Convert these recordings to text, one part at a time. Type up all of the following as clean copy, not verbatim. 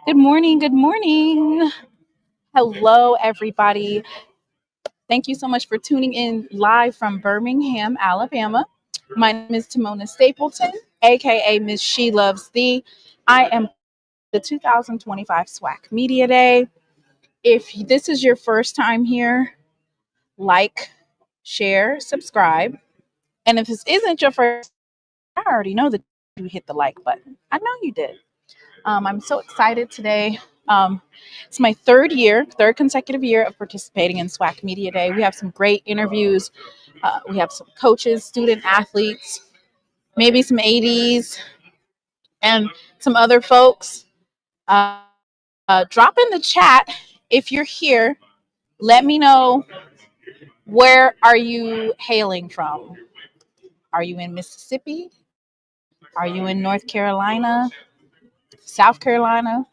Good morning. Good morning. Hello, everybody. Thank you so much for tuning in live from Birmingham, Alabama. My name is Tmaine Stapleton, aka Miss SheLovesThee. I am the 2025 SWAC Media Day. If this is your first time here, like, share, subscribe. And if this isn't your first, I already know that you hit the like button. I know you did. I'm so excited today. It's my third consecutive year of participating in SWAC Media Day. We have some great interviews. We have some coaches, student athletes, maybe some ADs, and some other folks. Uh, Drop in the chat if you're here. Let me know, where are you hailing from? Are you in Mississippi? Are you in North Carolina, South Carolina,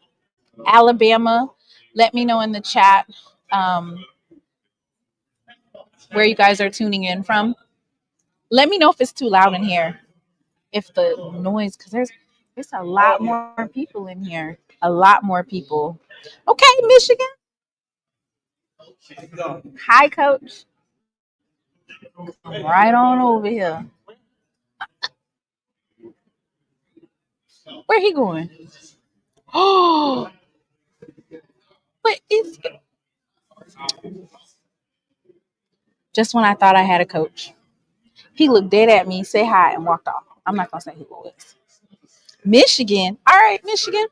Alabama? Let me know in the chat where you guys are tuning in from. Let me know if it's too loud in here, if the noise, because there's a lot more people in here. A lot more people. Okay, Michigan. Hi, Coach. Come right on over here. Where he going? Oh, but it's just when I thought I had a coach. He looked dead at me, said hi, and walked off. I'm not gonna say who it was. Michigan. All right, Michigan.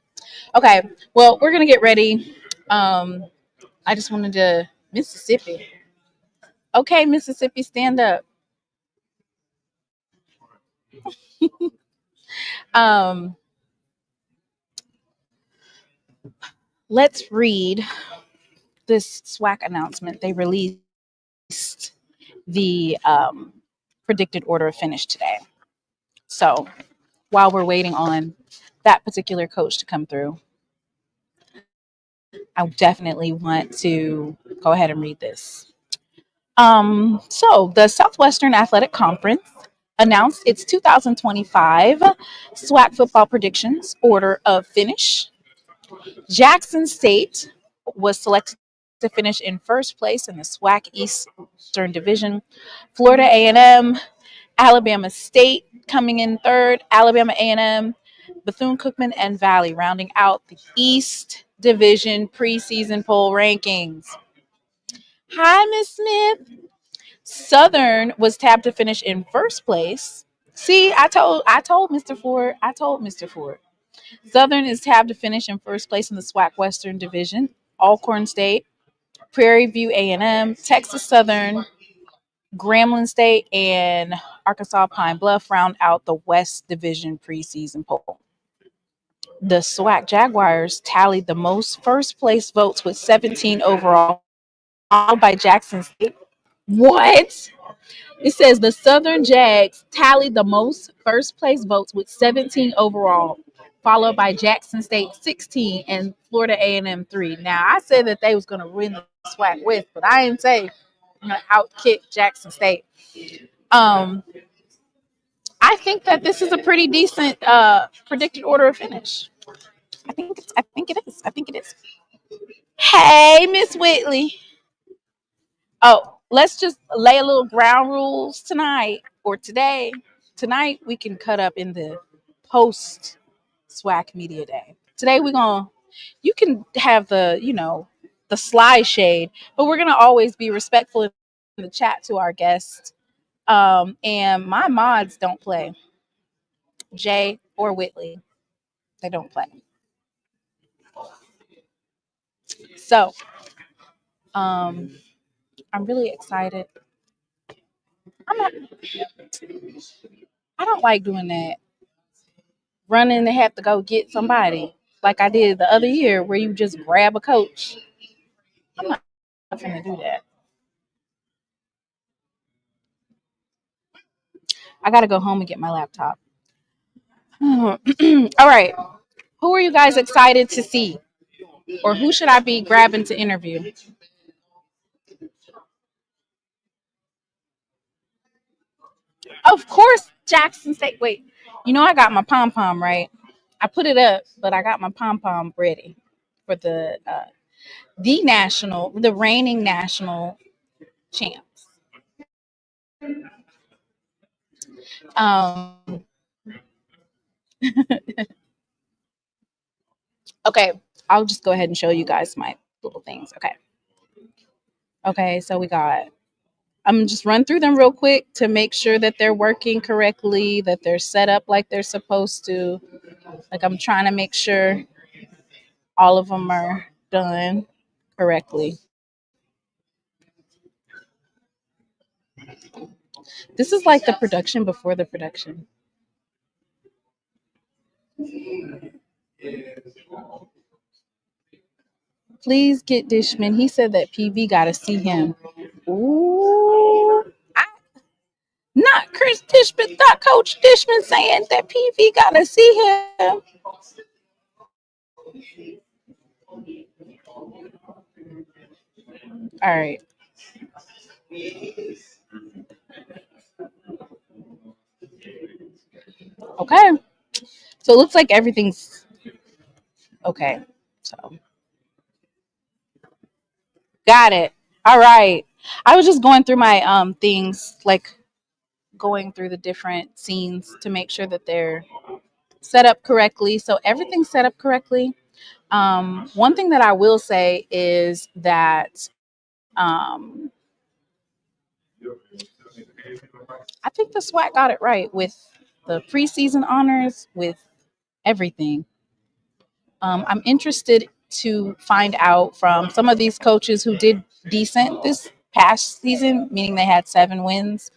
Okay. Well, we're gonna get ready. I just wanted to Mississippi. Okay, Mississippi, stand up. Um, let's read this SWAC announcement. They released the predicted order of finish today. So while we're waiting on that particular coach to come through, I definitely want to go ahead and read this. So the Southwestern Athletic Conference announced its 2025 SWAC football predictions order of finish. Jackson State was selected to finish in first place in the SWAC Eastern Division. Florida A&M, Alabama State coming in third. Alabama A&M, Bethune-Cookman, and Valley rounding out the East Division preseason poll rankings. Hi, Miss Smith. Southern was tabbed to finish in first place. See, I told Mr. Ford. Southern is tabbed to finish in first place in the SWAC Western Division. Alcorn State, Prairie View A&M, Texas Southern, Grambling State, and Arkansas Pine Bluff round out the West Division preseason poll. The SWAC Jaguars tallied the most first place votes with 17 overall, followed by Jackson State. What? It says the Southern Jags tallied the most first place votes with 17 overall, followed by Jackson State 16 and Florida A&M 3. Now, I said that they was going to win the SWAC West, but I didn't say I'm going to outkick Jackson State. I think that this is a pretty decent predicted order of finish. I think it is. Hey, Miss Whitley. Oh, let's just lay a little ground rules tonight or today. Tonight we can cut up in the post SWAC Media Day. Today you can have the sly shade, but we're gonna always be respectful in the chat to our guests. And my mods don't play. Jay or Whitley, they don't play. So, I'm really excited. I don't like doing that. Running to have to go get somebody like I did the other year where you just grab a coach. I'm not going to do that. I got to go home and get my laptop. All right. Who are you guys excited to see? Or who should I be grabbing to interview? Of course, Jackson State. Wait, I got my pom-pom, right? I put it up, but I got my pom-pom ready. for the reigning national champs. Um, okay, I'll just go ahead and show you guys my little things. Okay, so I'm just run through them real quick to make sure that they're working correctly, that they're set up like they're supposed to. Like I'm trying to make sure all of them are done correctly. This is like the production before the production. Please get Dishman. He said that PV got to see him. Ooh. Not Chris Dishman, not Coach Dishman saying that PV got to see him. All right. Okay. So it looks like everything's okay. So got it. All right. I was just going through my things, like going through the different scenes to make sure that they're set up correctly. So everything's set up correctly. One thing that I will say is that I think the SWAC got it right with the preseason honors, with everything. I'm interested to find out from some of these coaches who did decent this past season, meaning they had 7 wins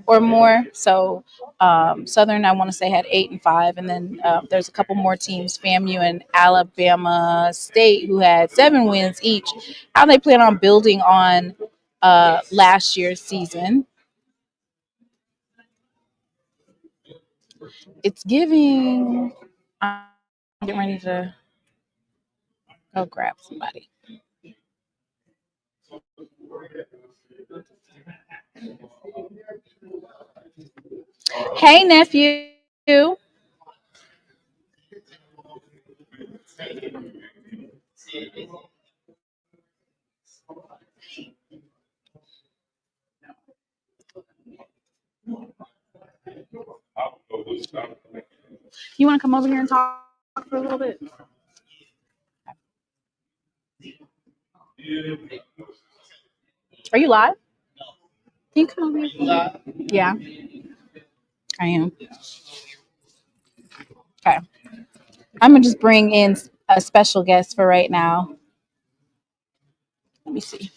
or more. So Southern, I want to say, had 8 and 5, and then there's a couple more teams, FAMU and Alabama State, who had 7 wins each. How they plan on building on last year's season? It's giving. I'm getting ready to go grab somebody. Hey, nephew. You want to come over here and talk for a little bit? Are you live? Can you come over here? Yeah, I am. Okay. I'm going to just bring in a special guest for right now. Let me see.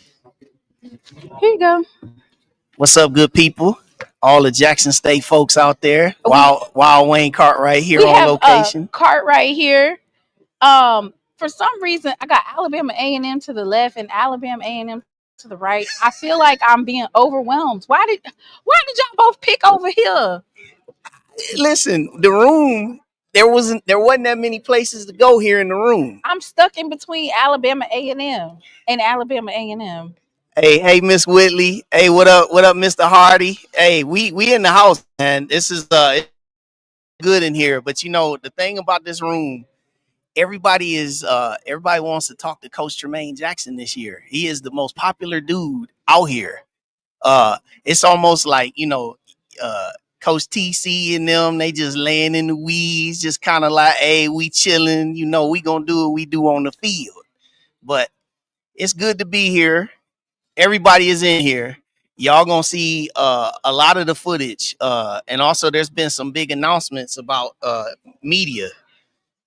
Here you go. What's up, good people? All the Jackson State folks out there. Wild Wayne Cartwright here on location. Cartwright here. For some reason, I got Alabama A&M to the left and Alabama A&M to the right. I feel like I'm being overwhelmed. Why did y'all both pick over here? Listen, the room, there wasn't that many places to go here in the room. I'm stuck in between Alabama A&M and Alabama A&M. Hey, Miss Whitley. Hey, what up, Mr. Hardy? Hey, we in the house, man. This is good in here. But you know, the thing about this room, everybody wants to talk to Coach Tmaine Jackson this year. He is the most popular dude out here. It's almost like, Coach TC and them, they just laying in the weeds, just kind of like, hey, we chilling, we gonna do what we do on the field. But it's good to be here. Everybody is in here. Y'all gonna see a lot of the footage. And also there's been some big announcements about media,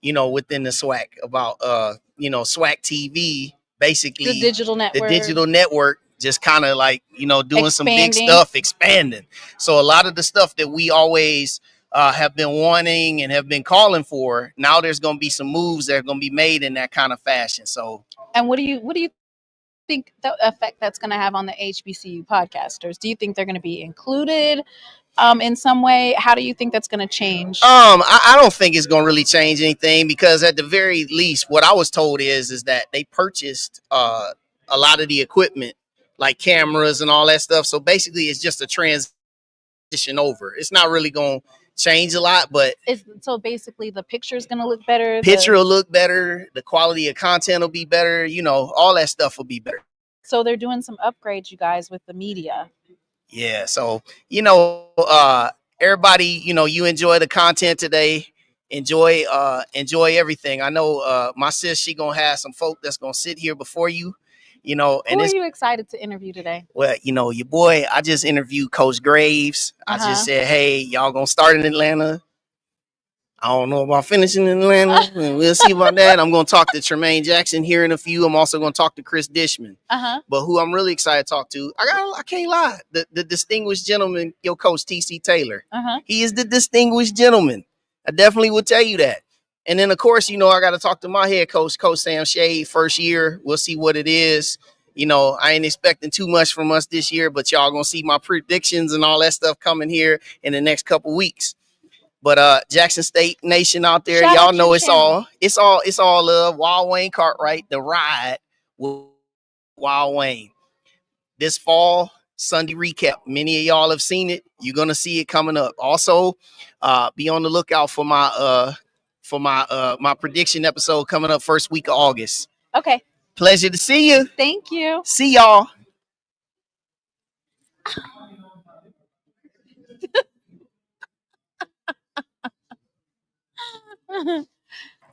within the SWAC, about SWAC TV, basically the digital network just kind of like, doing some big stuff, expanding. So a lot of the stuff that we always have been wanting and have been calling for, now there's going to be some moves that are going to be made in that kind of fashion. So, and what do you think the effect that's going to have on the HBCU podcasters? Do you think they're going to be included in some way? How do you think that's going to change? I don't think it's going to really change anything, because at the very least, what I was told is that they purchased a lot of the equipment, like cameras and all that stuff. So basically, it's just a transition over. It's not really going to change a lot, but so basically the picture is going to look better. Picture will look better. The quality of content will be better. All that stuff will be better. So they're doing some upgrades, you guys, with the media. Yeah. So, everybody, you enjoy the content today. Enjoy everything. I know my sis, she gonna have some folk that's gonna sit here before you. Who are you excited to interview today? Well, your boy, I just interviewed Coach Graves. I just said, hey, y'all gonna start in Atlanta. I don't know about finishing in Atlanta. We'll see about that. I'm going to talk to Tmaine Jackson here in a few. I'm also going to talk to Chris Dishman. But who I'm really excited to talk to, I can't lie, the distinguished gentleman, your coach, TC Taylor. He is the distinguished gentleman. I definitely would tell you that. And then, of course, I got to talk to my head coach, Coach Sam Shade, first year. We'll see what it is. I ain't expecting too much from us this year, but y'all going to see my predictions and all that stuff coming here in the next couple weeks. But Jackson State Nation out there, y'all know it's all love. Wild Wayne Cartwright, the ride with Wild Wayne. This fall, Sunday recap. Many of y'all have seen it. You're gonna see it coming up. Also, be on the lookout for my my prediction episode coming up first week of August. Okay. Pleasure to see you. Thank you. See y'all.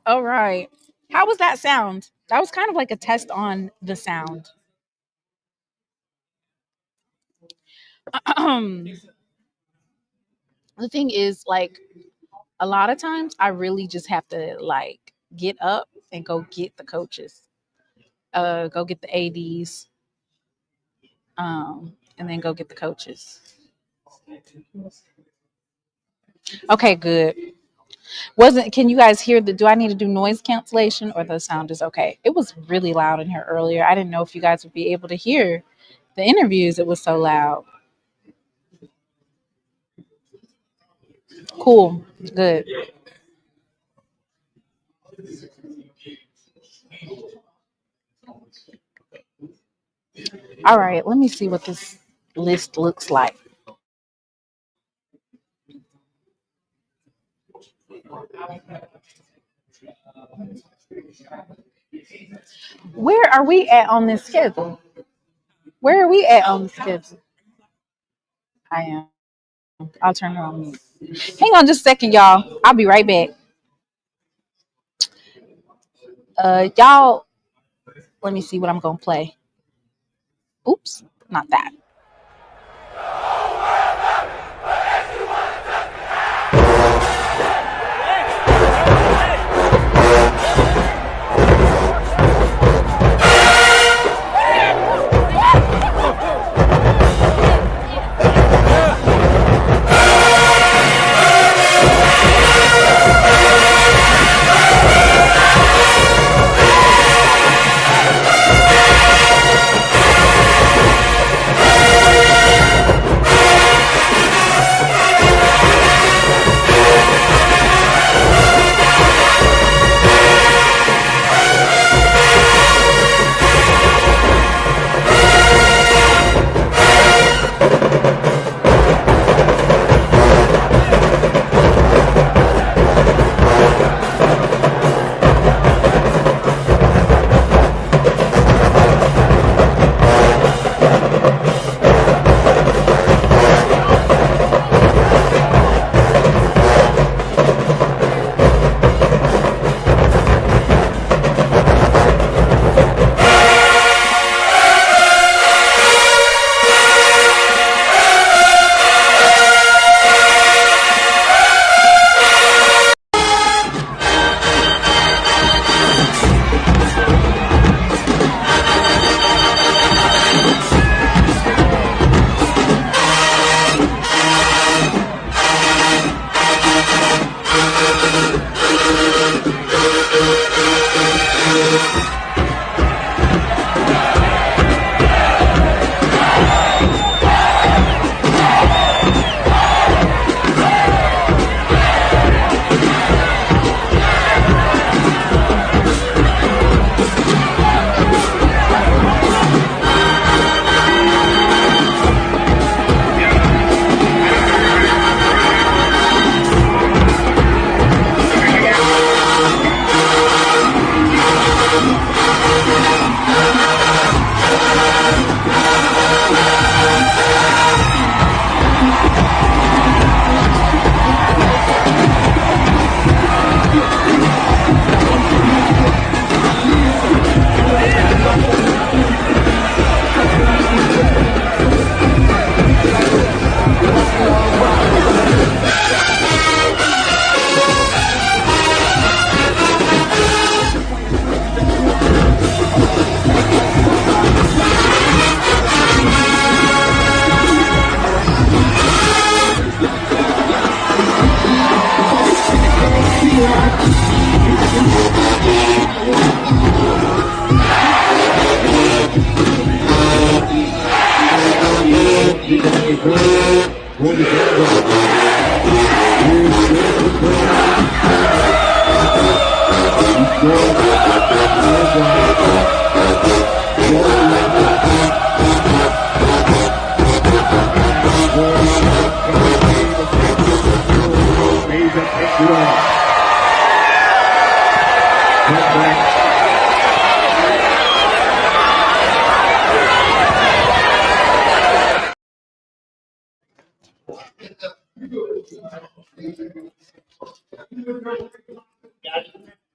All right. How was that sound? That was kind of like a test on the sound. The thing is, like, a lot of times I really just have to like get up and go get the coaches, go get the ADs, and then go get the coaches. Okay, good. Can you guys hear do I need to do noise cancellation or the sound is okay? It was really loud in here earlier. I didn't know if you guys would be able to hear the interviews. It was so loud. Cool. Good. All right, let me see what this list looks like. Where are we at on this schedule? Where are we at on the schedule? I am. I'll turn it on mute. Hang on just a second, y'all. I'll be right back. Y'all, let me see what I'm going to play. Oops, not that.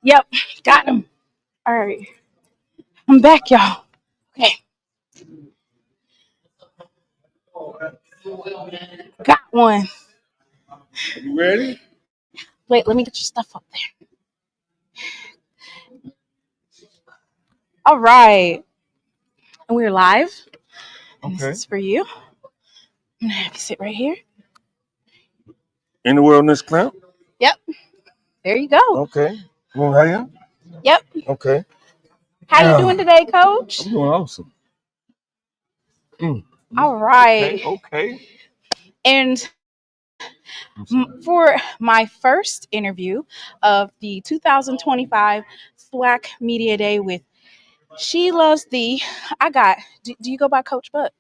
Yep, got him. All right, I'm back, y'all. Okay, got one. You ready? Wait, let me get your stuff up there. All right, and we're live. And Okay. this is for you. I'm gonna have you sit right here. In the wellness clamp? Yep, there you go. Okay. You want to hang? Yep. Okay. How you doing today, Coach? I'm doing awesome. All right. Okay. And for my first interview of the 2025 SWAC Media Day with SheLovesThee, I got, do you go by Coach Buck?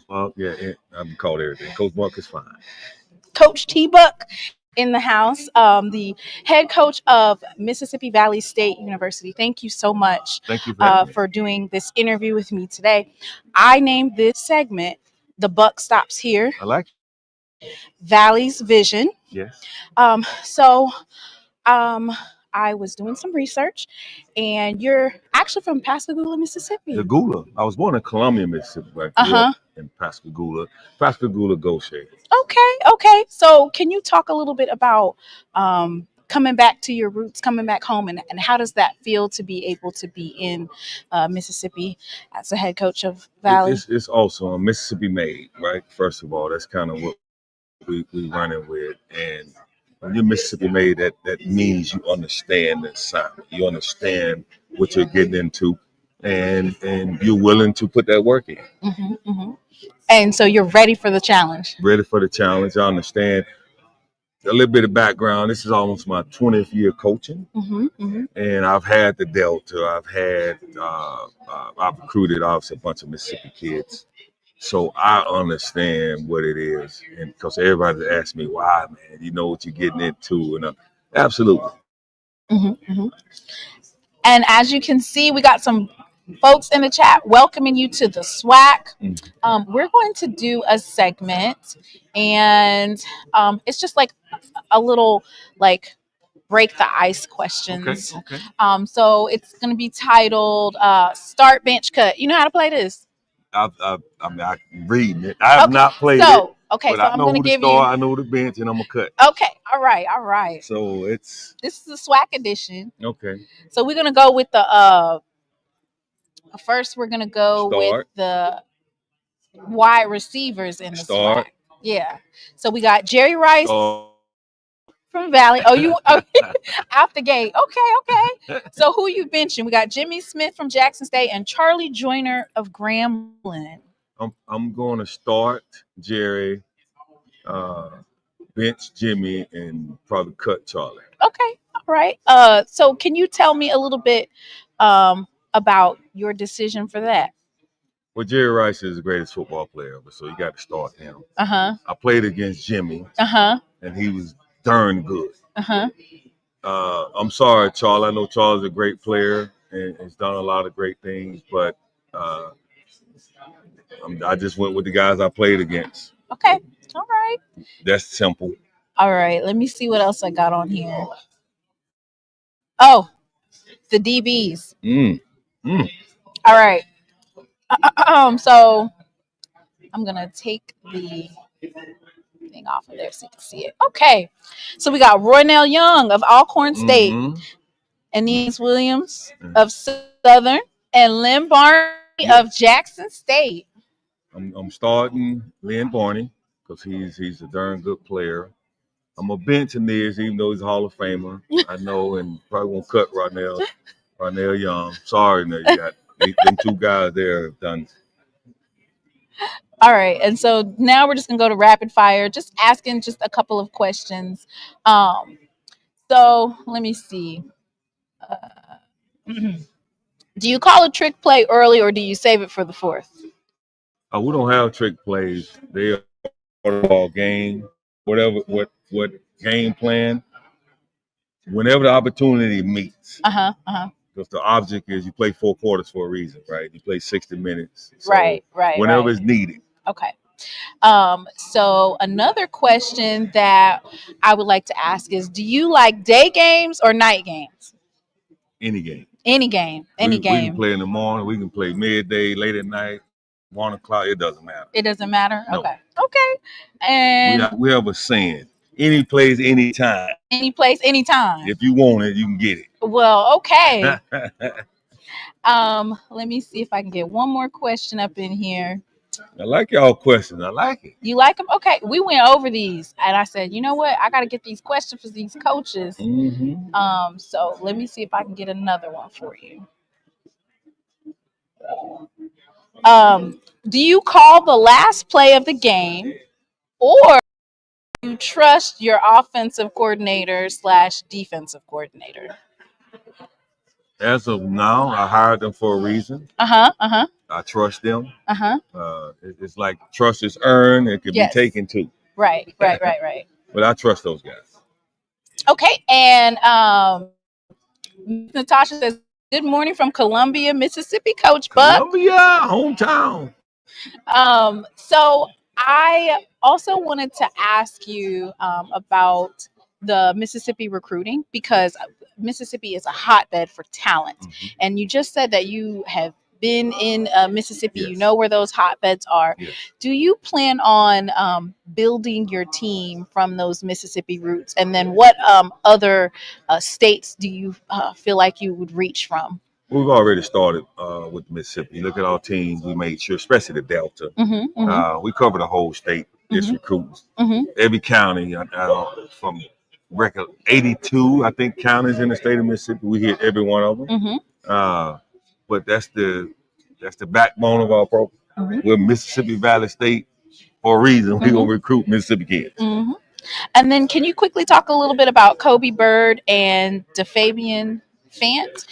Well, yeah, I'm called everything. Coach Buck is fine. Coach T Buck in the house, the head coach of Mississippi Valley State University. Thank you so much Thank you for doing this interview with me today. I named this segment "The Buck Stops Here." I like Valley's Vision. Yes. So I was doing some research, and you're actually from Pascagoula, Mississippi. The Gula. I was born in Columbia, Mississippi. But I grew up in Pascagoula. Pascagoula Gaucher. Okay. So can you talk a little bit about coming back to your roots, coming back home, and how does that feel to be able to be in Mississippi as a head coach of Valley? It's also a Mississippi made, right? First of all, that's kind of what we running with. And when you're Mississippi made, that means you understand the assignment. You understand what you're getting into, and you're willing to put that work in. And so you're ready for the challenge. Ready for the challenge. I understand a little bit of background. This is almost my 20th year coaching, and I've had the Delta. I've recruited obviously a bunch of Mississippi kids, so I understand what it is. And because everybody asks me why, man, you know what you're getting into, and absolutely. And as you can see, we got some folks in the chat welcoming you to the SWAC. We're going to do a segment, and it's just like a little like break the ice questions. Okay. So it's going to be titled Start Bench Cut. You know how to play this? I'm reading it. I have not played it. Okay, but so I I'm know going to who the give star, you. I know the bench, and I'm gonna cut. Okay, all right. So This is the SWAC edition. Okay. So we're gonna go with the first. We're gonna go with the wide receivers in the SWAC. Yeah. So we got Jerry Rice from Valley. You out the gate. Okay. So who you benching? We got Jimmy Smith from Jackson State and Charlie Joyner of Grambling. I'm going to start Jerry, bench Jimmy, and probably cut Charlie. Okay. All right. So can you tell me a little bit about your decision for that? Well, Jerry Rice is the greatest football player ever, so you got to start him. I played against Jimmy. And he was darn good. I'm sorry, Charlie. I know Charlie's a great player and has done a lot of great things, but I just went with the guys I played against. Okay. All right. That's simple. All right. Let me see what else I got on here. Oh, the DBs. All right. So I'm going to take the thing off of there so you can see it. Okay. So we got Roynell Young of Alcorn State, Anise Williams of Southern, and Lynn Barney of Jackson State. I'm starting Lynn Barney because he's a darn good player. I'm a bench Anise, even though he's a Hall of Famer. I know, and probably won't cut Roynell Young. Sorry, no, you got them two guys there have done All right, and so now we're just gonna go to rapid fire, just asking just a couple of questions. So let me see. Uh, do you call a trick play early or do you save it for the fourth? We don't have trick plays. They are ball game, whatever what game plan. Whenever the opportunity meets, because the object is you play 4 quarters for a reason, right? You play 60 minutes, so right. whenever it's needed. Okay. So another question that I would like to ask is, do you like day games or night games? Any game. Any game. We can play in the morning. We can play midday, late at night, 1 o'clock. It doesn't matter. It doesn't matter? No. Okay. And we have a saying, any place, anytime. Any place, anytime. If you want it, you can get it. Well, okay. Let me see if I can get one more question up in here. I like y'all questions. I like it. You like them? Okay. We went over these, and I said, you know what? I got to get these questions for these coaches. Mm-hmm. So let me see if I can get another one for you. Do you call the last play of the game, or do you trust your offensive coordinator / defensive coordinator? As of now, I hired them for a reason. I trust them. It's like trust is earned. It can be taken too. Right. But I trust those guys. Okay, and Natasha says, good morning from Columbia, Mississippi, Coach Buck. Columbia, hometown. So I also wanted to ask you about the Mississippi recruiting, because Mississippi is a hotbed for talent. And you just said that you have been in Mississippi, you know where those hotbeds are. Do you plan on building your team from those Mississippi roots? And then what other states do you feel like you would reach from? We've already started with Mississippi. You look at our teams, we made sure, especially the Delta, we cover the whole state. It's recruits. Every county, from record 82, I think, counties in the state of Mississippi, we hit every one of them. But that's the backbone of our program. We're Mississippi Valley State for a reason. We're going to recruit Mississippi kids. And then can you quickly talk a little bit about Ckelby Bird and Jacobian Fant?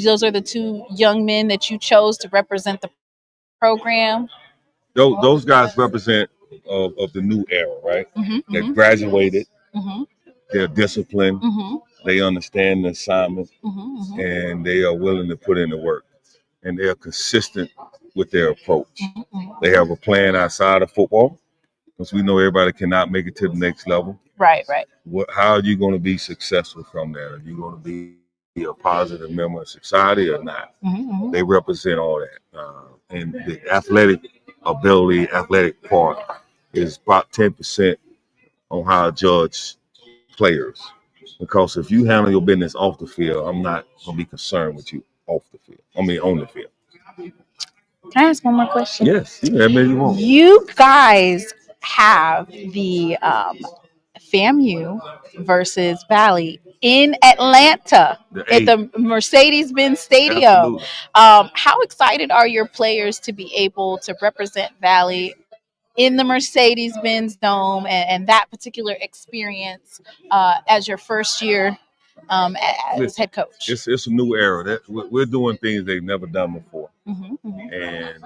Those are the two young men that you chose to represent the program. Those guys represent of the new era, right? They graduated. They're disciplined. They understand the assignment, and they are willing to put in the work. And they are consistent with their approach. They have a plan outside of football, because we know everybody cannot make it to the next level. Right. How are you going to be successful from that? Are you going to be a positive member of society or not? They represent all that. And the athletic ability, athletic part is about 10% on how I judge players. Because if you handle your business off the field, I'm not going to be concerned with you on the field. Can I ask one more question? Yes, you have many more. You guys have the FAMU versus Valley in Atlanta at the Mercedes-Benz Stadium. How excited are your players to be able to represent Valley in the Mercedes-Benz Dome and that particular experience as your first year as head coach? It's a new era. We're doing things they've never done before. And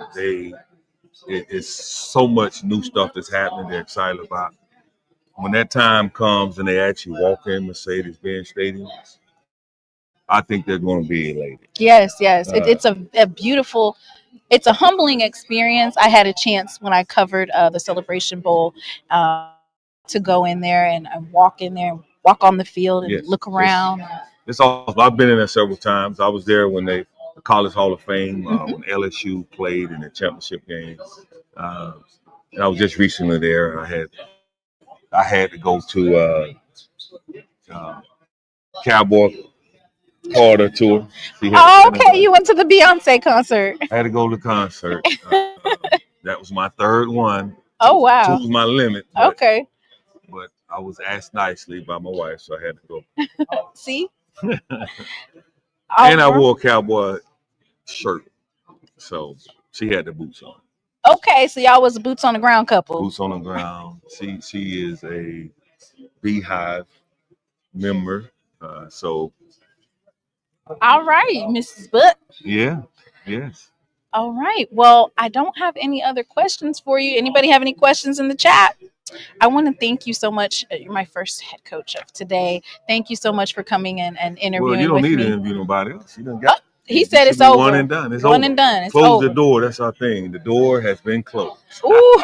it's so much new stuff that's happening they're excited about. When that time comes and they actually walk in Mercedes-Benz Stadium, I think they're going to be elated. Yes. It's a beautiful, it's a humbling experience. I had a chance when I covered the Celebration Bowl to go in there and walk in there, walk on the field and look around. It's awesome. I've been in there several times. I was there when the College Hall of Fame, when LSU played in the championship game. And I was just recently there. I had to go to Cowboy Carter tour. Okay, you went to the Beyonce concert. I had to go to the concert. That was my third one. Oh, wow. 2 was my limit. Okay. But I was asked nicely by my wife, so I had to go. See? And I wore a cowboy shirt, so she had the boots on. Okay, so y'all was a boots on the ground couple. Boots on the ground. She is a Beehive member. So All right, Mrs. Butt. yeah, yes. All right. Well, I don't have any other questions for you. Anybody have any questions in the chat? I want to thank you so much. You're my first head coach of today. Thank you so much for coming in and Well, interviewing you don't with need to me. interview nobody else. You done Oh, got. he You said should it's be over. one and done. It's One over. and done. It's Close over. the door. That's our thing. The door has been closed. Ooh,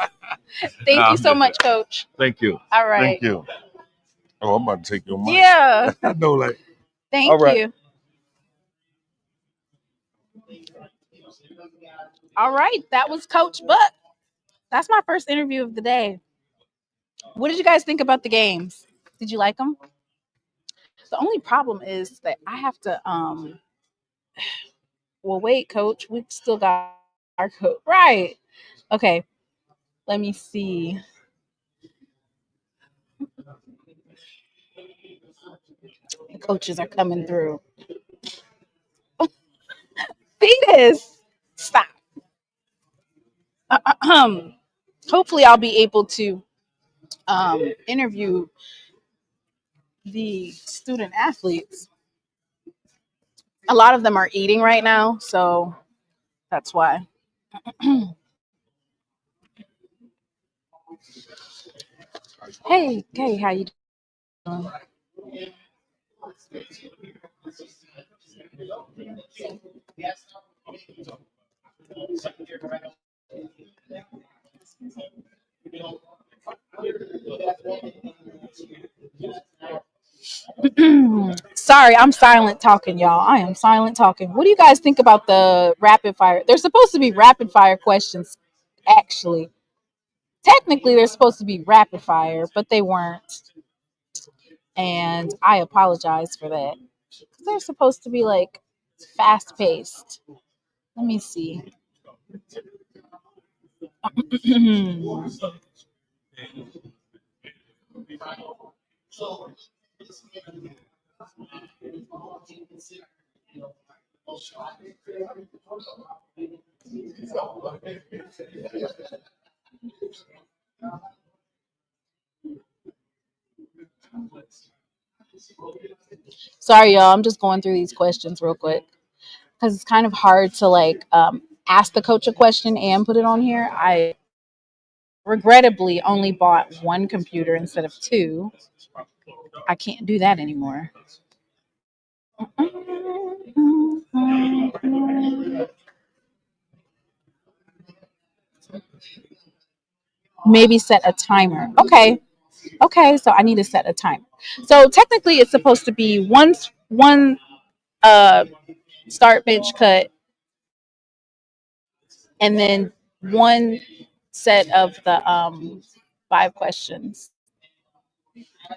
thank Nah, you I'm so just much, Coach. Thank you. All right. Thank you. Oh, I'm about to take your mic. Yeah. I know, like. Thank All right. you. All right. That was Coach Buck. That's my first interview of the day. What did you guys think about the games? Did you like them? The only problem is that I have to well wait, Coach. We still got our coach. Right. Okay. Let me see. The coaches are coming through. Fetus. Stop. Hopefully I'll be able to interview the student athletes. A lot of them are eating right now, so that's why. Hey, how you doing? Sorry, I'm silent talking, y'all. I am silent talking. What do you guys think about the rapid fire? They're supposed to be rapid fire questions, actually. Technically, they're supposed to be rapid fire, but they weren't. And I apologize for that. They're supposed to be like fast paced. Let me see. Sorry, y'all. I'm just going through these questions real quick because it's kind of hard to like ask the coach a question and put it on here. I regrettably only bought one computer instead of two. I can't do that anymore. Maybe set a timer. Okay, so I need to set a timer. So technically it's supposed to be one uh start bench cut and then one set of the 5 questions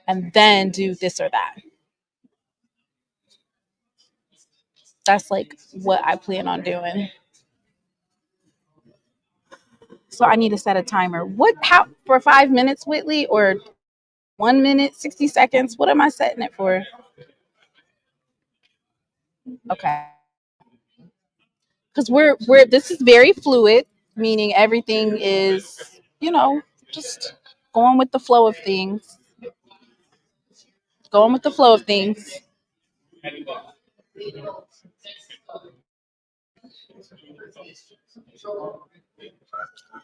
and then do this or that. That's like what I plan on doing. So I need to set a timer. How for 5 minutes, Whitley, or 1 minute, 60 seconds? What am I setting it for? Okay. Because we're this is very fluid, meaning everything is, just going with the flow of things. Going with the flow of things.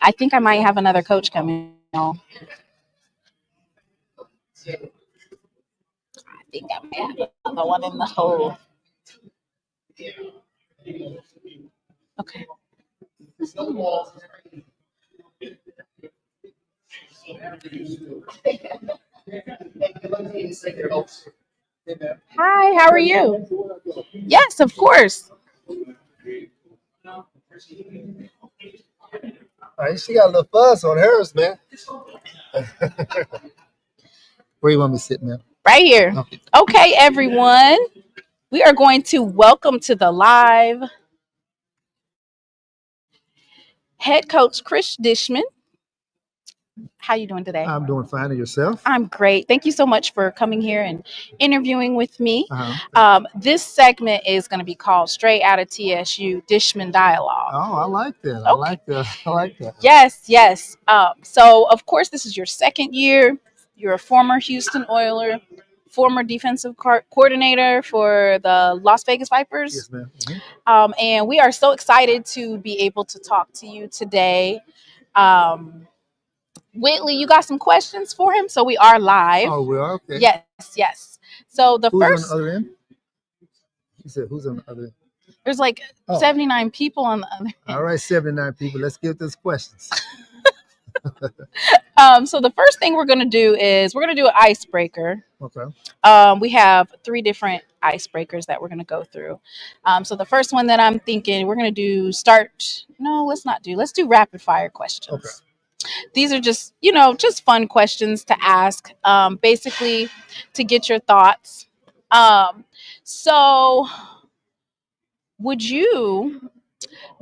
I think I might have another coach coming on. I think I might have another one in the hole. Okay. Hi, how are you? Yes, of course. She got a little fuzz on hers, man. Where you want me to sit, man? Right here. Okay, everyone. We are going to welcome to the live head coach Chris Dishman, How you doing today? I'm doing fine. And yourself? I'm great. Thank you so much for coming here and interviewing with me. Uh-huh. This segment is going to be called Straight Out of TSU Dishman Dialogue. Oh, I like that. I like that. I like that. Yes, yes. So, of course, this is your second year. You're a former Houston Oiler, former defensive coordinator for the Las Vegas Vipers. Yes, ma'am. And we are so excited to be able to talk to you today. Whitley, you got some questions for him? So we are live. Oh, we are? Okay. Yes, yes. So the Who's first, on the other end? You said who's on the other end? there's like 79 people on the other end. All right, 79 people. Let's get those questions. So the first thing we're going to do is we're going to do an icebreaker. Okay. We have 3 different icebreakers that we're going to go through. So the first one that I'm thinking we're going to do let's do rapid fire questions. Okay. These are just, just fun questions to ask, basically to get your thoughts. So would you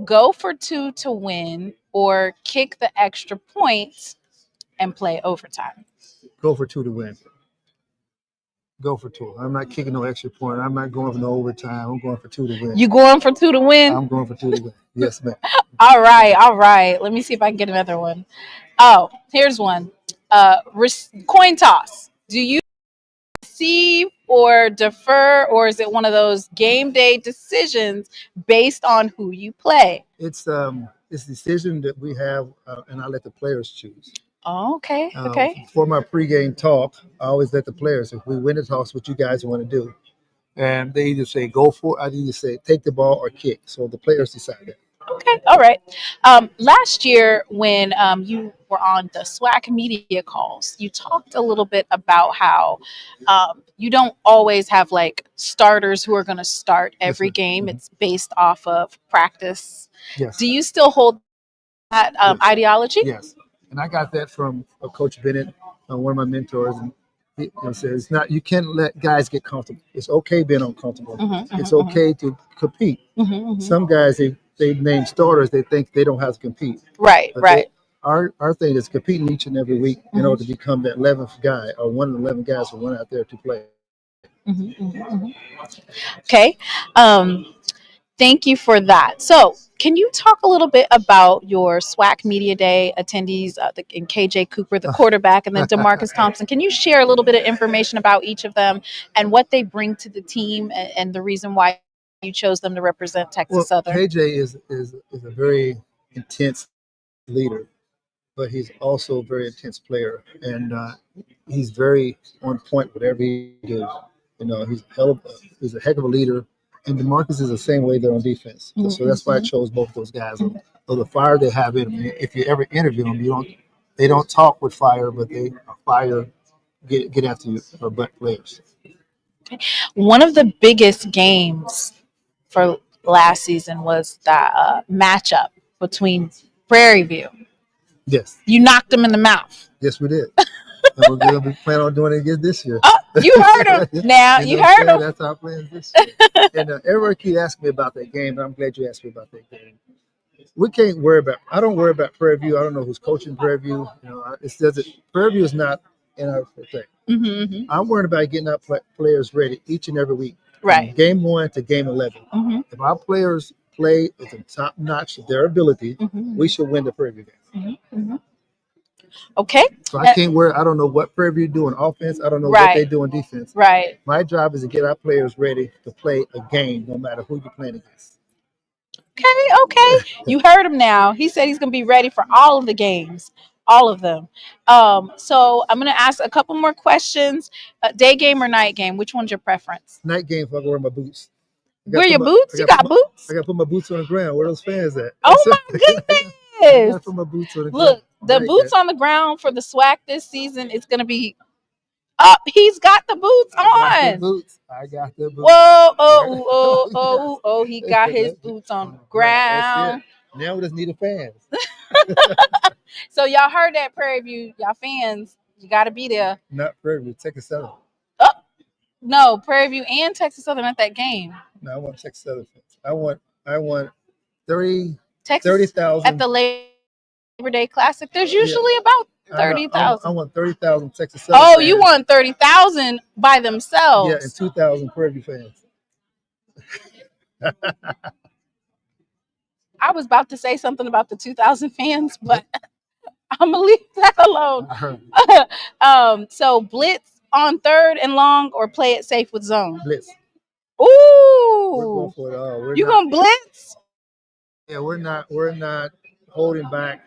go for 2 to win or kick the extra points and play overtime? Go for 2 to win. Go for 2. I'm not kicking no extra point. I'm not going for no overtime. I'm going for 2 to win. You going for 2 to win? I'm going for 2 to win. Yes, ma'am. All right. Let me see if I can get another one. Oh, here's one. Coin toss. Do you receive or defer, or is it one of those game day decisions based on who you play? It's a decision that we have, and I let the players choose. Oh, okay. Okay. For my pregame talk, I always let the players, if we win the toss, what you guys want to do. And they either say go for it, I either say take the ball or kick. So the players decide that. Okay. All right. Last year, when you were on the SWAC media calls, you talked a little bit about how you don't always have like starters who are going to start every game. Mm-hmm. It's based off of practice. Yes. Do you still hold that ideology? Yes. And I got that from Coach Bennett, one of my mentors. And he says, you can't let guys get comfortable. It's okay being uncomfortable. It's okay to compete. Some guys, they name starters, they think they don't have to compete. Right, but right. Our thing is competing each and every week in order to become that 11th guy or one of the 11 guys who went out there to play. Okay. Thank you for that. So can you talk a little bit about your SWAC Media Day attendees, and KJ Cooper, the quarterback, and then DeMarcus Thompson? Can you share a little bit of information about each of them and what they bring to the team and the reason why you chose them to represent Texas Southern? KJ is a very intense leader, but he's also a very intense player, and he's very on point with every he does. He's a heck of a leader. And DeMarcus is the same way they're on defense. So that's why I chose both those guys. So the fire they have in them, if you ever interview them, they don't talk with fire, but they fire get after you for butt players. One of the biggest games for last season was that matchup between Prairie View. Yes. You knocked them in the mouth. Yes, we did. And we're going to be planning on doing it again this year. Oh, you heard him. Now, you heard him. That's our plan this year. And everybody keep asking me about that game, and I'm glad you asked me about that game. We can't worry about – I don't worry about Prairie View. I don't know who's coaching Prairie View. Prairie View is not in our thing. I'm worried about getting our players ready each and every week. Right. From game 1 to game 11. If our players play at the top notch of their ability, we should win the Prairie View game. Okay. So I can't worry. I don't know what Prairie View do on offense. I don't know what they do on defense. Right. My job is to get our players ready to play a game, no matter who you're playing against. Okay. You heard him now. He said he's going to be ready for all of the games, all of them. So I'm going to ask a couple more questions. Day game or night game? Which one's your preference? Night game if I can wear my boots. Wear your boots? You got boots? I got to put my boots on the ground. Where are those fans at? Oh, my goodness. I got to put my boots on the ground. Look, the boots on the ground for the SWAC this season, it's going to be up. He's got the boots on. I got the boots. Whoa, he got his boots on the ground. Now we just need the fans. So y'all heard that, Prairie View. Y'all fans, you got to be there. Not Prairie View, Texas Southern. Oh, no, Prairie View and Texas Southern at that game. No, I want Texas Southern fans. I want 30,000 at the Labor Day Classic. There's usually about 30,000. I want 30,000 Texas Southern Oh, fans. you want 30,000 by themselves? Yeah, and 2,000 Prairie View fans. I was about to say something about the 2,000 fans, but I'm gonna leave that alone. So blitz on third and long, or play it safe with zone. Blitz. Ooh, We're going for it all. You gonna blitz? Yeah, we're not holding back.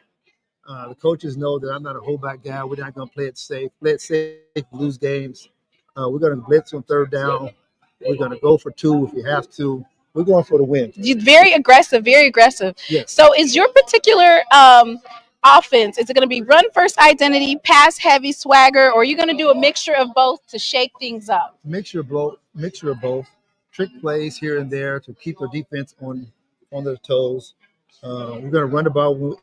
The coaches know that I'm not a holdback guy. We're not going to play it safe. Play it safe, lose games. We're going to blitz on third down. We're going to go for two if we have to. We're going for the win. Very aggressive, very aggressive. Yes. So is your particular offense, is it going to be run first identity, pass heavy swagger, or are you going to do a mixture of both to shake things up? Mixture of both. Trick plays here and there to keep the defense on their toes. We're going to run the ball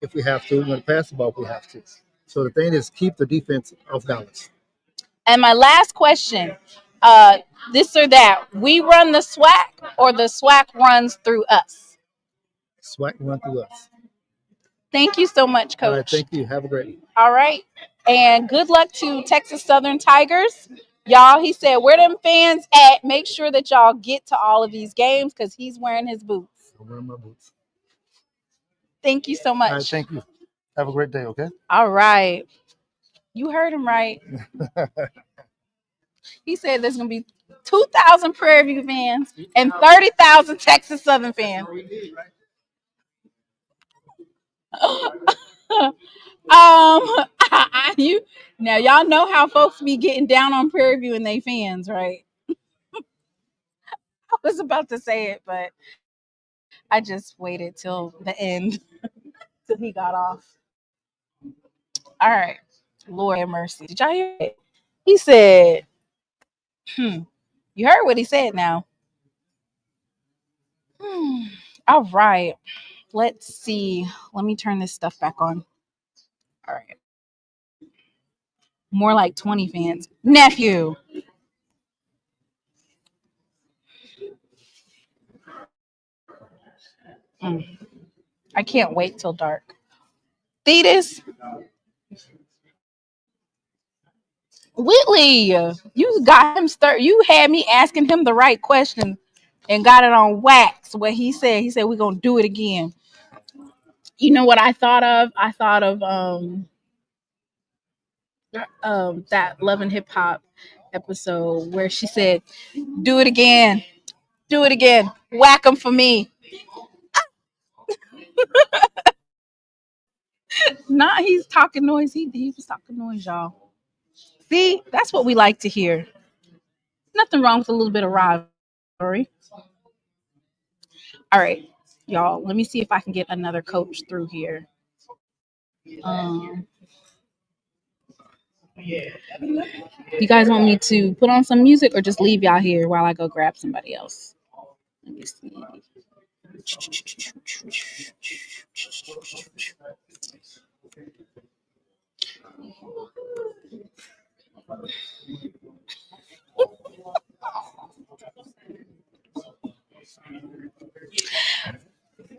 if we have to. We're going to pass the ball if we have to. So the thing is, keep the defense off balance. And my last question, this or that, we run the SWAC or the SWAC runs through us? SWAC run through us. Thank you so much, Coach. All right, thank you. Have a great one. All right. And good luck to Texas Southern Tigers. Y'all, he said, where them fans at? Make sure that y'all get to all of these games because he's wearing his boots. I'm wearing my boots. Thank you so much. All right, thank you. Have a great day, okay? All right. You heard him right. He said there's going to be 2,000 Prairie View fans and 30,000 Texas Southern fans. Now y'all know how folks be getting down on Prairie View and they fans, right? I was about to say it, but I just waited till the end till he got off. All right. Lord have mercy. Did y'all hear it? He said, you heard what he said now. All right. Let's see. Let me turn this stuff back on. All right. More like 20 fans. Nephew. I can't wait till dark. Thetis. Whitley, you got him you had me asking him the right question and got it on wax. What he said we're gonna do it again. You know what I thought of? I thought of that Love and Hip Hop episode where she said, do it again, whack them for me. Nah, he's talking noise. He was talking noise, y'all. See, that's what we like to hear. Nothing wrong with a little bit of rivalry. All right, y'all. Let me see if I can get another coach through here. You guys want me to put on some music or just leave y'all here while I go grab somebody else? Let me see.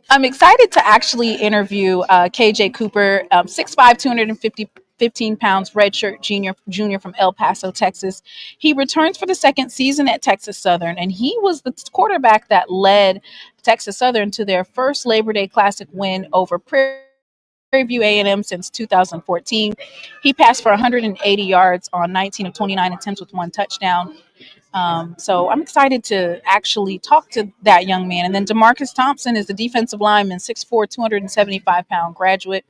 I'm excited to actually interview KJ Cooper, 6'5", 215 pounds, redshirt junior from El Paso, Texas. He returns for the second season at Texas Southern, and he was the quarterback that led Texas Southern to their first Labor Day Classic win over Prairie View A&M since 2014. He passed for 180 yards on 19 of 29 attempts with one touchdown. So I'm excited to actually talk to that young man. And then DeMarcus Thompson is the defensive lineman, 6'4", 275-pound graduate.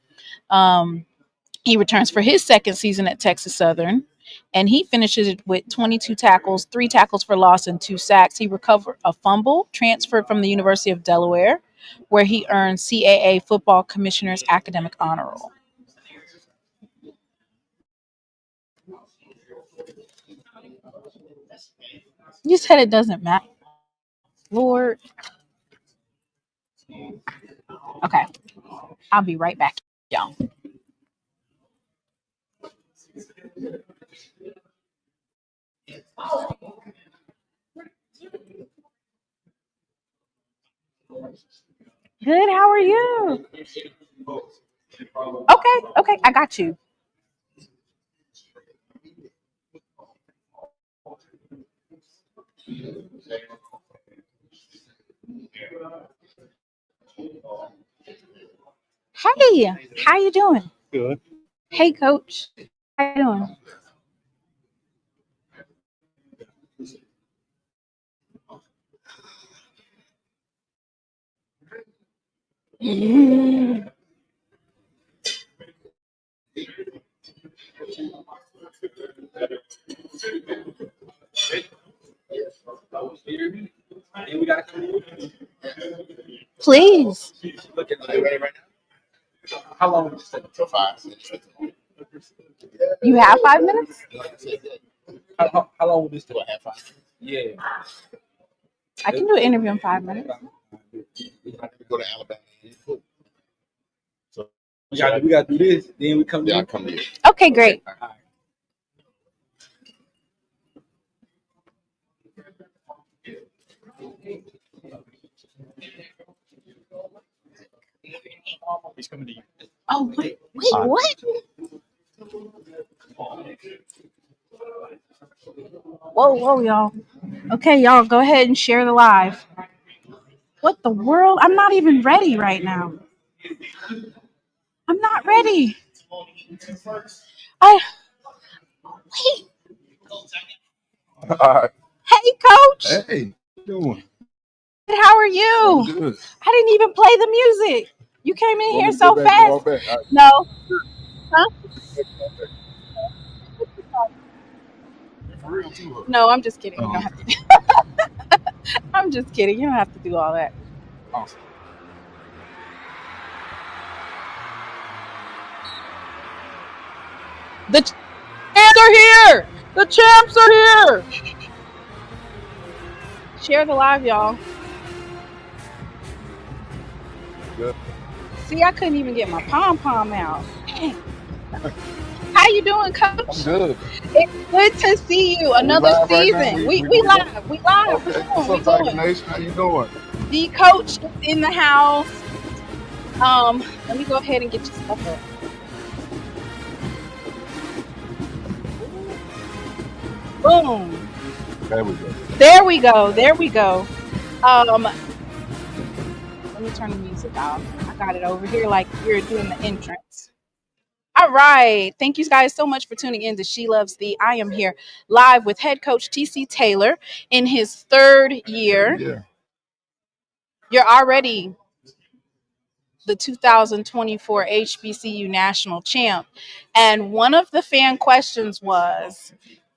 He returns for his second season at Texas Southern, and he finishes it with 22 tackles, 3 tackles for loss, and 2 sacks. He recovered a fumble, transferred from the University of Delaware, where he earned CAA Football Commissioner's Academic Honor Roll. You said it doesn't matter. Lord. Okay. I'll be right back, y'all. Good. How are you? Okay. I got you. Hey, how you doing? Good. Hey, Coach. How you doing? Please. How long is it? For 5. You have 5 minutes? How long will this Do take? I have 5? Yeah. I can do an interview in 5 minutes. We go to Alabama. So We got to do this. Then we come yeah, I to come here. Okay, great. All right. He's coming to you. Oh, wait, what? Whoa, y'all. Okay, y'all, go ahead and share the live. What the world? I'm not even ready right now. I'm not ready. I wait. All right. Hey, Coach. Hey, how you doing? How are you? I'm good. I didn't even play the music. You came in Want here me to so go back and walk fast. back? All right. No. Huh? For real too. Huh? No, I'm just kidding. You Oh, don't have okay. to. I'm just kidding. You don't have to do all that. Awesome. The champs are here. The champs are here. Share the live, y'all. Good. See, I couldn't even get my pom pom out. Dang. How you doing, I'm Coach? good. It's good to see you. We Another live right now. season. We We go. live. We live. Okay. What What's we up, Tiger doing? Nation? How you doing? The coach is in the house. Let me go ahead and get your stuff up. Boom. There we go. There we go. There we go. Let me turn the music off. I got it over here like you're doing the entrance. All right. Thank you guys so much for tuning in to She Loves Thee. I am here live with head coach TC Taylor in his 3rd year. Yeah. You're already the 2024 HBCU national champ. And one of the fan questions was,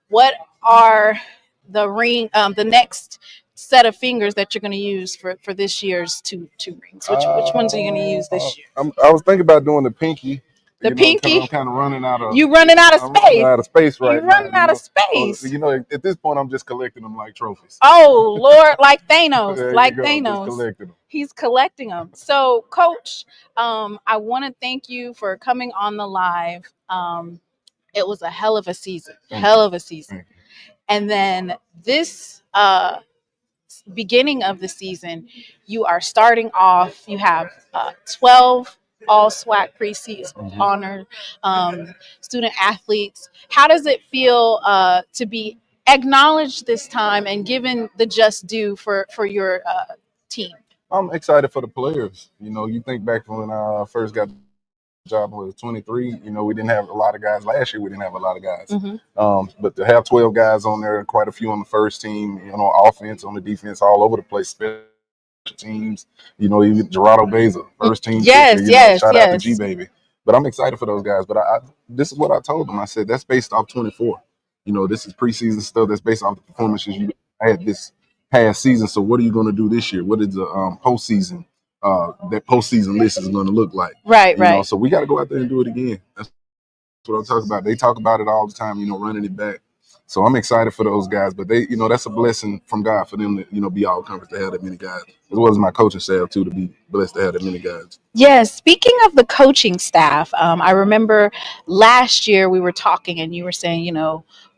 what are the next set of fingers that you're going to use for this year's two rings? Which ones are you going to use this year? I was thinking about doing the pinky. The Because pinky? I'm kind of running out of. You running out of I'm running space. out of space You're right now. running out of space. So, at this point, I'm just collecting them like trophies. Oh, Lord, like Thanos. There Like you go. Just Thanos. collecting them. He's collecting them. So, Coach, I want to thank you for coming on the live. It was a hell of a season. Hell of a season. Thank you. And then this beginning of the season, you are starting off. You have 12 All-SWAC preseason honor student athletes. How does it feel to be acknowledged this time and given the just due for your team? I'm excited for the players. You think back when I first got the job was 23. We didn't have a lot of guys. Last year, we didn't have a lot of guys. But to have 12 guys on there, quite a few on the first team, offense, on the defense, all over the place, special teams, even Gerardo Beza, first team Yes, kicker, yes, shout out to yes. G Baby. But I'm excited for those guys. But this is what I told them. I said, that's based off 24. This is preseason stuff that's based off the performances you had this past season. So what are you going to do this year? What is the postseason? That postseason list is going to look like. Right. So we got to go out there and do it again. That's what I'm talking about. They talk about it all the time, running it back. So I'm excited for those guys, but they, that's a blessing from God for them to, be all conference to have that many guys, as well as my coaching staff too, to be blessed to have that many guys. Yes. Speaking of the coaching staff, I remember last year we were talking and you were saying,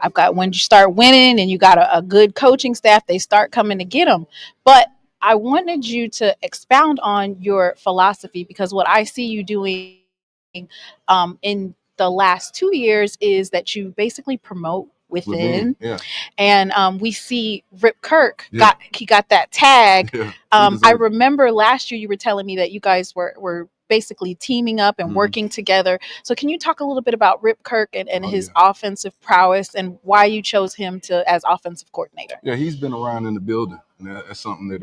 I've got, when you start winning and you got a good coaching staff, they start coming to get them. But I wanted you to expound on your philosophy, because what I see you doing in the last 2 years is that you basically promote within. Yeah. And we see Rip Kirk Yeah. got that tag. Yeah. I remember last year you were telling me that you guys were basically teaming up and working together. So can you talk a little bit about Rip Kirk and his offensive prowess and why you chose him as offensive coordinator? Yeah, he's been around in the building, and that's something that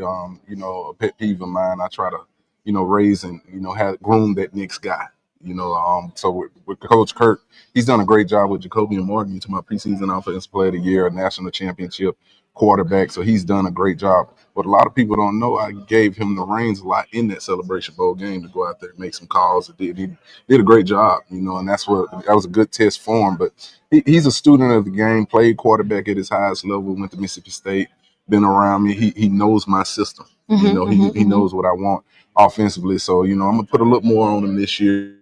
you know, a pet peeve of mine. I try to, you know, raise and, you know, groom that next guy. You know, so with Coach Kirk, he's done a great job with Jacobian Morgan to my preseason offensive player of the year, a national championship quarterback. So he's done a great job. But a lot of people don't know I gave him the reins a lot in that Celebration Bowl game to go out there and make some calls. He did a great job, you know, and that was a good test for him. But he's a student of the game, played quarterback at his highest level, went to Mississippi State, been around me. He knows my system. You know, he knows what I want offensively. So, you know, I'm going to put a little more on him this year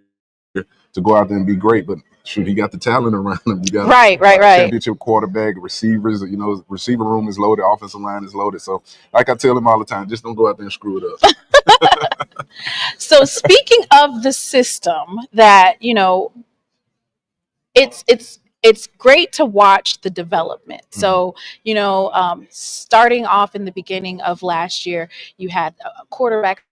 to go out there and be great, but shoot, he got the talent around him. You got right. Championship quarterback, receivers. You know, receiver room is loaded, offensive line is loaded. So, like I tell him all the time, just don't go out there and screw it up. So, speaking of the system, that, you know, it's great to watch the development. So, you know, starting off in the beginning of last year, you had a quarterback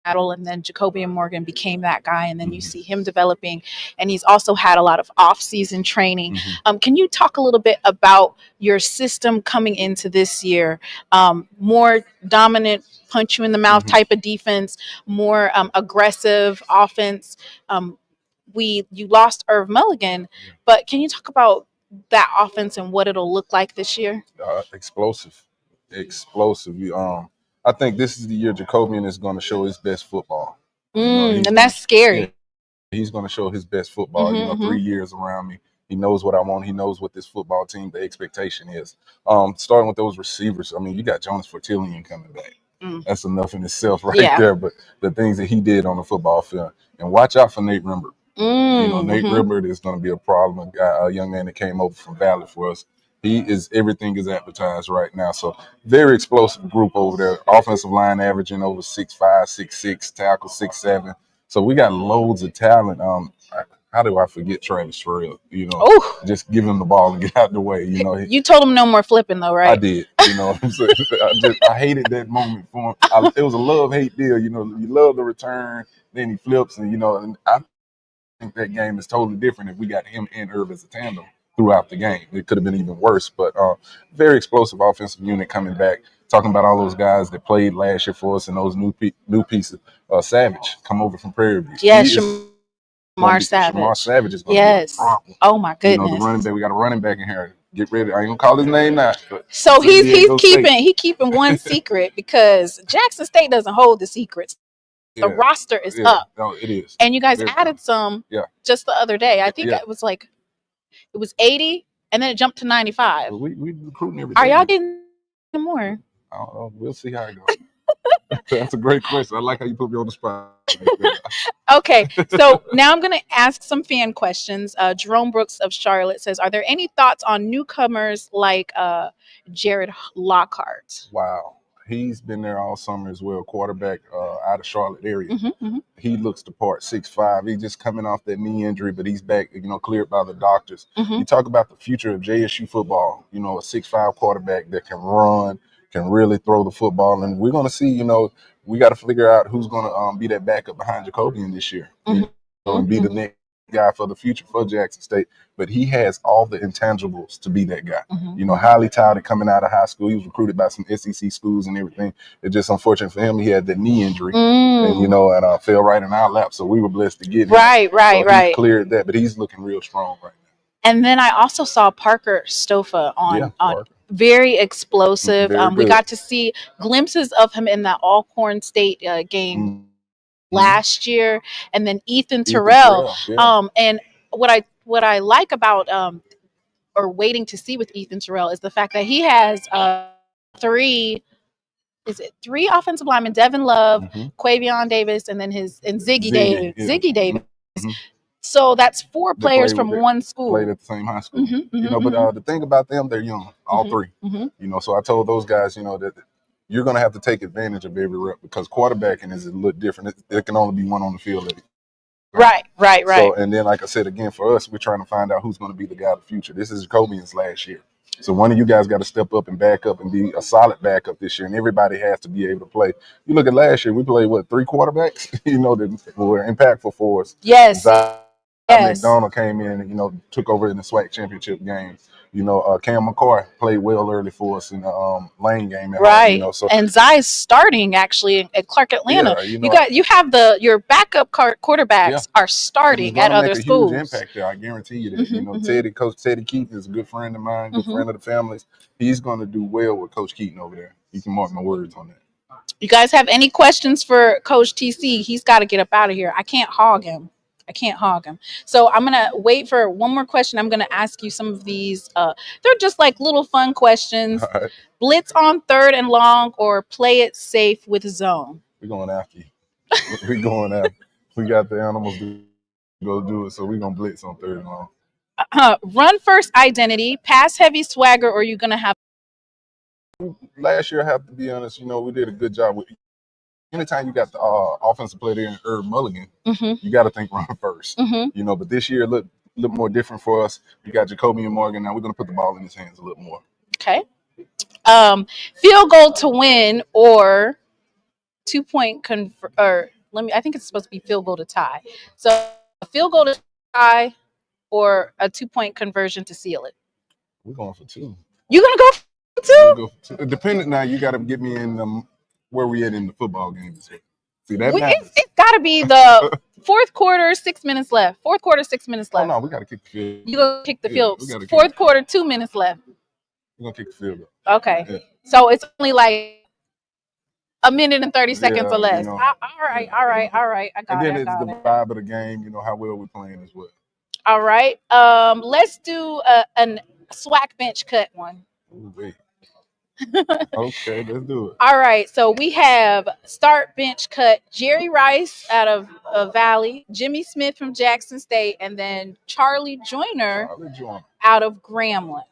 battle, and then Jacobian Morgan became that guy, and then you see him developing, and he's also had a lot of off-season training. Can you talk a little bit about your system coming into this year? More dominant, punch you in the mouth type of defense, more aggressive offense. You lost Irv Mulligan, but can you talk about that offense and what it'll look like this year? Explosive. I think this is the year Jacobian is going to show his best football. And that's scary. Yeah, he's going to show his best football. You know, 3 years around me. He knows what I want. He knows what this football team, the expectation is. Starting with those receivers, I mean, you got Jonas Fortillion coming back. That's enough in itself there. But the things that he did on the football field. And watch out for Nate Rimbert. You know, Nate Rimbert is going to be a problem. A young man that came over from Valley for us. Everything is advertised right now. So very explosive group over there. Offensive line averaging over 6'5", 6'6", tackle 6'7". So we got loads of talent. How do I forget Travis Terrell? You know, just give him the ball and get out the way. You know, you told him no more flipping though, right? I did. You know what I'm saying? I hated that moment for him. It was a love-hate deal. You know, you love the return, then he flips, and you know, and I think that game is totally different if we got him and Irv as a tandem throughout the game. It could have been even worse, but very explosive offensive unit coming back. Talking about all those guys that played last year for us and those new pieces. Savage come over from Prairie View. Yes, Shamar Savage. Shamar Savage is going to be a problem. Oh my goodness. You know, the running back. We got a running back in here. Get ready. I ain't gonna call his name now. So he's keeping one secret, because Jackson State doesn't hold the secrets. The roster is up. No, it is. And you guys added some just the other day. I think it was 80, and then it jumped to 95. Well, we recruiting every day. Are y'all getting more? I don't know. We'll see how it goes. That's a great question. I like how you put me on the spot. Okay, so now I'm going to ask some fan questions. Jerome Brooks of Charlotte says, are there any thoughts on newcomers like Jared Lockhart? Wow. He's been there all summer as well, quarterback out of Charlotte area. He looks the part, 6'5". He's just coming off that knee injury, but he's back, you know, cleared by the doctors. You talk about the future of JSU football, you know, a 6'5" quarterback that can run, can really throw the football. And we're going to see, you know, we got to figure out who's going to be that backup behind Jacobian this year. You know, and be the next guy for the future for Jackson State. But he has all the intangibles to be that guy. You know, highly touted coming out of high school. He was recruited by some SEC schools and everything. It's just unfortunate for him. He had that knee injury, and you know, and fell right in our lap. So we were blessed to get him. Right. He cleared that, but he's looking real strong right now. And then I also saw Parker Stofa on very explosive. We got to see glimpses of him in that Alcorn State game last year, and then Ethan Terrell. And what I like about or waiting to see with Ethan Terrell is the fact that he has three offensive linemen: Devin Love, Quavion Davis, and then Ziggy Davis. So that's 4 players from one school. Played at the same high school. You know, but the thing about them, they're young, all 3. You know, so I told those guys, you know, that you're going to have to take advantage of every rep, because quarterbacking is a little different. There can only be one on the field Right. So, and then, like I said, again, for us, we're trying to find out who's going to be the guy of the future. This is Jacobian's last year. So one of you guys got to step up and back up and be a solid backup this year, and everybody has to be able to play. You look at last year, we played, 3 quarterbacks, that were impactful for us. Yes. Zion Yes. McDonald came in and, took over in the SWAC championship game. Cam McCoy played well early for us in the lane game at Right. home, so And Zai's starting actually at Clark Atlanta. yeah, You have your backup quarterbacks are starting at other schools. Huge impact there. I guarantee you that. Coach Teddy Keaton is a good friend of mine, good friend of the family's. He's going to do well with Coach Keaton over there. You can mark my words on that. You guys have any questions for Coach TC? He's got to get up out of here. I can't hog him. So I'm going to wait for one more question. I'm going to ask you some of these. They're just like little fun questions. All right. Blitz on 3rd and long or play it safe with zone? We're going after you. We're going after. We got the animals to go do it, so we're going to blitz on 3rd and long. Run first identity, pass heavy swagger, or you're going to have. Last year, I have to be honest, we did a good job with. Anytime you got the offensive player there in Herb Mulligan, you got to think run first. But this year look more different for us. We got Jacobian Morgan now. We're going to put the ball in his hands a little more. Okay. Field goal to win or 2-point I think it's supposed to be field goal to tie. So a field goal to tie or a 2-point conversion to seal it. We're going for 2. You're going to go for 2? Depending now, you got to get me in where we at in the football game. See, that matters. It's got to be the fourth quarter, 6 minutes left. Oh, no, we got to kick the field. You go kick the field. Fourth quarter, 2 minutes left. We're going to kick the field goal. Okay. Yeah. So it's only like a minute and 30 seconds or less. All right. I got it. And then it's the vibe of the game, how well we're playing as well. All right. Let's do a SWAC bench cut one. Ooh, wait. Okay, let's do it. All right. So we have start bench cut Jerry Rice out of Valley, Jimmy Smith from Jackson State, and then Charlie Joyner out of Grambling.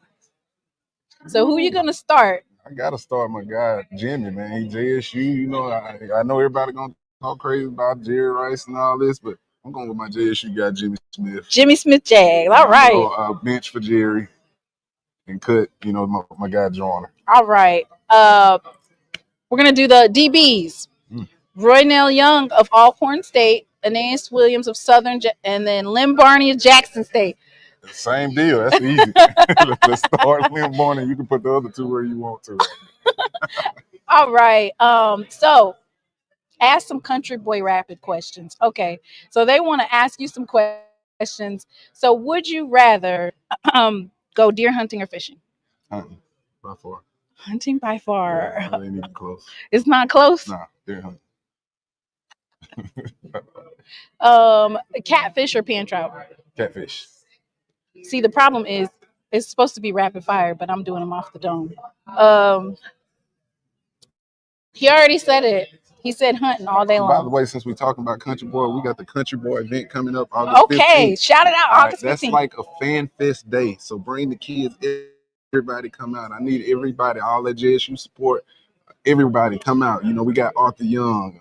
So who are you going to start? I got to start my guy, Jimmy, man. He JSU. I know everybody going to talk crazy about Jerry Rice and all this, but I'm going with my JSU guy, Jimmy Smith. Jimmy Smith Jag. All right. Bench for Jerry and cut, my guy, Joyner. All right. We're going to do the DBs. Roynell Young of Alcorn State, Aeneas Williams of Southern, and then Lynn Barney of Jackson State. Same deal. That's easy. Let's start Lynn Barney. You can put the other 2 where you want to. All right. So ask some country boy rapid questions. Okay. So they want to ask you some questions. So would you rather go deer hunting or fishing? Hunting, by far. Hunting by far. Yeah, it ain't even close. It's not close? Nah, deer hunting. Catfish or pan trout? Catfish. See, the problem is it's supposed to be rapid fire, but I'm doing them off the dome. He already said it. He said hunting all day long. By the way, since we're talking about Country Boy, we got the Country Boy event coming up August 15th. Okay, shout it out, August 15th. That's like a fan fest day. So bring the kids, everybody come out. I need everybody, all that JSU support. Everybody come out. We got Arthur Young,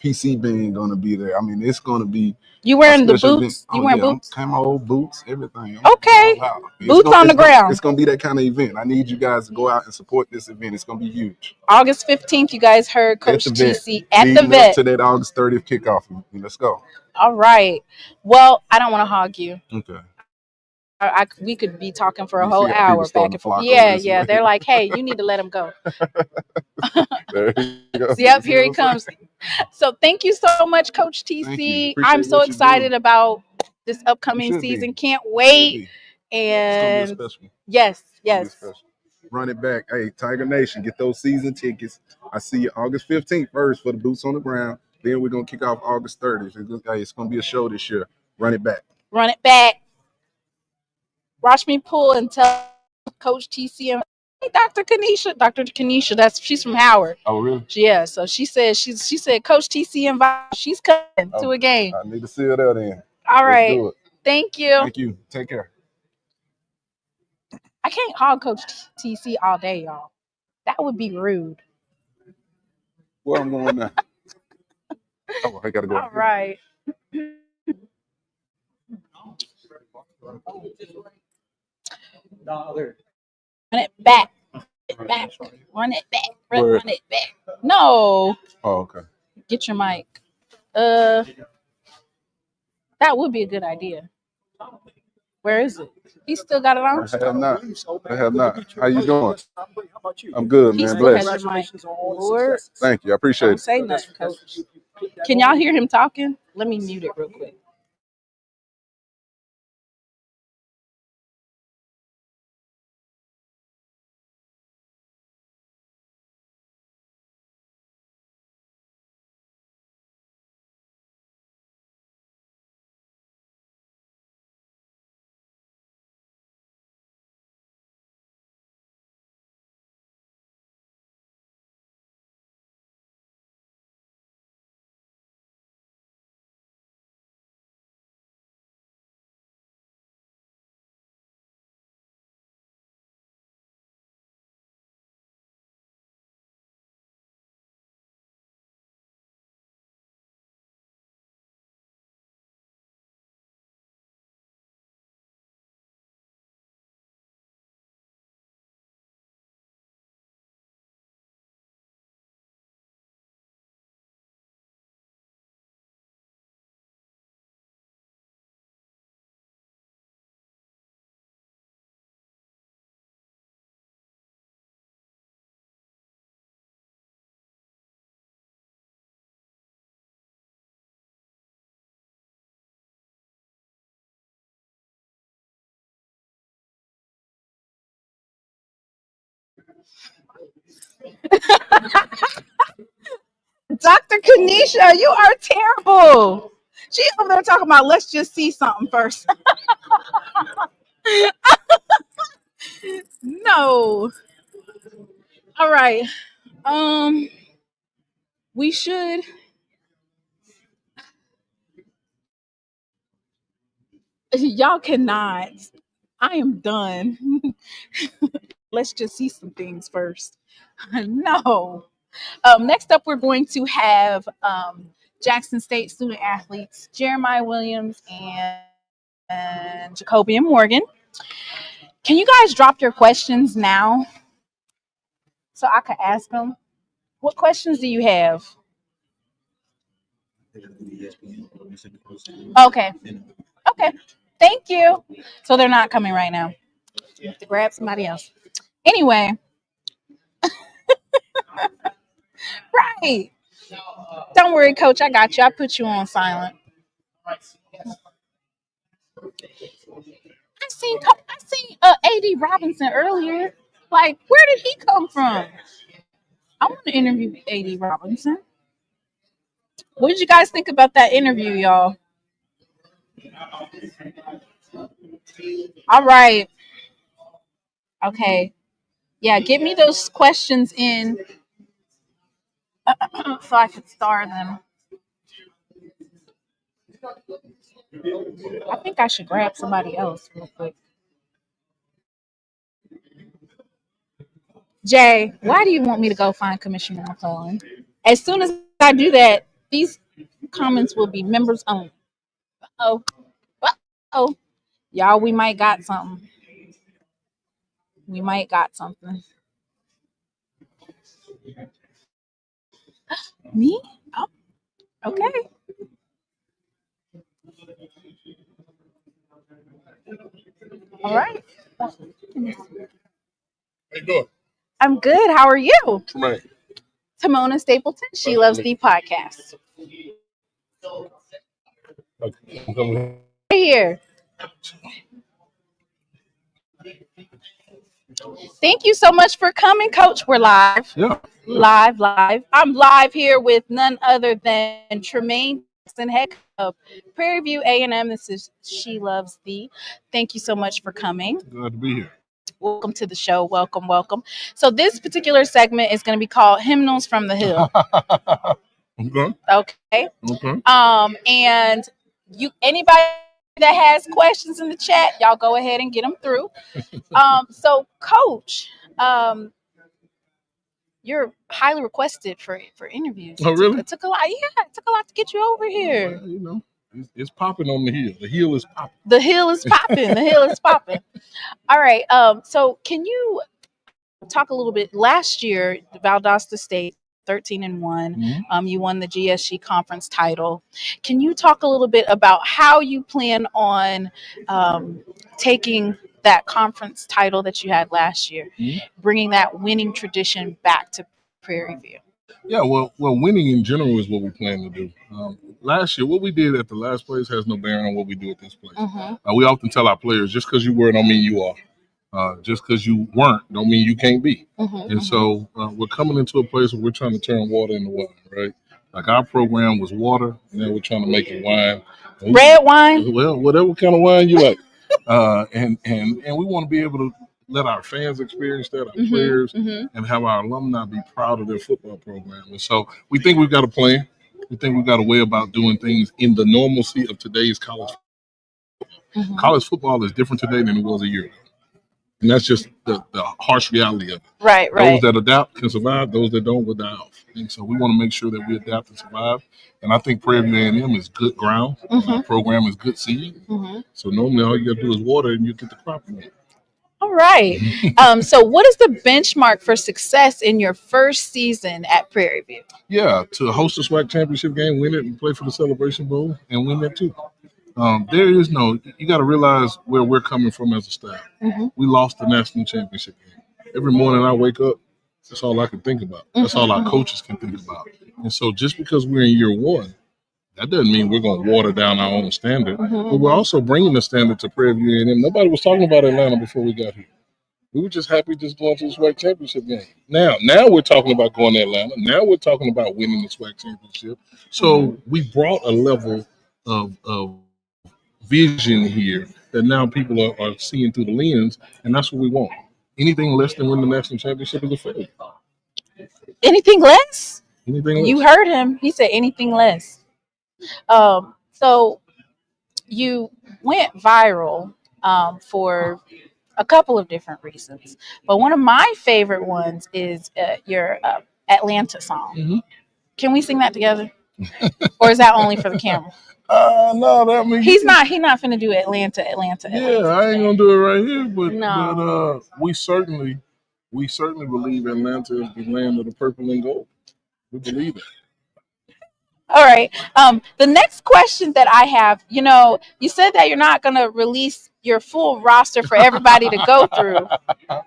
PC Band gonna be there. I mean, it's gonna be. You wearing the boots? You wearing boots? Camo boots, everything. Okay. Boots on the ground. It's gonna be that kind of event. I need you guys to go out and support this event. It's gonna be huge. August 15th, you guys heard Coach TC at the vet. To that August 30th kickoff. Let's go. All right. Well, I don't want to hog you. Okay. We could be talking for a whole hour back and forth. Yeah. They're like, hey, you need to let him go. There you go. Yep, here he comes. So thank you so much, Coach TC. I'm so excited about this upcoming season. Can't wait. And it's gonna be a special. Yes. Run it back. Hey, Tiger Nation, get those season tickets. I see you August 15th first for the boots on the ground. Then we're gonna kick off August 30th. It's gonna be a show this year. Run it back. Watch me pull and tell Coach TC and hey, Dr. Kanisha, she's from Howard. Oh, really? Yeah. So she said Coach TC invited. She's coming to a game. I need to see her there then. All right. Let's do it. Thank you. Thank you. Take care. I can't hog Coach TC all day, y'all. That would be rude. Where I'm going now? Oh, I gotta go. All right. Run it back. Run it back. Run it back. No. Oh, okay. Get your mic. That would be a good idea. Where is it? He still got it on? I have not. How you doing? I'm good, man. Bless. Lord. Thank you. I appreciate Don't say nothing, Coach. Can y'all hear him talking? Let me mute it real quick. Dr. Kanisha, you are terrible. She over there talking about let's just see something first. No. All right. We should. Y'all cannot. I am done. Let's just see some things first. No. Next up, we're going to have Jackson State student athletes Jeremiah Williams and Jacobian Morgan. Can you guys drop your questions now so I can ask them? What questions do you have? Okay. Okay. Thank you. So they're not coming right now. You have to grab somebody else. Anyway. Right. Don't worry, Coach. I got you. I put you on silent. I seen AD Robinson earlier. Like, where did he come from? I want to interview AD Robinson. What did you guys think about that interview, y'all? All right. Okay. Yeah, get me those questions in so I can star them. I think I should grab somebody else real quick. Jay, why do you want me to go find Commissioner McClellan? As soon as I do that, these comments will be members only. Oh, y'all, we might got something. We might got something. Me? Oh, okay. All right. How you doing? I'm good. How are you? Tmaine. Tmone Stapleton. She Loves Thee podcast. Okay. Right here. Thank you so much for coming, Coach. We're live. Yeah. Live. I'm live here with none other than Tmaine Jackson, head of Prairie View A&M. This is She Loves Thee. Thank you so much for coming. Glad to be here. Welcome to the show. Welcome. So this particular segment is going to be called Hymnals from the Hill. Okay. And anybody that has questions in the chat, y'all go ahead and get them through. So Coach, you're highly requested for interviews. Oh, really? It took a lot. Yeah, it took a lot to get you over here. You know, It's popping on the hill. The hill is popping. The hill is popping. The hill is popping. All right. So can you talk a little bit? Last year, Valdosta State 13-1. Mhm. You won the GSG conference title. Can you talk a little bit about how you plan on taking that conference title that you had last year, Mhm. bringing that winning tradition back to Prairie View? Yeah, well, winning in general is what we plan to do. Last year, what we did at the last place has no bearing on what we do at this place. We often tell our players, just because you were don't mean you are. Just because you weren't don't mean you can't be. And so we're coming into a place where we're trying to turn water into wine, right? Like our program was water, and then we're trying to make it wine. Red wine? Well, whatever kind of wine you like. And we want to be able to let our fans experience that, our players, and have our alumni be proud of their football program. And so we think we've got a plan. We think we've got a way about doing things in the normalcy of today's college. College football is different today than it was a year ago. And that's just the harsh reality of it. Right. Those that adapt can survive. Those that don't will die off. And so we want to make sure that we adapt and survive. And I think Prairie View A&M is good ground. Our program is good seed. So normally all you got to do is water and you get the crop. All right. So what is the benchmark for success in your first season at Prairie View? Yeah, to host a SWAC championship game, win it, and play for the Celebration Bowl, and win that too. There is no, you got to realize where we're coming from as a staff. We lost the national championship game. Every morning I wake up, that's all I can think about. That's all our coaches can think about. And so just because we're in year one, that doesn't mean we're going to water down our own standard. But we're also bringing the standard to Prairie View A&M. Nobody was talking about Atlanta before we got here. We were just happy just going to the SWAC championship game. Now we're talking about going to Atlanta. Now we're talking about winning the SWAC championship. So we brought a level of vision here that now people are seeing through the lens, and that's what we want. Anything less than win the national championship is a failure. Anything less? Anything less. You heard him. He said anything less. So you went viral for a couple of different reasons, but one of my favorite ones is your Atlanta song. Can we sing that together, or is that only for the camera? No, that means He's not finna do Atlanta. Yeah, I ain't gonna do it right here, but No. but we certainly believe Atlanta is the land of the purple and gold. We believe it. All right. The next question that I have, you said that you're not going to release your full roster for everybody to go through.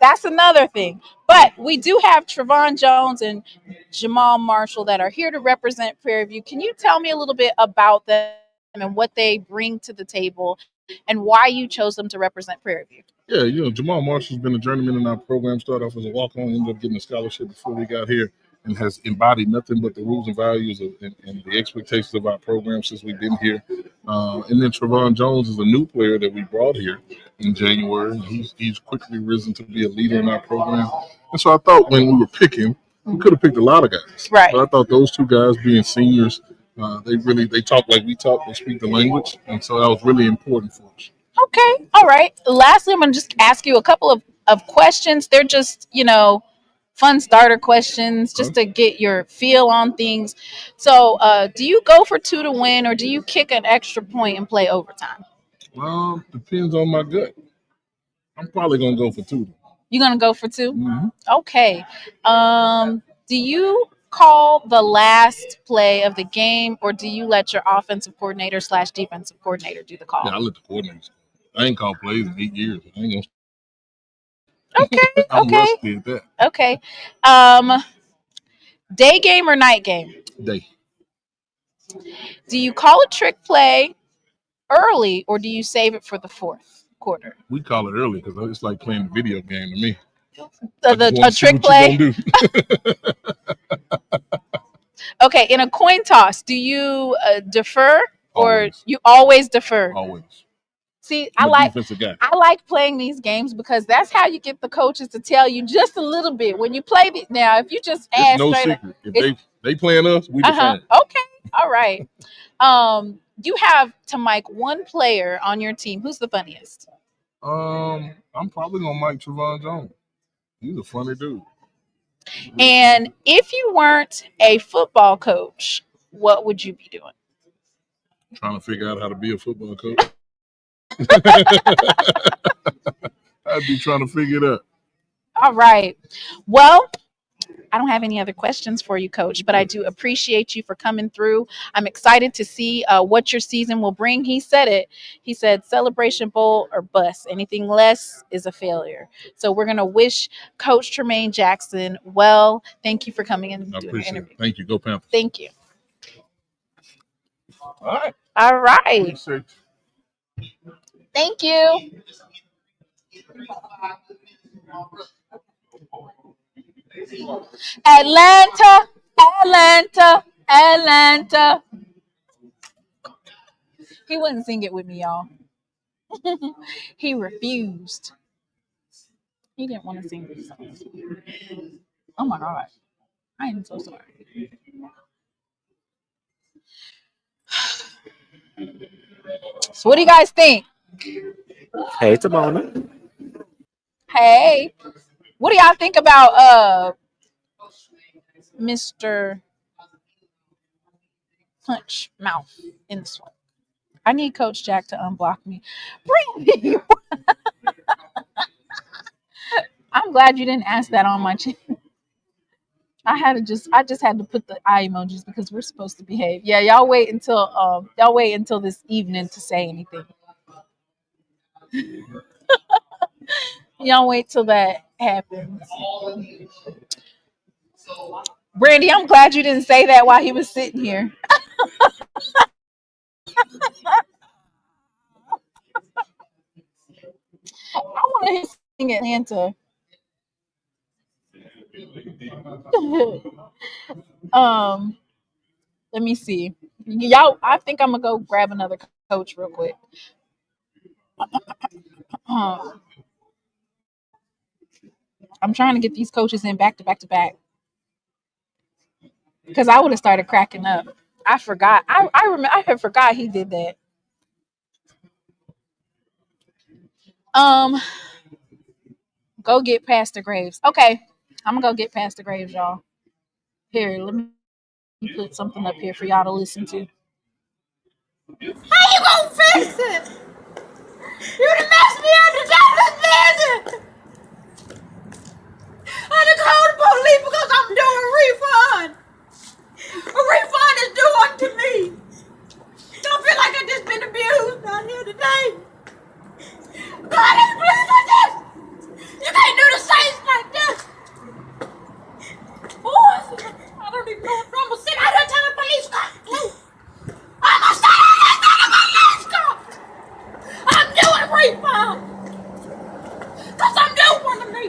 That's another thing. But we do have Trevon Jones and Jamal Marshall that are here to represent Prairie View. Can you tell me a little bit about them and what they bring to the table and why you chose them to represent Prairie View? Yeah, Jamal Marshall's been a journeyman in our program. Started off as a walk-on, ended up getting a scholarship before we got here, and has embodied nothing but the rules and values and the expectations of our program since we've been here. And then Trevon Jones is a new player that we brought here in January. He's quickly risen to be a leader in our program. And so I thought when we were picking, we could have picked a lot of guys. Right. But I thought those two guys being seniors, they talk like we talk, they speak the language. And so that was really important for us. Okay. All right. Lastly, I'm going to just ask you a couple of questions. They're just, fun starter questions just to get your feel on things. So do you go for 2 to win, or do you kick an extra point and play overtime? Well, depends on my gut. I'm probably going to go for 2. You're going to go for 2? Mm-hmm. Okay. Do you call the last play of the game, or do you let your offensive coordinator / defensive coordinator do the call? Yeah, I let the coordinators. I ain't called plays in 8 years. I ain't gonna. Okay. I'm Okay. rusty at that. Okay. Day game or night game? Day. Do you call a trick play early, or do you save it for the fourth quarter? We call it early because it's like playing a video game to me. A trick play? Okay, in a coin toss, do you defer, or Always. you always defer? Always. See, I'm I defensive guy. like playing these games because that's how you get the coaches to tell you just a little bit when you play it. Now, if you just ask It's no straight secret. If they playing us, we defend. Okay, all right. You have to mic one player on your team. Who's the funniest? I'm probably gonna mic Trevon Jones. He's a funny dude. And if you weren't a football coach, what would you be doing? Trying to figure out how to be a football coach. I'd be trying to figure it out. All right. Well, I don't have any other questions for you, Coach, but I do appreciate you for coming through. I'm excited to see what your season will bring. He said it. He said Celebration Bowl or bust. Anything less is a failure. So we're going to wish Coach Tmaine Jackson well. Thank you for coming in and I doing the appreciate interview. it. Thank you. Go Panthers. Thank you. All right. All right. Appreciate you. Thank you. Atlanta, Atlanta, Atlanta. He wouldn't sing it with me, y'all. He refused. He didn't want to sing this song. Oh my God. I am so sorry. So what do you guys think? Hey, Tmaine. Hey, what do y'all think about Mr. Punch Mouth in this one? I need Coach Jack to unblock me. Bring me. I'm glad you didn't ask that on my channel. I just had to put the eye emojis because we're supposed to behave. Yeah, y'all wait until this evening to say anything. Y'all wait till that happens. Brandy, I'm glad you didn't say that while he was sitting here. I want to hear sing Atlanta. Let me see. Y'all, I think I'm gonna go grab another coach real quick. I'm trying to get these coaches in back to back to back because I would have started cracking up. I forgot. I remember. I had forgot he did that. Go get Pastor Graves. Okay, I'm gonna go get Pastor Graves, y'all. Here, let me put something up here for y'all to listen to. How you gonna fix it? You done messed me up the jobless visit. I done called the police because I'm doing a refund. A refund is due unto me. Don't feel like I just been abused out here today. God ain't pleased with this. You can't do the saints like this. Boy, I don't even know if I'm gonna sit out here till the police come. I'm gonna sit out here till the police come. I'm doing refund. Because I'm doing one of me.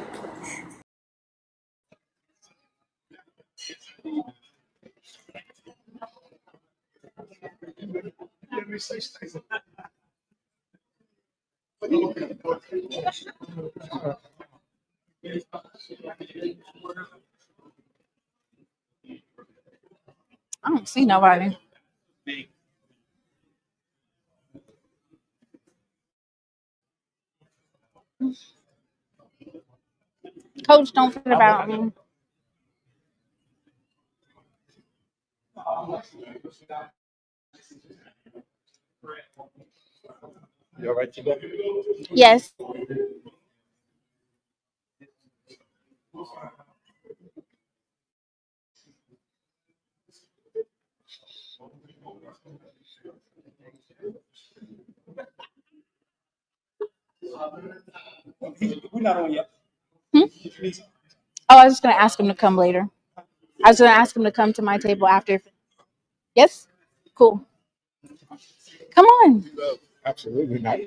I don't see nobody. Coach, don't forget about me. You all right, you go? Yes. We're not on yet. Oh, I was just gonna ask him to come later. I was gonna ask him to come to my table after. Yes. Cool. Come on. Absolutely not.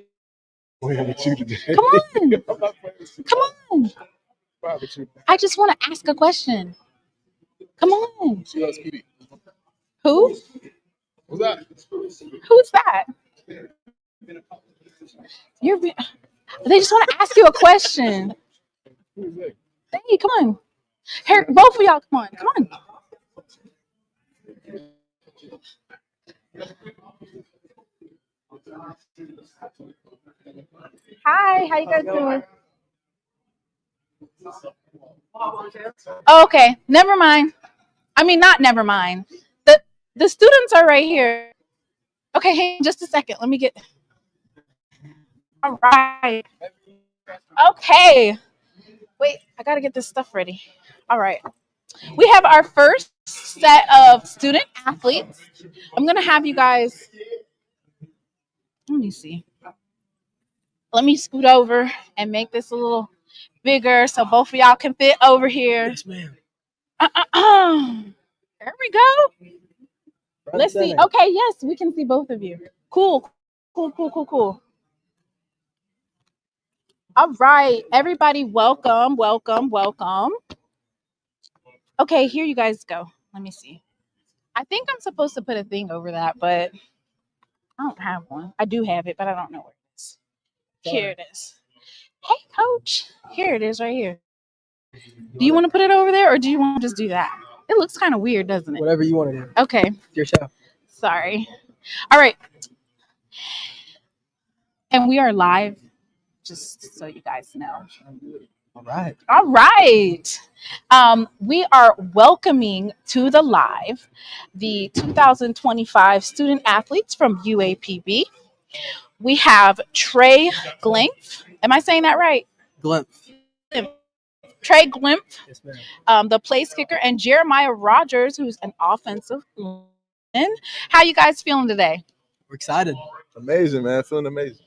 Playing with you today. Come on. I'm not playing with you. Come on. Fine with you. I just want to ask a question. Come on. SheLovesThee. Who? What's that? Who's that? You're. They just want to ask you a question. Who's that? Hey, come on. Here, both of y'all, come on. Come on. Hi, how you guys doing? Okay, never mind. I mean, not never mind. The students are right here. Okay, hang on just a second. Let me get. All right. Okay. Wait, I gotta get this stuff ready. All right. We have our first set of student athletes. I'm gonna have you guys. Let me see. Let me scoot over and make this a little bigger so both of y'all can fit over here. Yes, ma'am. There we go. Let's see. Okay, yes, we can see both of you. Cool. Cool. All right, everybody, welcome. Okay, here you guys go. Let me see. I think I'm supposed to put a thing over that, but I don't have one. I do have it, but I don't know where it is. Here it is. Hey, coach. Here it is right here. Do you want to put it over there or do you want to just do that? It looks kind of weird, doesn't it? Whatever you want to do. Okay. It's your show. Sorry. All right. And we are live, just so you guys know. All right. All right. We are welcoming to the live the 2025 student athletes from UAPB. We have Trey Glimpf. Am I saying that right? Glimpf. Trey Glimpf, Yes, ma'am. the place kicker, and Jeremiah Rogers, who's an offensive lineman. How you guys feeling today? We're excited. Amazing, man. Feeling amazing.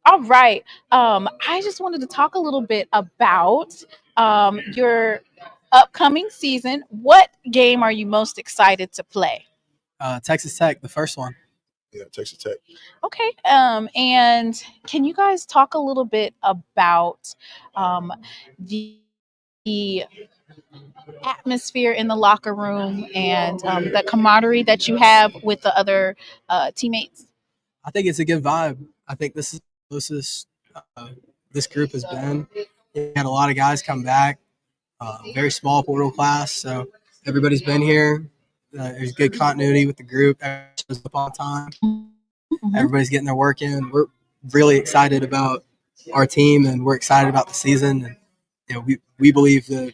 All right. I just wanted to talk a little bit about your upcoming season. What game are you most excited to play? Texas Tech, the first one. Yeah, Texas Tech. Okay. And can you guys talk a little bit about the atmosphere in the locker room and the camaraderie that you have with the other teammates? I think it's a good vibe. I think this is the closest this group has been. We had a lot of guys come back. Very small portal class, so everybody's been here. There's good continuity with the group. Everybody shows up on time. Mm-hmm. Everybody's getting their work in. We're really excited about our team, and we're excited about the season. And we believe that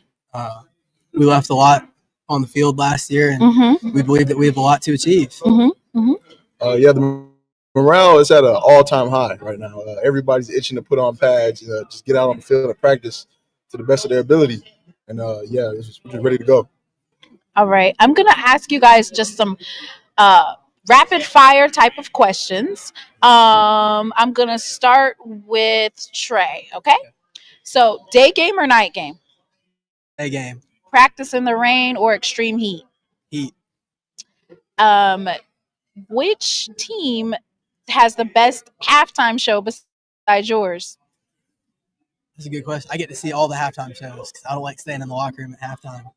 we left a lot on the field last year, and we believe that we have a lot to achieve. Yeah, the morale is at an all-time high right now. Everybody's itching to put on pads, just get out on the field and practice to the best of their ability. And we're just ready to go. All right. I'm going to ask you guys just some rapid fire type of questions. I'm going to start with Trey. Okay. So day game or night game? Day game. Practice in the rain or extreme heat? Heat. Which team has the best halftime show besides yours? That's a good question. I get to see all the halftime shows because I don't like staying in the locker room at halftime.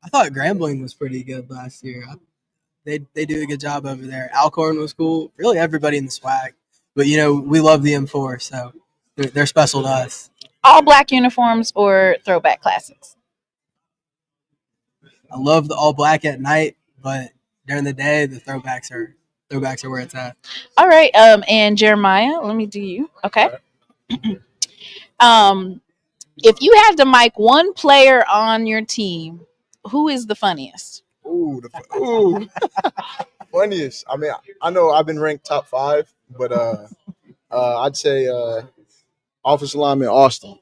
I thought Grambling was pretty good last year. They do a good job over there. Alcorn was cool. Really, everybody in the SWAC. But, we love the M4, so they're special to us. All black uniforms or throwback classics? I love the all black at night, but during the day, the throwbacks are where it's at. All right. And Jeremiah, let me do you. Okay. If you had to mic one player on your team, who is the funniest? Funniest. I mean, I know I've been ranked top 5, but I'd say offensive lineman Austin.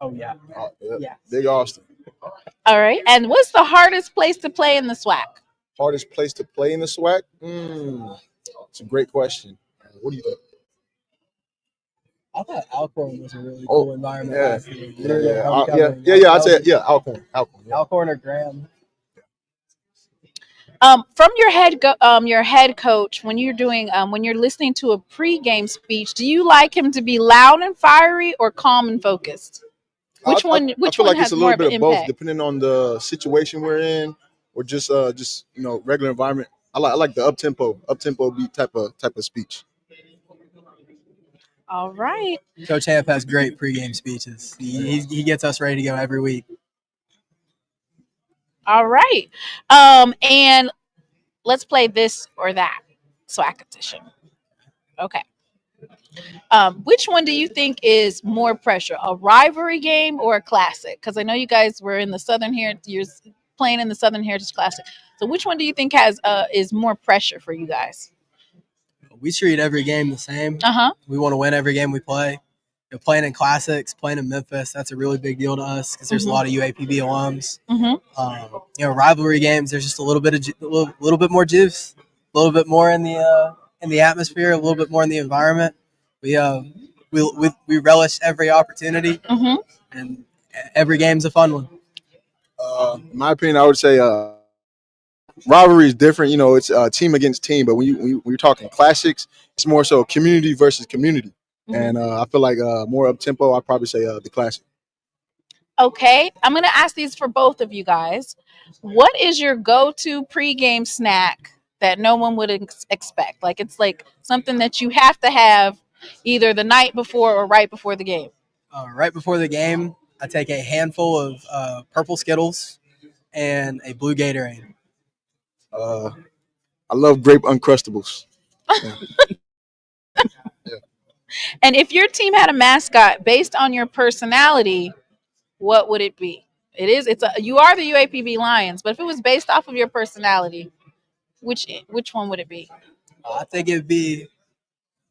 Oh, yeah. Yeah. Big Austin. All right. And what's the hardest place to play in the SWAC? Hardest place to play in the SWAC? It's a great question. What do you think? I thought Alcorn was a really cool environment last year. Yeah. I'd say Alcorn. Yeah. Alcorn or Graham. From your head coach, when you're doing when you're listening to a pregame speech, do you like him to be loud and fiery or calm and focused? Which one? I feel like it's a little bit of both, impact? depending on the situation we're in, or just regular environment. I like the up tempo beat type of speech. All right. Coach Hamp has great pregame speeches. He gets us ready to go every week. All right. And let's play this or that SWAC edition. Okay. Which one do you think is more pressure, a rivalry game or a classic? Because I know you guys were in the Southern here. You're playing in the Southern Heritage Classic. So which one do you think has is more pressure for you guys? We treat every game the same. We want to win every game we play. Playing in classics, playing in Memphis, that's a really big deal to us because there's a lot of UAPB alums. Rivalry games, there's just a little bit more juice, a little bit more in the atmosphere, a little bit more in the environment. We relish every opportunity, and every game's a fun one. In my opinion, I would say rivalry is different. You know, it's team against team. But when you're talking classics, it's more so community versus community. And I feel like more up tempo, I'd probably say the classic. Okay, I'm going to ask these for both of you guys. What is your go-to pregame snack that no one would expect? Like it's like something that you have to have either the night before or right before the game. Right before the game, I take a handful of purple Skittles and a blue Gatorade. I love grape Uncrustables. Yeah. And if your team had a mascot based on your personality, what would it be? You are the UAPB Lions, but if it was based off of your personality, which one would it be? I think it'd be,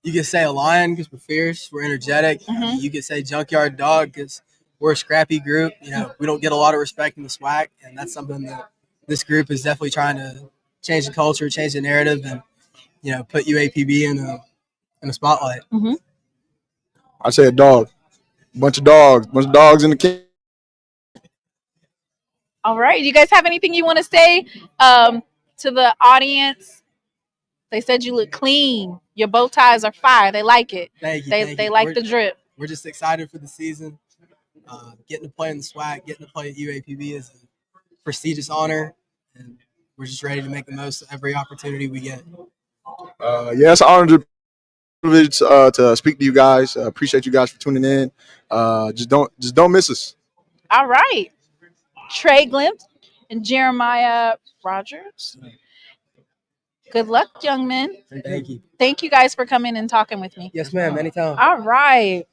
you could say a lion because we're fierce, we're energetic. You could say junkyard dog because we're a scrappy group. You know, we don't get a lot of respect in the SWAC, and that's something that this group is definitely trying to change the culture, change the narrative, and put UAPB in a spotlight. I'd say a dog. Bunch of dogs in the camp. All right. Do you guys have anything you want to say to the audience? They said you look clean. Your bow ties are fire. They like it. Thank you. They like the drip. We're just excited for the season. Getting to play in the SWAC, getting to play at UAPB is a prestigious honor, and we're just ready to make the most of every opportunity we get. Yeah, it's an honor to speak to you guys. Appreciate you guys for tuning in. Just don't miss us. All right. Trey Glimpse and Jeremiah Rogers. Good luck, young men. Thank you. Thank you guys for coming and talking with me. Yes, ma'am. Anytime. All right.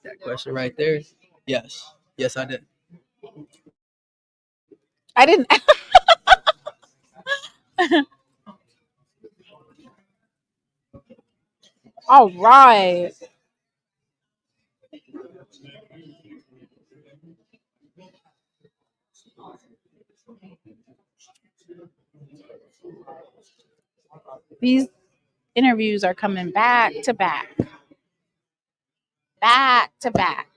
That question right there. Yes. Yes, I did. I didn't. All right. These interviews are coming back to back. Back to back.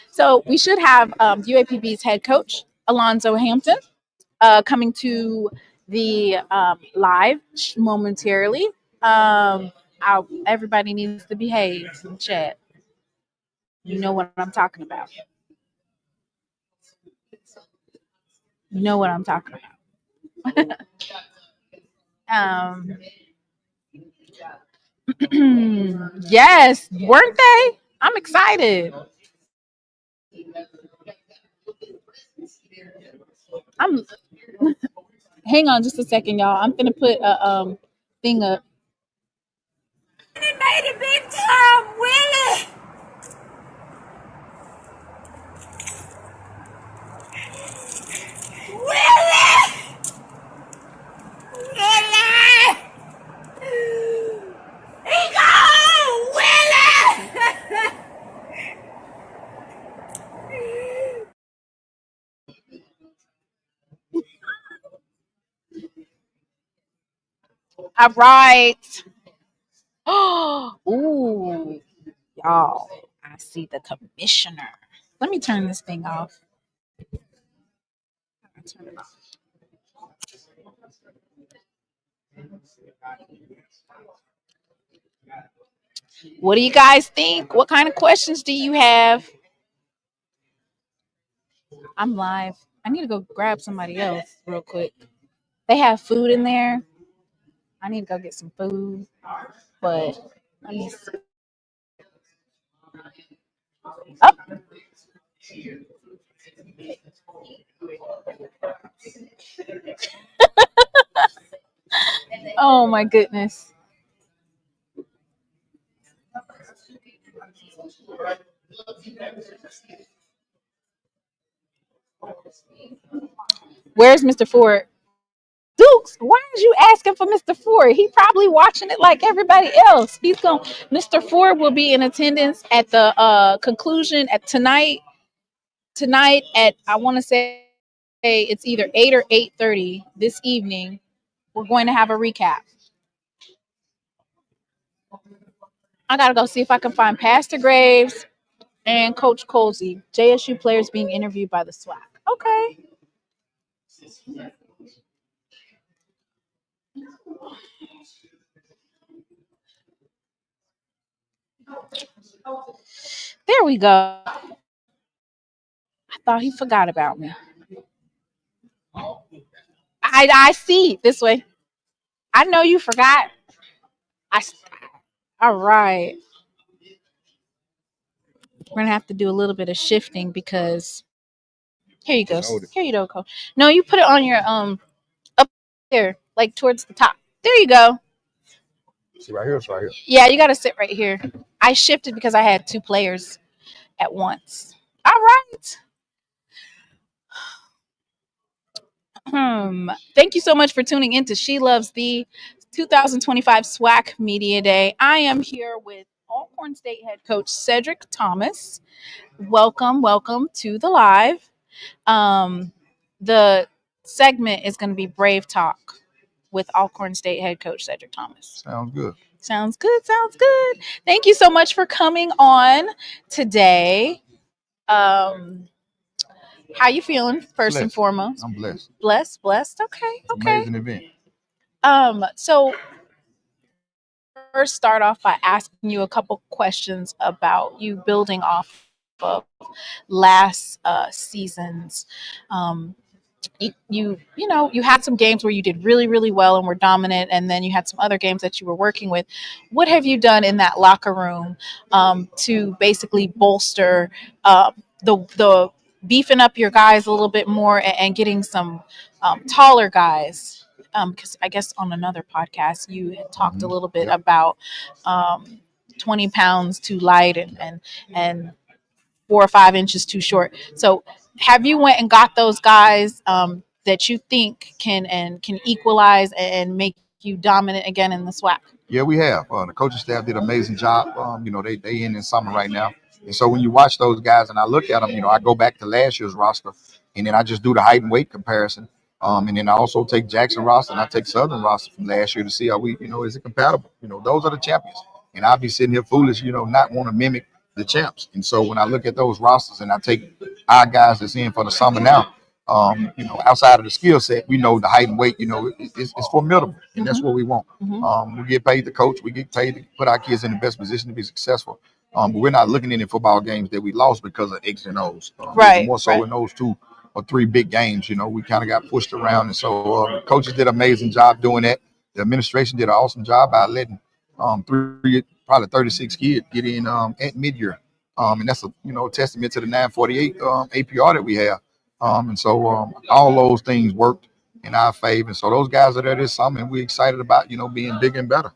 So we should have UAPB's head coach, Alonzo Hampton, coming to the live momentarily. Everybody needs to behave in chat. You know what I'm talking about. You know what I'm talking about. Yes, weren't they? I'm excited. Hang on just a second, y'all. I'm gonna put a thing up. He made a big time, Willie. Willie! Willie! He gone! Willie! All right. Ooh, y'all. I see the commissioner. Let me turn this thing off. Turn it off. What do you guys think? What kind of questions do you have? I'm live. I need to go grab somebody else real quick. They have food in there. I need to go get some food. But let me see. Up. Oh my goodness. Where's Mr. Ford? Dukes, why are you asking for Mr. Ford? He probably watching it like everybody else. Mr. Ford will be in attendance at the conclusion at tonight. Tonight at, I want to say it's either 8 or 8:30 this evening. We're going to have a recap. I gotta go see if I can find Pastor Graves and Coach Colzie, JSU players being interviewed by the SWAC. Okay. There we go. I thought he forgot about me. I see this way. I know you forgot. All right. We're gonna have to do a little bit of shifting because here you go. Here you go, Coach. No, you put it on your up here, like towards the top. There you go. See right here, it's right here. Yeah, you gotta sit right here. I shifted because I had two players at once. All right. Thank you so much for tuning in to She Loves Thee 2025 SWAC Media Day. I am here with Alcorn State head coach Cedric Thomas. Welcome to the live. The segment is going to be Brave Talk with Alcorn State head coach Cedric Thomas. Sounds good. Sounds good. Thank you so much for coming on today. How you feeling first and foremost? I'm blessed. Blessed. Okay. Amazing event. So first start off by asking you a couple questions about you building off of last season's. You had some games where you did really well and were dominant, and then you had some other games that you were working with. What have you done in that locker room to basically bolster the beefing up your guys a little bit more and getting some taller guys? Because I guess on another podcast you had talked a little bit about 20 pounds too light and 4 or 5 inches too short. So have you went and got those guys that you think can equalize and make you dominant again in the SWAC? Yeah, we have. The coaching staff did an amazing job. They in summer right now. And so when you watch those guys and I look at them, I go back to last year's roster and then I just do the height and weight comparison. And then I also take Jackson roster and I take Southern roster from last year to see how we, is it compatible? Those are the champions. And I'll be sitting here foolish, not want to mimic the champs. And so when I look at those rosters and I take our guys that's in for the summer now, outside of the skill set, we know the height and weight, it's formidable, and that's what we want. We get paid to coach, we get paid to put our kids in the best position to be successful. But we're not looking at any football games that we lost because of X and O's. Right. More so in those 2 or 3 big games, we kind of got pushed around, and so coaches did an amazing job doing that. The administration did an awesome job by letting probably 36 kids get in at mid-year, and that's a testament to the 948 APR that we have. And so all those things worked in our favor. And so those guys are there this summer, and we're excited about, being bigger and better.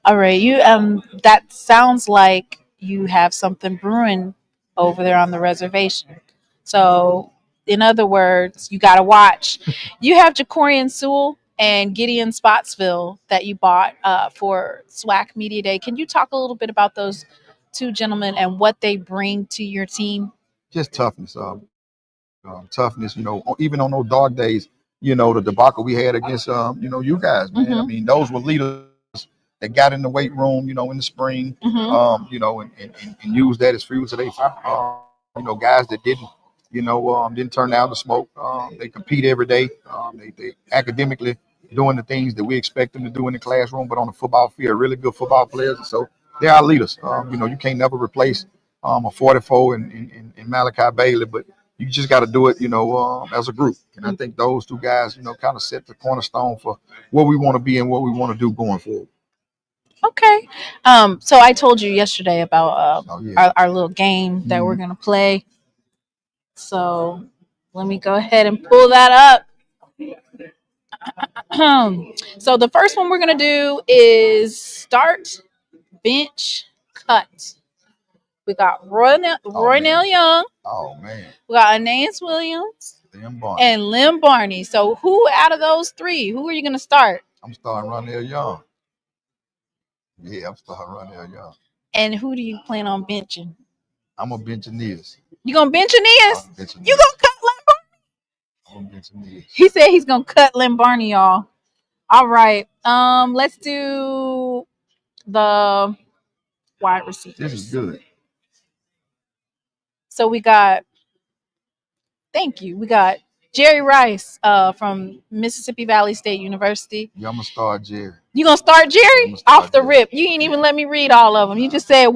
All right. You that sounds like you have something brewing over there on the reservation. So in other words, you got to watch. You have Jacorian Sewell and Gideon Spotsville that you bought for SWAC Media Day. Can you talk a little bit about those 2 gentlemen and what they bring to your team? Just toughness. Toughness, even on those dog days, the debacle we had against, you guys, man. I mean, those were leaders that got in the weight room, in the spring, and used that as fuel to their fire. Guys that didn't turn down the smoke. They compete every day. They academically doing the things that we expect them to do in the classroom, but on the football field, really good football players. And so they're our leaders. You can't never replace a 44 in Malachi Bailey, but you just got to do it, as a group. And I think those 2 guys, kind of set the cornerstone for what we want to be and what we want to do going forward. Okay. So I told you yesterday about our little game that we're going to play. So let me go ahead and pull that up. So the first one we're going to do is start, bench, cut. We got Roynell Young. Oh, man. We got Anais Williams. and Lim Barney. So who out of those three, who are you going to start? I'm starting Ronell Young. Yeah, I'm starting Ronell Young. And who do you plan on benching? I'm going to bench Aeneas. You going to bench Aeneas? You going to cut Lim Barney? I'm going to bench Aeneas. He said he's going to cut Lim Barney, y'all. All right. Let's do the wide receivers. This is good. So we got Jerry Rice from Mississippi Valley State University. Yeah, I'm gonna start Jerry. You gonna start Jerry off the rip? You ain't even let me read all of them. You just said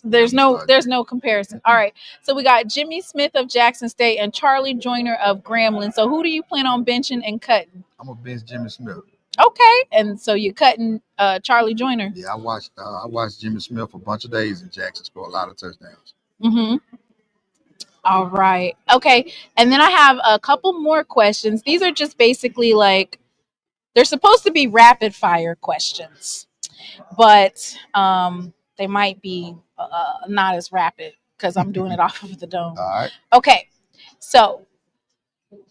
there's no comparison. All right. So we got Jimmy Smith of Jackson State and Charlie Joyner of Grambling. So who do you plan on benching and cutting? I'm gonna bench Jimmy Smith. Okay, and so you're cutting Charlie Joyner. Yeah, I watched Jimmy Smith a bunch of days in Jackson score a lot of touchdowns. Mm-hmm. All right. Okay. And then I have a couple more questions. These are just basically like, they're supposed to be rapid fire questions, but they might be not as rapid because I'm doing it off of the dome. All right. Okay. So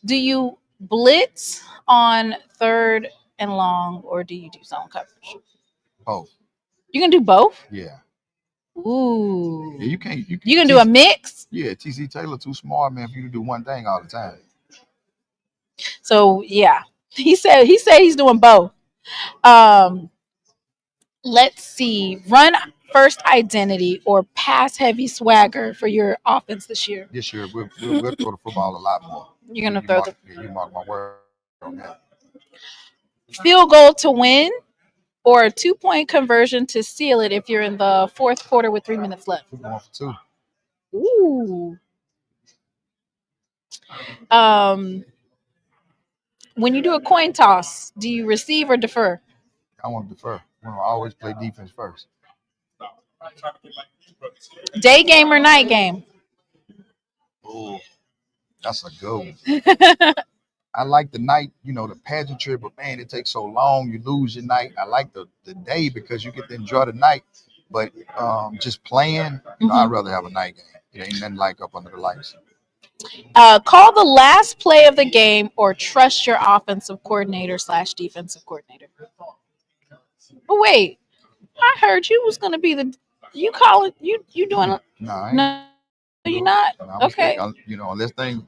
do you blitz on third and long, or do you do zone coverage? Both. You can do both? Yeah. Ooh. Yeah, you can do a mix? Yeah, TC Taylor too smart, man, for you to do one thing all the time. So yeah. He said he's doing both. Let's see. Run first identity or pass heavy swagger for your offense this year. This year we'll throw the football a lot more. You're gonna throw you mark my word on that. Field goal to win or a 2-point conversion to seal it if you're in the fourth quarter with 3 minutes left. We're going for 2. Ooh. When you do a coin toss, do you receive or defer? I want to defer. I want to always play defense first. Day game or night game? Oh, that's a good one. I like the night, the pageantry, but man, it takes so long. You lose your night. I like the day because you get to enjoy the night. But just playing, I'd rather have a night game. It ain't nothing like up under the lights. Call the last play of the game or trust your offensive coordinator / defensive coordinator. Oh wait, I heard you was gonna be you call it you doing no, you're not. Okay. Unless things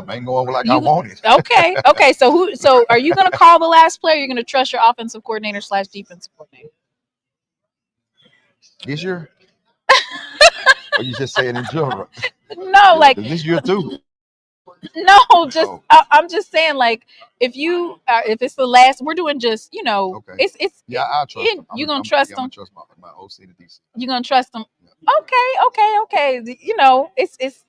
ain't going like I wanted. Okay. So are you gonna call the last play or you're gonna trust your offensive coordinator / defensive coordinator? This year? Or you just saying in general? No, like this year too. No, just I'm just saying, like, if it's the last, we're doing just okay. It's I trust them. You gonna trust them? I'm gonna trust my OC to DC. You gonna trust them? Yeah. Okay. It's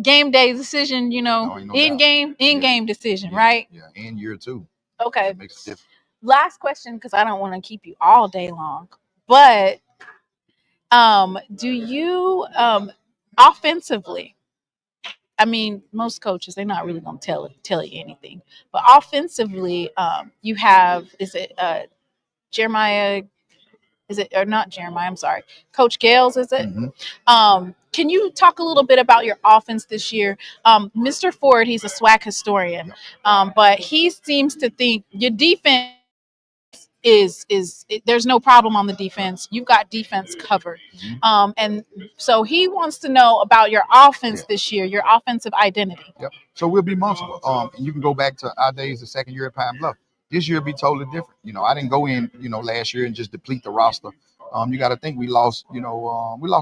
game day decision. In game decision, right? Yeah, and year 2. Okay. That makes a difference. Last question, because I don't want to keep you all day long, but do you offensively? I mean, most coaches, they're not really going to tell you anything. But offensively, you have, Jeremiah, or not Jeremiah, I'm sorry, Coach Gales, is it? Mm-hmm. Can you talk a little bit about your offense this year? Mr. Ford, he's a SWAC historian, but he seems to think your defense there's no problem on the defense. You've got defense covered. Mm-hmm. And so he wants to know about your offense this year, your offensive identity. Yep. So we'll be multiple. And you can go back to our days the second year at Pine Bluff. This year will be totally different. I didn't go in, last year and just deplete the roster. You got to think we lost a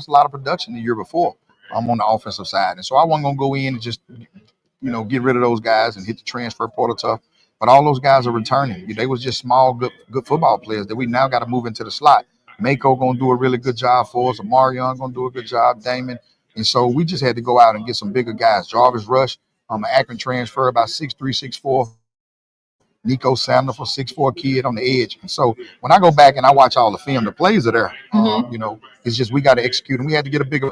lot of production the year before on the offensive side. And so I wasn't going to go in and just, get rid of those guys and hit the transfer portal tough. But all those guys are returning. They was just small, good football players that we now got to move into the slot. Mako going to do a really good job for us. Amarion going to do a good job. Damon. And so we just had to go out and get some bigger guys. Jarvis Rush, an Akron transfer, about 6'3", 6'4". Nico Samuel, for 6'4" kid on the edge. And so when I go back and I watch all the film, the plays are there. Mm-hmm. It's just we got to execute. And we had to get a bigger,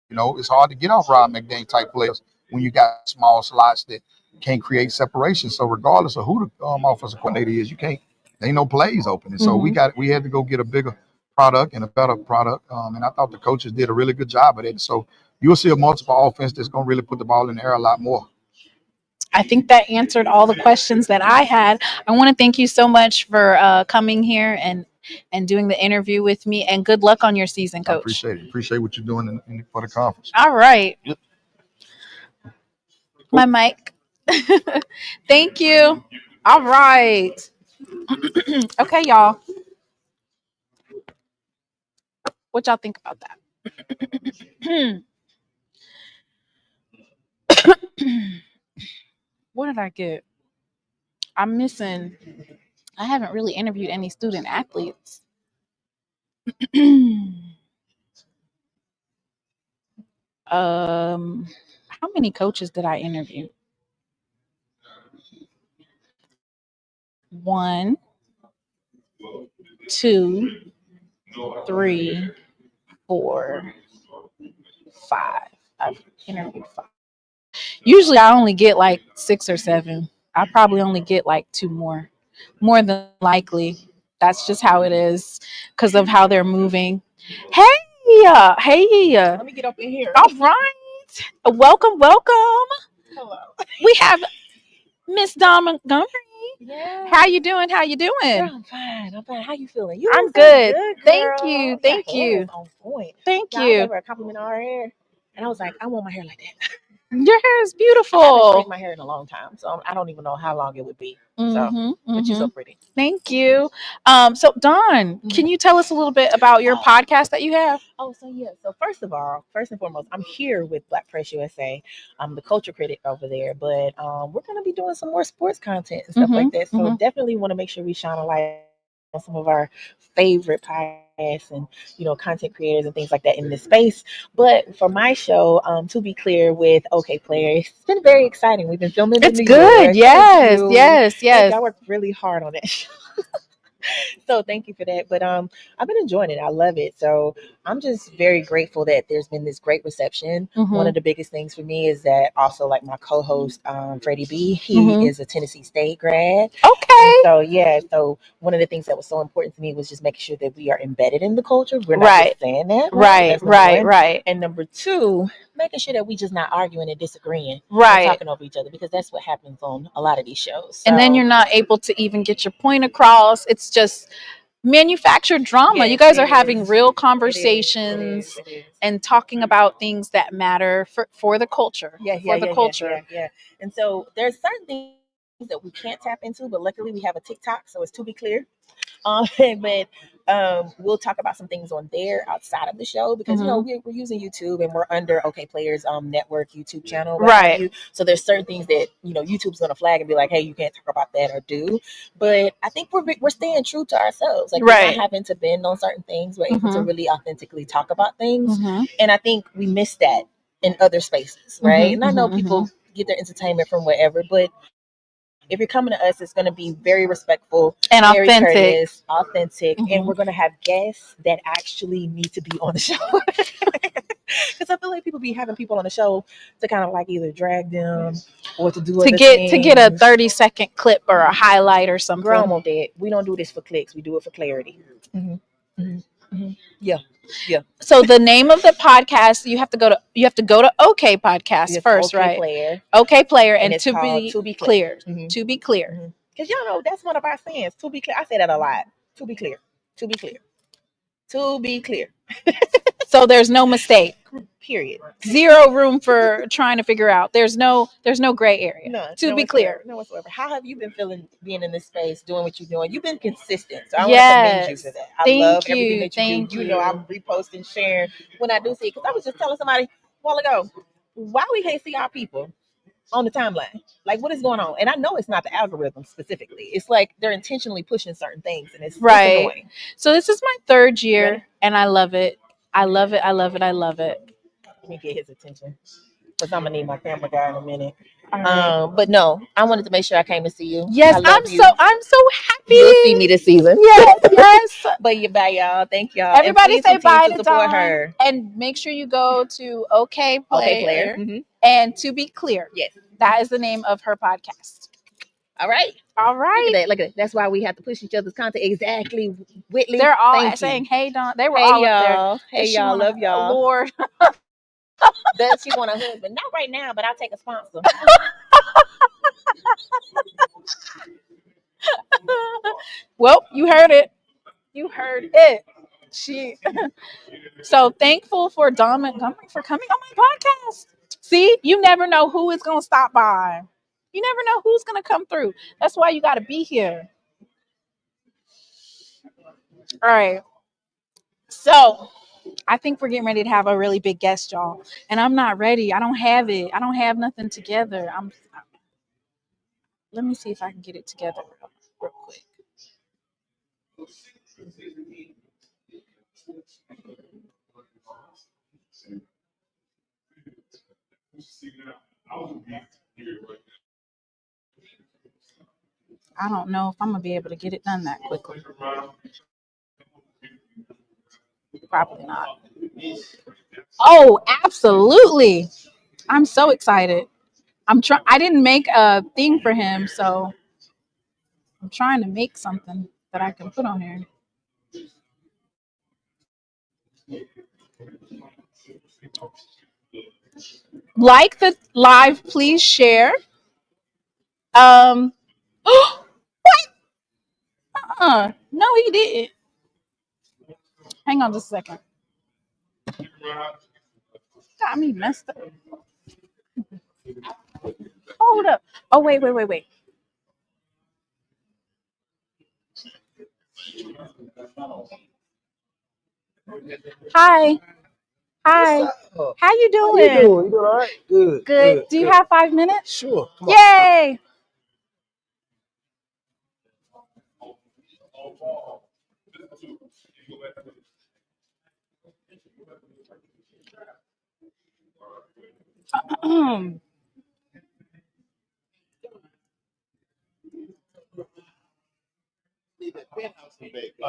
it's hard to get off Rob McDaniel type players when you got small slots that can't create separation. So regardless of who the offensive coordinator is, there ain't no plays open. And so we had to go get a bigger product and a better product. And I thought the coaches did a really good job of it. So you'll see a multiple offense that's going to really put the ball in the air a lot more. I think that answered all the questions that I had. I want to thank you so much for coming here and doing the interview with me. And good luck on your season, I Coach. appreciate it. Appreciate what you're doing for the conference. All right. My mic. Thank you. All right. Okay, y'all. What y'all think about that? What did I get? I'm missing. I haven't really interviewed any student athletes. How many coaches did I interview? 1, 2, 3, 4, 5. I've interviewed 5. Usually I only get like 6 or 7. I probably only get like 2 more. More than likely. That's just how it is because of how they're moving. Hey, hey. Let me get up in here. All right. Welcome. Hello. We have Miss Dawn Montgomery. Yeah. How you doing? How you doing? Girl, I'm fine. How you feeling? You I'm look good. girl. Thank you. Your Thank hair you. is on point. Thank Yeah, I you. gave her a compliment on her hair, and I was like, I want my hair like that. Your hair is I haven't beautiful. straightened my hair in a long time, so I don't even know how long it would be. So, but you're so pretty. Thank you. So Dawn, can you tell us a little bit about your podcast that you have? Oh, so yeah. So first and foremost, I'm here with Black Press USA. I'm the culture critic over there, but we're gonna be doing some more sports content and stuff like that. So definitely want to make sure we shine a light on some of our favorite podcasts and content creators and things like that in this space. But for my show, to be clear with OK Player, it's been very exciting. We've been filming in New York. Yes. I worked really hard on that show. So thank you for that. But I've been enjoying it. I love it. So I'm just very grateful that there's been this great reception. One of the biggest things for me is that also like my co-host Freddie B, he is a Tennessee State grad. Okay. And so one of the things that was so important to me was just making sure that we are embedded in the culture. We're not just saying that. Right. And number 2, making sure that we just not arguing and disagreeing Right. and talking over each other, because that's what happens on a lot of these shows. And then you're not able to even get your point across. It's just manufactured drama. Yes, you guys are it having is. real conversations It is. and talking about things that matter for the culture. Culture. Yeah. And so there's certain things that we can't tap into, but luckily we have a TikTok, so it's to be clear. But we'll talk about some things on there outside of the show because we're using YouTube and we're under OK Players network YouTube channel, right? So there's certain things that YouTube's gonna flag and be like, hey, you can't talk about that or do. But I think we're staying true to ourselves. Like we're not having to bend on certain things. We're able to really authentically talk about things, and I think we miss that in other spaces, right? And I know people get their entertainment from wherever, but if you're coming to us, it's going to be very respectful and very authentic. Courteous, authentic, and we're going to have guests that actually need to be on the show. Because I feel like people be having people on the show to kind of like either drag them or to do to get a 30-second clip or a highlight or something. Girl, I'm on that. We don't do this for clicks. We do it for clarity. Yeah. So the name of the podcast, you have to go to OK Podcast first, right? Player. OK Player, and it's to be clear. To be clear. Because y'all know that's one of our sayings. To be clear. I say that a lot. To be clear. To be clear. To be clear. So there's no mistake. Period. Zero room for trying to figure out. There's no gray area. To be clear. No whatsoever. How have you been feeling being in this space, doing what you're doing? You've been consistent. So I want to commend you for that. I love everything that you do. You know, I'm reposting, sharing when I do see it. Because I was just telling somebody a while ago, why we can't see our people on the timeline? Like, what is going on? And I know it's not the algorithm specifically. It's like they're intentionally pushing certain things, and it's annoying. So this is my 3rd year, and I love it. I love it. Let me get his attention because I'm gonna need my camera guy in a minute. Right. But no, I wanted to make sure I came to see you. Yes, I'm so happy. You'll see me this season. Yes. But you bye, y'all. Thank y'all. Everybody say bye to support Dawn. her. And make sure you go to OK Player. And To Be Clear. Yes. That is the name of her podcast. All right. Look at that. That's why we have to push each other's content. Exactly. Whitley. They're all saying, hey, Dawn. They were hey, all y'all. up there. Hey, y'all. Love y'all. Lord. Does she want a husband? Not right now, but I'll take a sponsor. Well, you heard it. You heard it. She so thankful for Dom Montgomery for coming on my podcast. See, you never know who is gonna stop by. You never know who's gonna come through. That's why you gotta be here. All right. So I think we're getting ready to have a really big guest, y'all. And I'm not ready. I don't have it. I don't have nothing together. Let me see if I can get it together real quick. I don't know if I'm gonna be able to get it done that quickly. Probably not. Oh, absolutely. I'm so excited. I didn't make a thing for him, so I'm trying to make something that I can put on here. Like the live, please share. What? No, he didn't. Hang on just a second. Got me messed up. Hold up. Oh, wait. Hi. Hi. How you doing? You doing all right? Good. Do you have 5 minutes? Sure. Come on. Yay.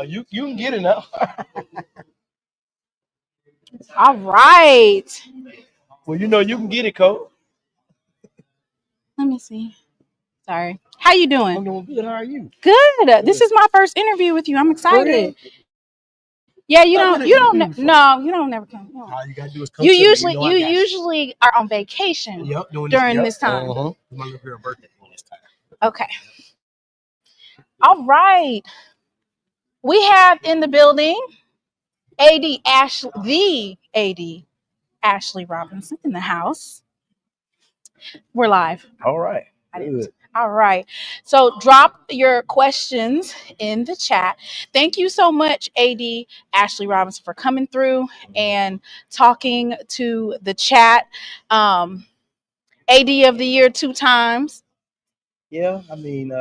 You can get it now. All right. Well, you can get it, Cole. Let me see. Sorry. How you doing? I'm doing good. How are you? Good. This is my first interview with you. I'm excited. Yeah, you don't never come. No. All you gotta do is come. You usually are on vacation during this time. My little girl birthday this time. Okay. All right. We have in the building the AD Ashley Robinson in the house. We're live. All right. Good. All right. So drop your questions in the chat. Thank you so much, AD Ashley Robinson, for coming through and talking to the chat. AD of the year 2 times. Yeah, I mean,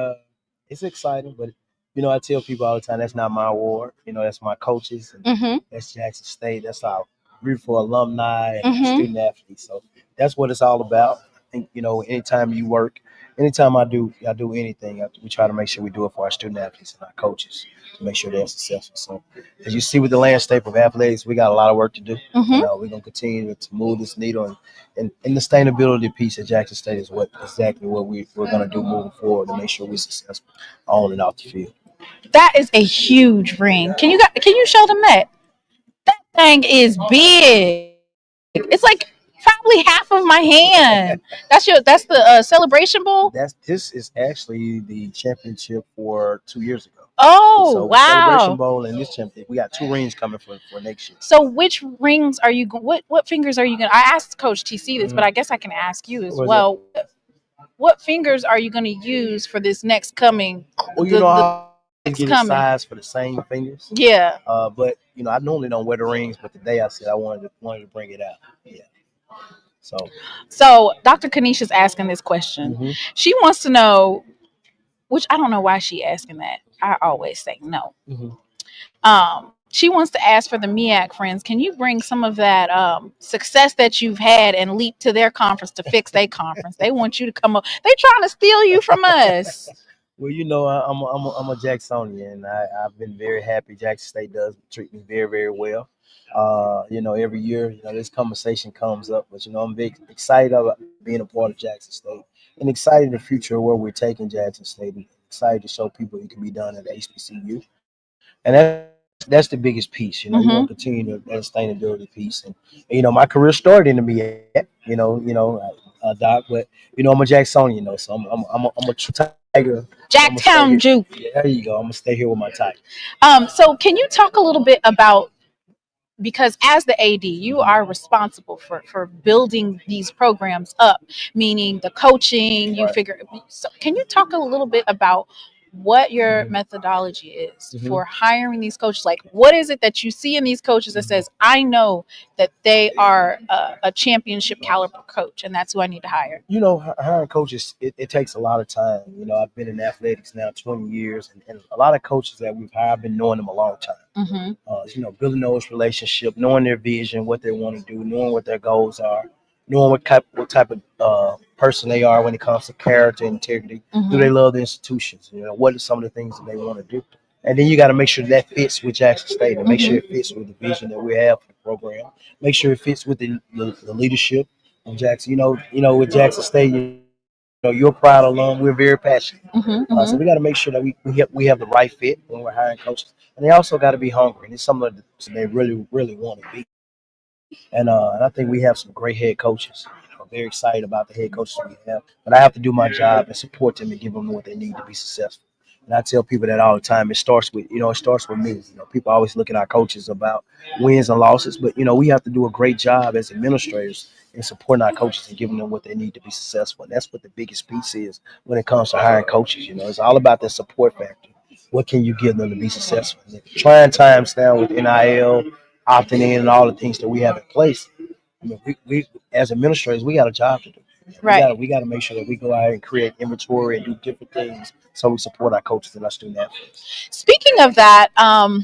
it's exciting, but I tell people all the time that's not my award. That's my coaches, and that's Jackson State. That's our root for alumni and student athletes. So that's what it's all about. I think anytime you work, anytime I do anything, we try to make sure we do it for our student athletes and our coaches to make sure they're successful. So as you see with the landscape of athletics, we got a lot of work to do. We're gonna continue to move this needle, and the sustainability piece at Jackson State is exactly what we're gonna do moving forward to make sure we're successful on and off the field. That is a huge ring. Can you show them that? That thing is big. It's like probably half of my hand. That's the celebration bowl. This is actually the championship for 2 years ago. Oh, so wow! Celebration Bowl and this championship, we got 2 rings coming for next year. So which rings are you? What fingers are you gonna? I asked Coach TC this, but I guess I can ask you as well. What fingers are you going to use for this next coming? Well, I get a size for the same fingers. Yeah. But I normally don't wear the rings, but today I said I wanted to bring it out. Yeah. So Dr. Kanisha's asking this question. She wants to know, which I don't know why she's asking that. I always say no. She wants to ask for the MEAC friends. Can you bring some of that success that you've had and leap to their conference to fix their conference? They want you to come up. They're trying to steal you from us. Well, I'm a Jacksonian, and I've been very happy. Jackson State does treat me very, very well. Every year, this conversation comes up, but I'm very excited about being a part of Jackson State and excited the future where we're taking Jackson State, and excited to show people it can be done at HBCU. And that's the biggest piece, you want to continue that sustainability piece. And my career started in the MEAC. Doc. But I'm a Jacksonian, so I'm a true Tiger. Jacktown Juke. Yeah, there you go. I'm gonna stay here with my Tiger. So can you talk a little bit about, because as the AD, you are responsible for building these programs up, meaning the coaching, you Right. figure. So can you talk a little bit about what your methodology is for hiring these coaches? Like, what is it that you see in these coaches that says, I know that they are a championship caliber coach, and that's who I need to hire? Hiring coaches, it takes a lot of time. I've been in athletics now 20 years, and a lot of coaches that we've hired, I've been knowing them a long time. Building those relationships, knowing their vision, what they want to do, knowing what their goals are, knowing what type of person they are when it comes to character, integrity. Do they love the institutions? What are some of the things that they want to do? And then you got to make sure that fits with Jackson State, and make sure it fits with the vision that we have for the program. Make sure it fits with the leadership of Jackson. With Jackson State, you're a proud alum. We're very passionate. So we got to make sure that we have the right fit when we're hiring coaches, and they also got to be hungry. And it's something that they really really want to be. And I think we have some great head coaches. I'm very excited about the head coaches we have. But I have to do my job and support them and give them what they need to be successful. And I tell people that all the time. It starts with me. People always look at our coaches about wins and losses, but we have to do a great job as administrators in supporting our coaches and giving them what they need to be successful. And that's what the biggest piece is when it comes to hiring coaches. It's all about the support factor. What can you give them to be successful? And trying times now with NIL, opting in, and all the things that we have in place. We as administrators, we got a job to do. Right. We got to make sure that we go out and create inventory and do different things so we support our coaches and our student athletes. Speaking of that,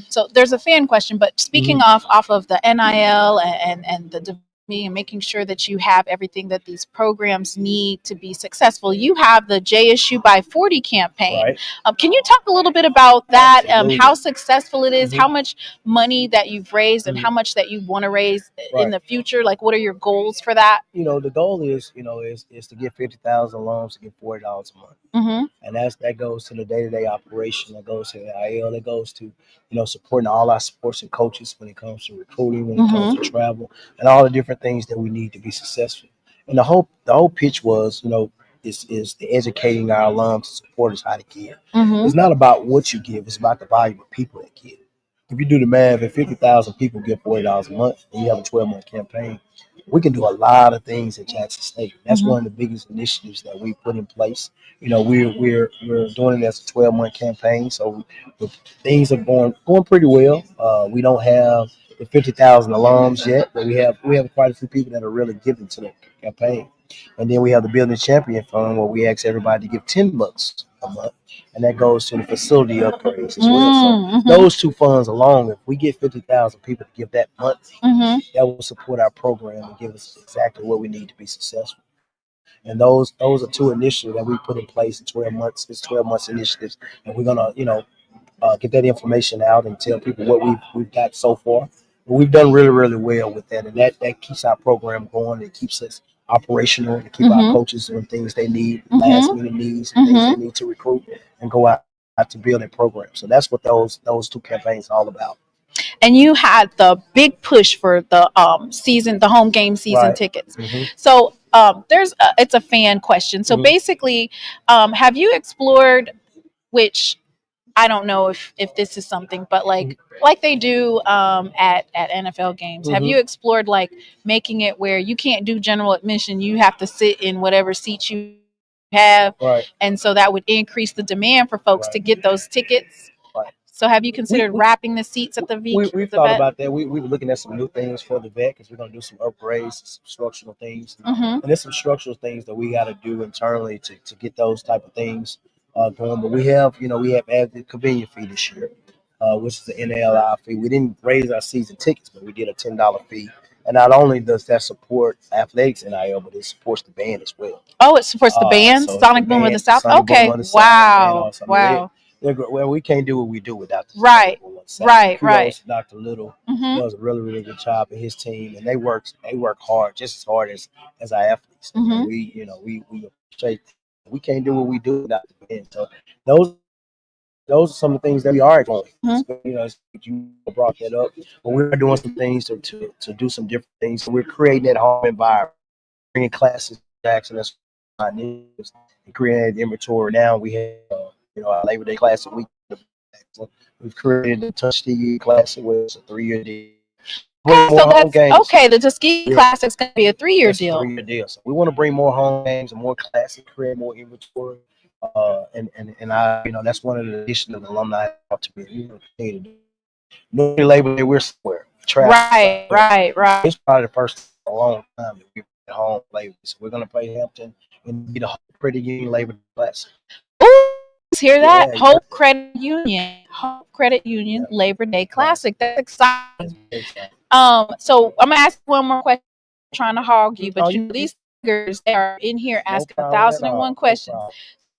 so there's a fan question, but speaking off of the NIL and the and making sure that you have everything that these programs need to be successful, you have the JSU by 40 campaign. Right. Can you talk a little bit about that? Absolutely. How successful it is, how much money that you've raised, and how much that you want to raise in the future? Like, what are your goals for that? The goal is to get 50,000 alums to get $40 a month. And that goes to the day-to-day operation. That goes to the IL. That goes to supporting all our sports and coaches when it comes to recruiting, when it comes to travel, and all the different things that we need to be successful. And the whole pitch was is the educating our alums and supporters how to give. It's not about what you give; it's about the volume of people that give. If you do the math, if 50,000 people give $40 a month, and you have a 12-month campaign, we can do a lot of things at Jackson State. That's one of the biggest initiatives that we put in place. We're doing it as a 12-month campaign, so things are going pretty well. We don't have the 50,000 alums yet, but we have quite a few people that are really giving to the campaign. And then we have the Building Champion Fund, where we ask everybody to give $10 a month, and that goes to the facility upgrades as well. So those two funds alone, if we get 50,000 people to give that monthly, that will support our program and give us exactly what we need to be successful. And those are two initiatives that we put in place in 12 months. It's 12 months initiatives, and we're gonna get that information out and tell people what we've got so far. But we've done really really well with that, and that keeps our program going. It keeps us operational to keep our coaches doing things they need, last minute needs, and things they need to recruit and go out to build a program. So that's what those two campaigns are all about. And you had the big push for the the home game season tickets. So it's a fan question. So basically, have you explored, which I don't know if this is something, but like they do at NFL games, have you explored like making it where you can't do general admission, you have to sit in whatever seats you have, and so that would increase the demand for folks to get those tickets? So have you considered wrapping the seats at the vet? We've thought about that. We were looking at some new things for the vet because we're going to do some upgrades, some structural things. And there's some structural things that we got to do internally to get those type of things going. But we have added the convenience fee this year, which is the NLI fee. We didn't raise our season tickets, but we did a $10 fee. And not only does that support athletics NIL, but it supports the band as well. Oh, it supports the band? So Sonic Boom of the South? Okay. Wow. Wow. Well, we can't do what we do without the right. Kudos to Dr. Little. He does a really, really good job, and his team, and they work hard, just as hard as our athletes. And we appreciate that. We can't do what we do without the band. So those are some of the things that we are doing. You brought that up, but we're doing some things to do some different things. So we're creating that home environment, bringing classes Jackson. That's my news. And created inventory. Now we have, our Labor Day Classic week. We've created the Tuskegee Classic, which is a 3-year deal. Okay, so that's games. okay. The Tuskegee Classic's going to be a 3-year deal. 3-year deal. So we want to bring more home games and more classic, create more inventory. And I, that's one of the additions of the alumni have to be able to no Labor Day, we're somewhere. Right. It's probably the first in a long time that we're at home Labor. So we're gonna play Hampton and be the Hope Credit Union Labor Day Classic. Ooh, hear that? Yeah, Hope Credit Union Labor Day Classic. That's exciting. So I'm gonna ask one more question. I'm trying to hog you, but these Tigers, they are in here asking 1,001 questions.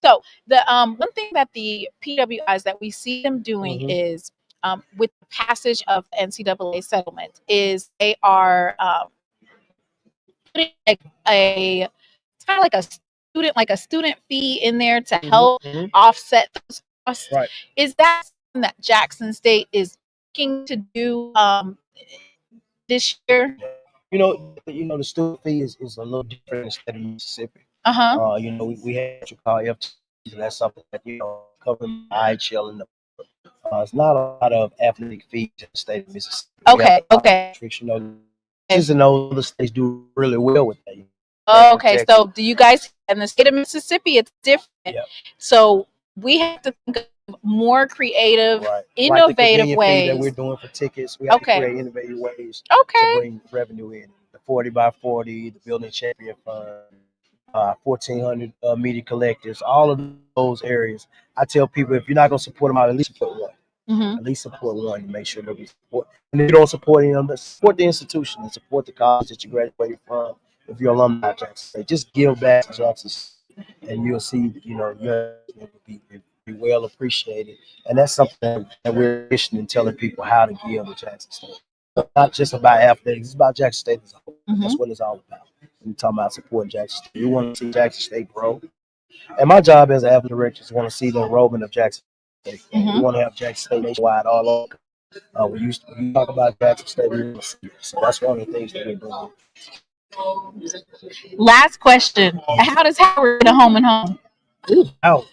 So the one thing that the PWIs that we see them doing is with the passage of NCAA settlement is they are putting a it's kind of like a student fee in there to help offset those costs. Right. Is that something that Jackson State is looking to do this year? The student fee is a little different instead of Mississippi. We have what you call FT, and that's something that covers IHL and it's not a lot of athletic fees in the state of Mississippi. Okay. And other states do really well with that. Okay, so do you guys in the state of Mississippi? It's different. Yep. So we have to think of more creative, innovative like ways that we're doing for tickets. We have to create innovative ways to bring revenue in. The 40x40, the Building Champion Fund, 1,400 media collectors, all of those areas. I tell people if you're not going to support them out, at least support one. At least support one to make sure that we support. And if you don't support any of them, support the institution and support the college that you graduated from. If you're alumni of Jackson State, just give back to Jackson State, and you'll see, you'll be well appreciated. And that's something that we're pushing and telling people how to give to Jackson State. It's not just about athletics; it's about Jackson State as a whole. That's what it's all about. We're talking about supporting Jackson State. We want to see Jackson State grow. And my job as an athletic director is want to see the enrollment of Jackson State. We want to have Jackson State nationwide all over. When you talk about Jackson State, we want to see it. So that's one of the things that we're doing. Last question: how does Howard get a home and home? Howard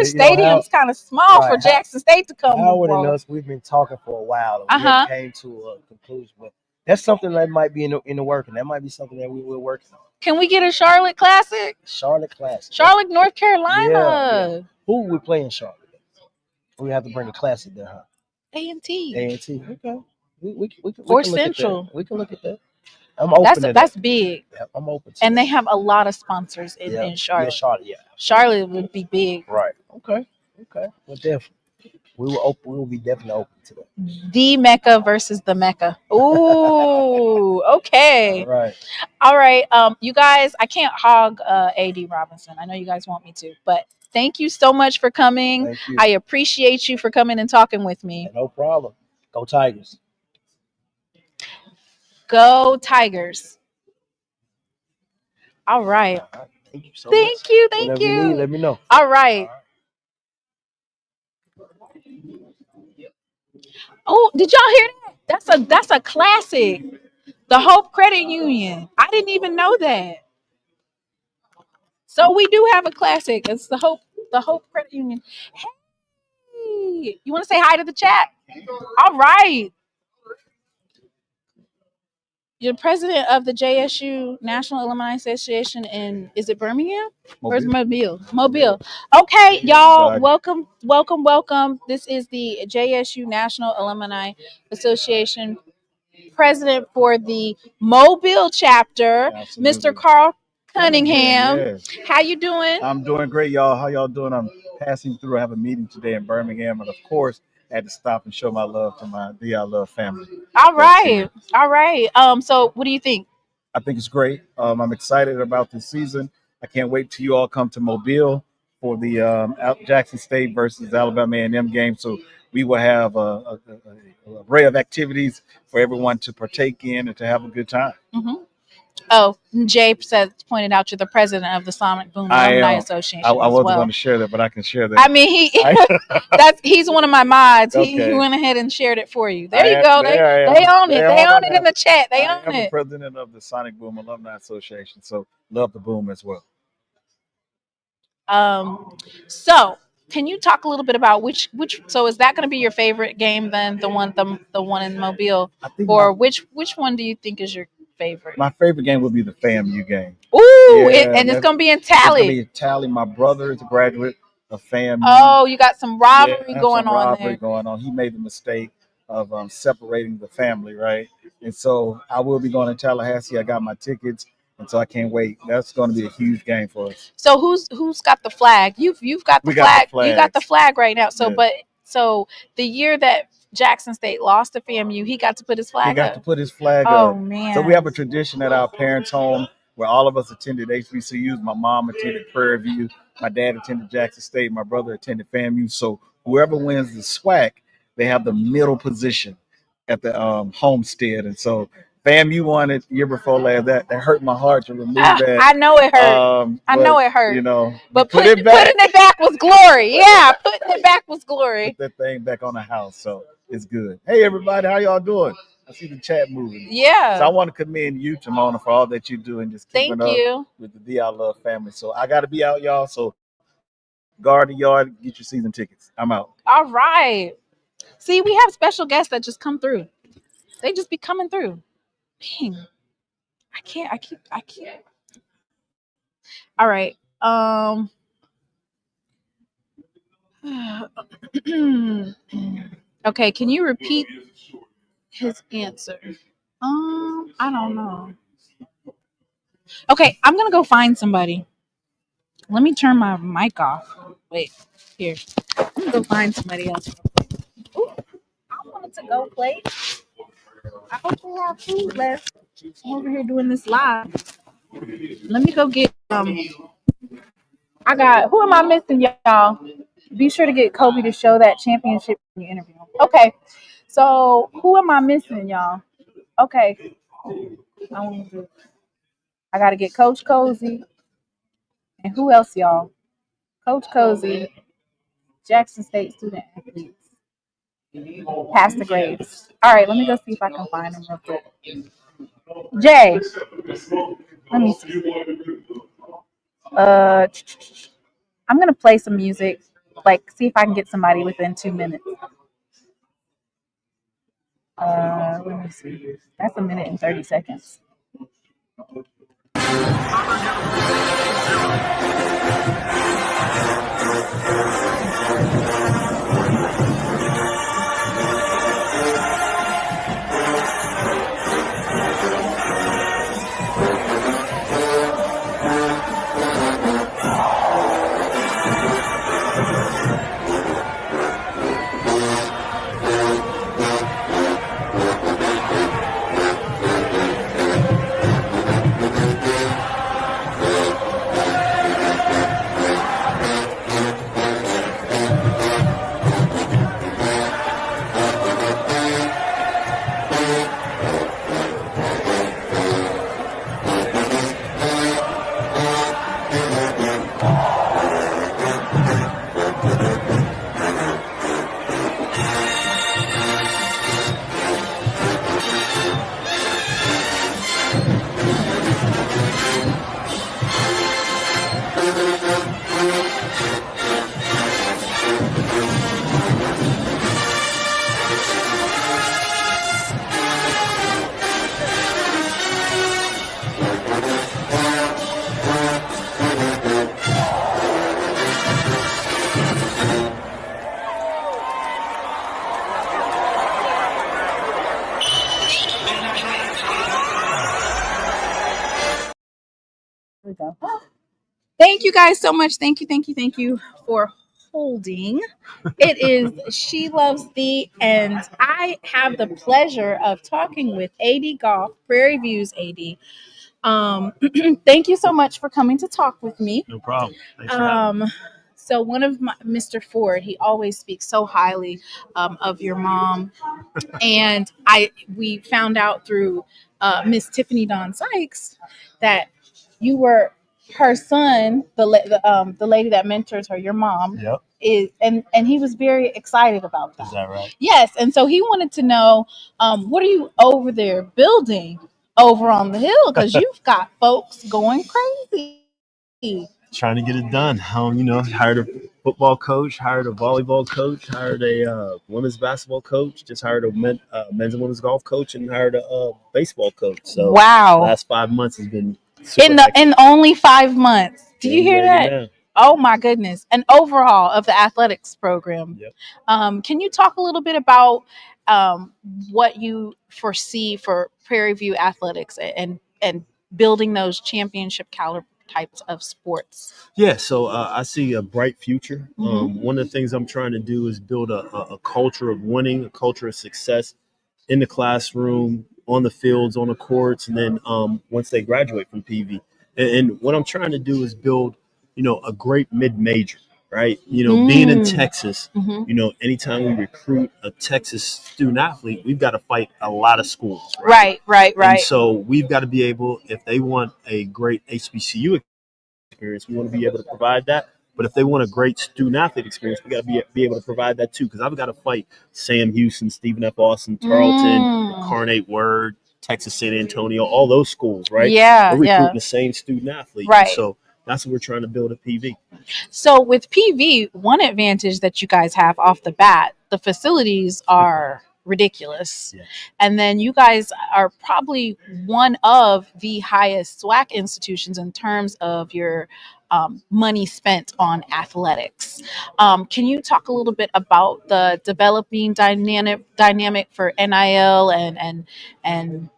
Stadium's kind of small for Jackson State to come. Howard and us, we've been talking for a while. And we came to a conclusion, but that's something that might be in the work, and that might be something that we will work on. Can we get a Charlotte Classic? Charlotte, North Carolina. Yeah. Who we play in Charlotte? We have to bring a classic there, huh? A&T. Okay. We or can Central. We can look at that. I'm open. That's big. Yeah, I'm open. And they have a lot of sponsors in Charlotte. Yeah, Charlotte. Yeah. Charlotte would be big. Right. Okay. Well, definitely. We will be definitely open to that. The Mecca versus the Mecca. Ooh, okay. All right. You guys, I can't hog AD Robinson. I know you guys want me to, but thank you so much for coming. I appreciate you for coming and talking with me. No problem. Go Tigers. Go Tigers. All right. Thank you so much. Thank you. You need, let me know. All right. Oh, did y'all hear that? That's a classic. The Hope Credit Union. I didn't even know that. So we do have a classic. It's the Hope Credit Union. Hey, you want to say hi to the chat? All right. You're president of the JSU National Alumni Association in, is it Birmingham? Where's Mobile? Okay, y'all, welcome. This is the JSU National Alumni Association president for the Mobile chapter, Mr. Carl Cunningham. Yes. How you doing? I'm doing great, y'all. How y'all doing? I'm passing through. I have a meeting today in Birmingham, and of course, I had to stop and show my love to my I Love family. All right. So what do you think? I think it's great. I'm excited about this season. I can't wait till you all come to Mobile for the Jackson State versus Alabama A&M game. So we will have a array of activities for everyone to partake in and to have a good time. Mm-hmm. Oh, Jay pointed out you're the president of the Sonic Boom Alumni Association. I wasn't well. going to share that, but I can share that. I mean, he's one of my mods. Okay. He went ahead and shared it for you. There you go. They own it. They own it in the chat. They own I'm it. the president of the Sonic Boom Alumni Association, so love the boom as well. So can you talk a little bit about which? So is that going to be your favorite game then? The one in Mobile, I think or which one do you think is your favorite? My favorite game would be the FAMU game. Ooh, and it's going to be in Tally. It's going to be in Tally. My brother is a graduate of FAMU. Oh, you got some rivalry going on there. Going on. He made the mistake of separating the family, right? And so I will be going to Tallahassee. I got my tickets, and so I can't wait. That's going to be a huge game for us. So who's got the flag? You've got the flag. You got the flag right now. So so the year that Jackson State lost to FAMU, he got to put his flag up. He got to put his flag up. Oh man! So we have a tradition at our parents' home where all of us attended HBCUs. My mom attended Prairie View. My dad attended Jackson State. My brother attended FAMU. So whoever wins the SWAC, they have the middle position at the homestead. And so FAMU won it year before last. That hurt my heart to remove that. I know it hurt. I know it hurt. You know, but putting it back was glory. Yeah, putting it back was glory. Put that thing back on the house. So it's good. Hey, everybody, how y'all doing? I see the chat moving. Yeah. So I want to commend you, Tmaine, for all that you do and just keeping up with the D I Love family. So I got to be out, y'all. So guard the yard, get your season tickets. I'm out. All right. See, we have special guests that just come through. They just be coming through. Dang. I keep. All right. Okay, can you repeat his answer? I don't know. Okay, I'm gonna go find somebody. Let me turn my mic off. Wait, here. I'm gonna go find somebody else. Ooh, I wanted to go play. I hope we have food left. I'm over here doing this live. Let me go get I got who am I missing, y'all? Be sure to get Ckelby to show that championship when you interview him. Okay. So who am I missing, y'all? Okay. I gotta get Coach Colzie. And who else, y'all? Coach Colzie, Jackson State student athletes. Pastor Graves. All right, let me go see if I can find him real quick. Jay. Let me see. I'm gonna play some music. Like, see if I can get somebody within 2 minutes. Let me see. That's 1 minute and 30 seconds. we go. Thank you guys so much. Thank you for holding. It is SheLovesThee, and I have the pleasure of talking with AD Golf, Prairie View's AD. Thank you so much for coming to talk with me. No problem. Thanks for having me. So one of Mr. Ford, he always speaks so highly of your mom, and we found out through Miss Tiffany Dawn Sykes that you were her son, the lady that mentors her, your mom. Yep. And he was very excited about that. Is that right? Yes, and so he wanted to know, what are you over there building over on the hill? Because you've got folks going crazy. Trying to get it done. Hired a football coach, hired a volleyball coach, hired a women's basketball coach, just hired a men's and women's golf coach, and hired a baseball coach. So Wow. last 5 months has been super in only 5 months. Do you hear that? Now. Oh my goodness. An overhaul of the athletics program. Yep. Can you talk a little bit about what you foresee for Prairie View athletics and building those championship caliber types of sports? Yeah, so I see a bright future. One of the things I'm trying to do is build a culture of winning, a culture of success in the classroom, on the fields, on the courts, and then once they graduate from PV. And what I'm trying to do is build, a great mid-major, right? Being in Texas, anytime we recruit a Texas student athlete, we've got to fight a lot of schools. Right. And so we've got to be able, if they want a great HBCU experience, we want to be able to provide that. But if they want a great student athlete experience, we got to be able to provide that too. Because I've got to fight Sam Houston, Stephen F. Austin, Tarleton, Carnate Word, Texas San Antonio, all those schools, right? Yeah, we're recruiting the same student athlete. Right. So that's what we're trying to build at PV. So with PV, one advantage that you guys have off the bat, the facilities are ridiculous. Yeah. And then you guys are probably one of the highest SWAC institutions in terms of your money spent on athletics. Can you talk a little bit about the developing dynamic for NIL and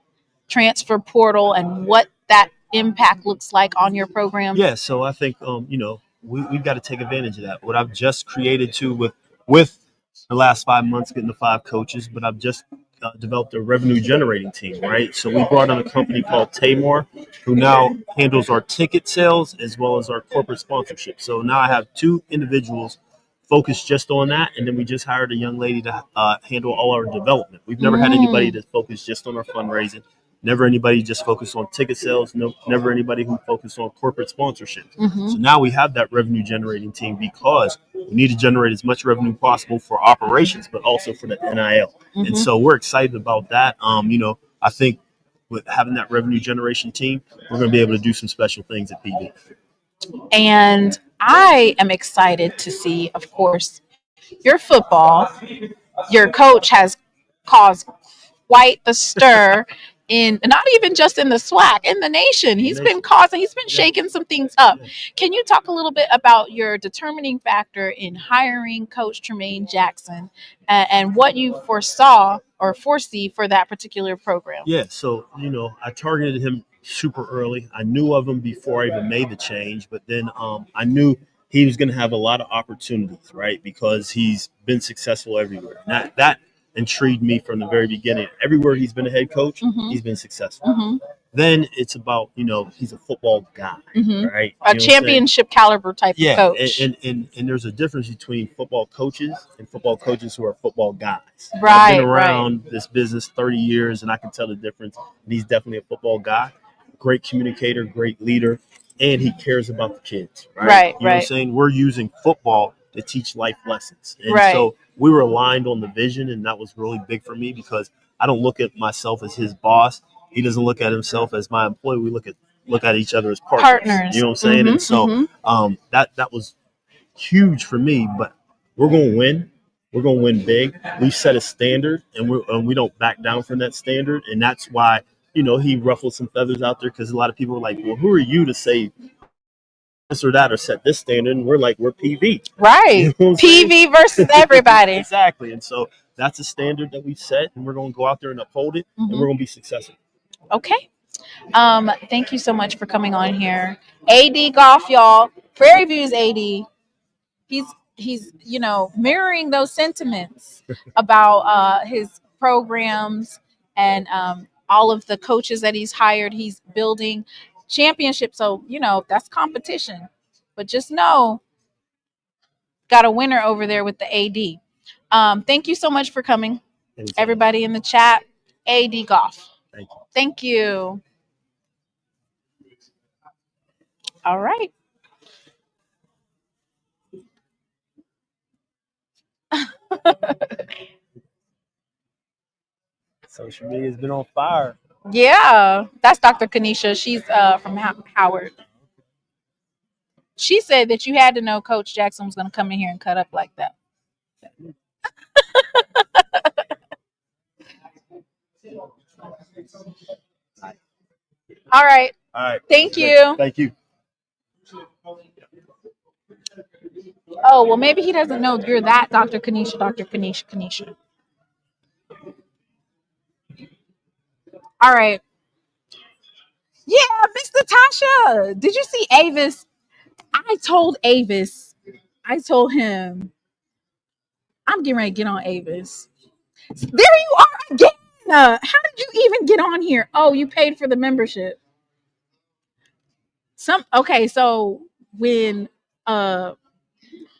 transfer portal and what that impact looks like on your program? Yeah, so I think we've got to take advantage of that. What I've just created too with the last 5 months getting the 5 coaches, but I've just developed a revenue generating team, right? So we brought on a company called Tmaine, who now handles our ticket sales as well as our corporate sponsorship. So now I have 2 individuals focused just on that, and then we just hired a young lady to handle all our development. We've never had anybody that's focused just on our fundraising. Never anybody just focused on ticket sales. No, never anybody who focused on corporate sponsorships. So now we have that revenue generating team because we need to generate as much revenue possible for operations, but also for the NIL. And so we're excited about that. I think with having that revenue generation team, we're going to be able to do some special things at PV. And I am excited to see, of course, your football. Your coach has caused quite the stir in not even just in the SWAC, in the nation. He's been shaking some things up. Can you talk a little bit about your determining factor in hiring Coach Tmaine Jackson and what you foresee for that particular program? Yeah, so I targeted him super early. I knew of him before I even made the change, but then I knew he was going to have a lot of opportunities, right? Because he's been successful everywhere. And that intrigued me from the very beginning. Everywhere he's been a head coach, he's been successful. Then it's about, he's a football guy, right? A championship caliber type of coach. And there's a difference between football coaches and football coaches who are football guys. Right, I've been around this business 30 years, and I can tell the difference. And he's definitely a football guy. Great communicator, great leader, and he cares about the kids, right? You know what I'm saying? We're using football to teach life lessons. And so we were aligned on the vision, and that was really big for me because I don't look at myself as his boss. He doesn't look at himself as my employee. We look at each other as partners. You know what I'm saying? And so that was huge for me. But we're going to win. We're going to win big. We've set a standard, and we don't back down from that standard. And that's why he ruffled some feathers out there because a lot of people were like, "Well, who are you to say this or that or set this standard?" And we're like, "We're PV." Right. PV versus everybody. Exactly. And so that's a standard that we've set, and we're going to go out there and uphold it, and we're going to be successful. Okay. Thank you so much for coming on here. AD Golf, y'all. Prairie View's AD. He's mirroring those sentiments about his programs and all of the coaches that he's hired. He's building championships. So, that's competition. But just know, got a winner over there with the AD. Thank you so much for coming. Anytime. Everybody in the chat, AD Golf. Thank you. Thank you. All right. Social media's been on fire. Yeah, that's Dr. Kanisha. She's from Howard. She said that you had to know Coach Jackson was going to come in here and cut up like that. All right. All right. Thank you. Thank you. Oh, well, maybe he doesn't know you're that Dr. Kanisha, Dr. Kanisha, Kanisha. All right. Yeah, Miss Natasha. Did you see Avis? I told him, I'm getting ready to get on Avis. There you are again. How did you even get on here? Oh, you paid for the membership. Okay, so when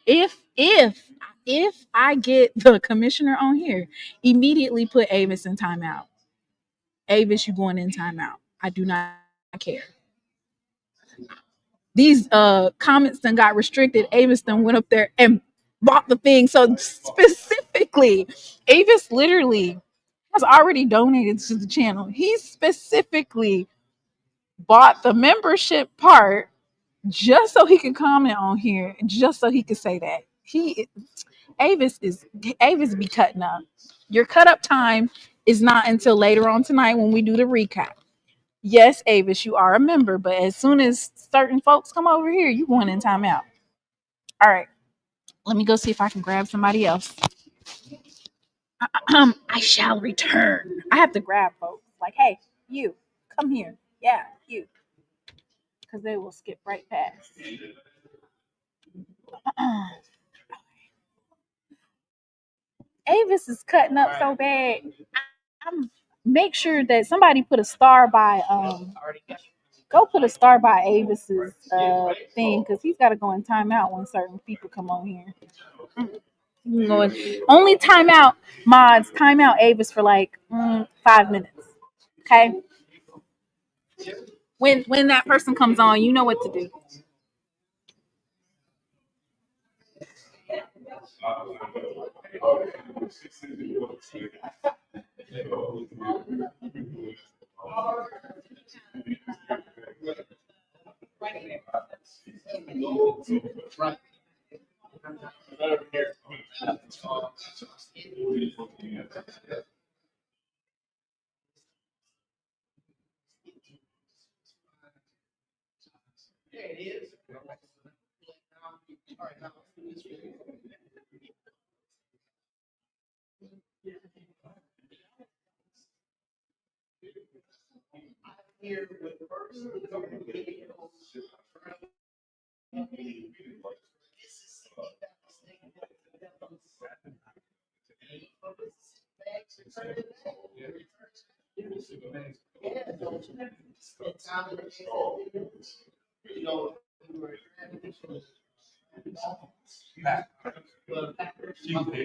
if I get the commissioner on here, immediately put Avis in timeout. Avis, you going in timeout. I do not care. These comments then got restricted. Avis then went up there and bought the thing. So specifically, Avis literally has already donated to the channel. He specifically bought the membership part just so he could comment on here, just so he could say that. Avis be cutting up. Your cut up time is not until later on tonight when we do the recap. Yes, Avis, you are a member, but as soon as certain folks come over here, you going in timeout. All right, let me go see if I can grab somebody else. I shall return. I have to grab folks. Like, hey, you, come here. Yeah, you, because they will skip right past. Avis is cutting up so bad. Make sure that somebody put a star by go put a star by Avis's thing, because he's got to go in timeout when certain people come on here. Only timeout mods, timeout Avis for like 5 minutes. Okay. When that person comes on, you know what to do.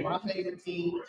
My favorite team.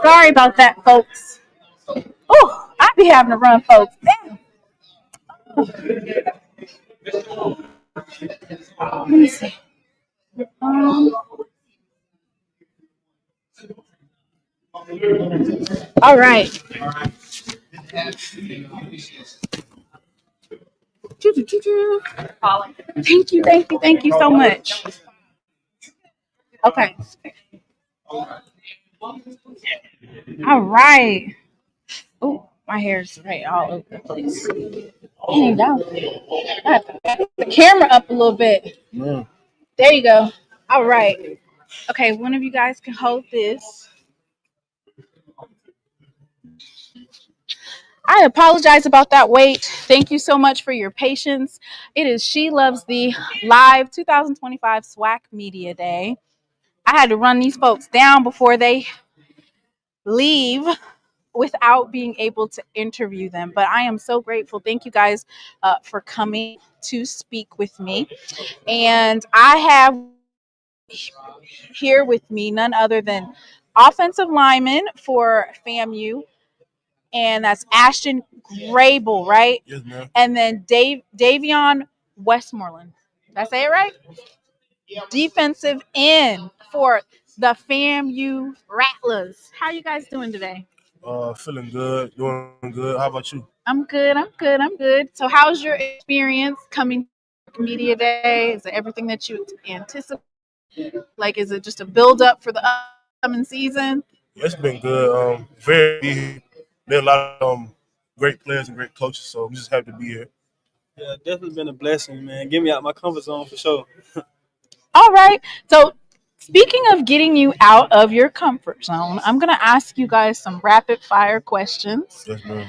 Sorry about that, folks. Oh, I be having to run, folks. Damn. Let me see. All right. Thank you so much. Okay. All right. Oh, my hair's right all over the place. Dang, y'all. I have to back the camera up a little bit. There you go. All right. Okay, one of you guys can hold this. I apologize about that wait. Thank you so much for your patience. It is She Loves the live 2025 SWAC Media Day. I had to run these folks down before they leave without being able to interview them. But I am so grateful. Thank you guys for coming to speak with me. And I have here with me none other than offensive lineman for FAMU, and that's Ashton Grable, right? Yes, ma'am. And then Davion Westmoreland. Did I say it right? Defensive end for the FAMU Rattlers. How you guys doing today? Feeling good, doing good. How about you? I'm good. So how's your experience coming to Media Day? Is it everything that you anticipate? Like, is it just a build up for the upcoming season? It's been good. Very busy. There are a lot of great players and great coaches, so I'm just happy to be here. Yeah, definitely been a blessing, man. Get me out my comfort zone for sure. All right. So speaking of getting you out of your comfort zone, I'm going to ask you guys some rapid fire questions. Yes, ma'am.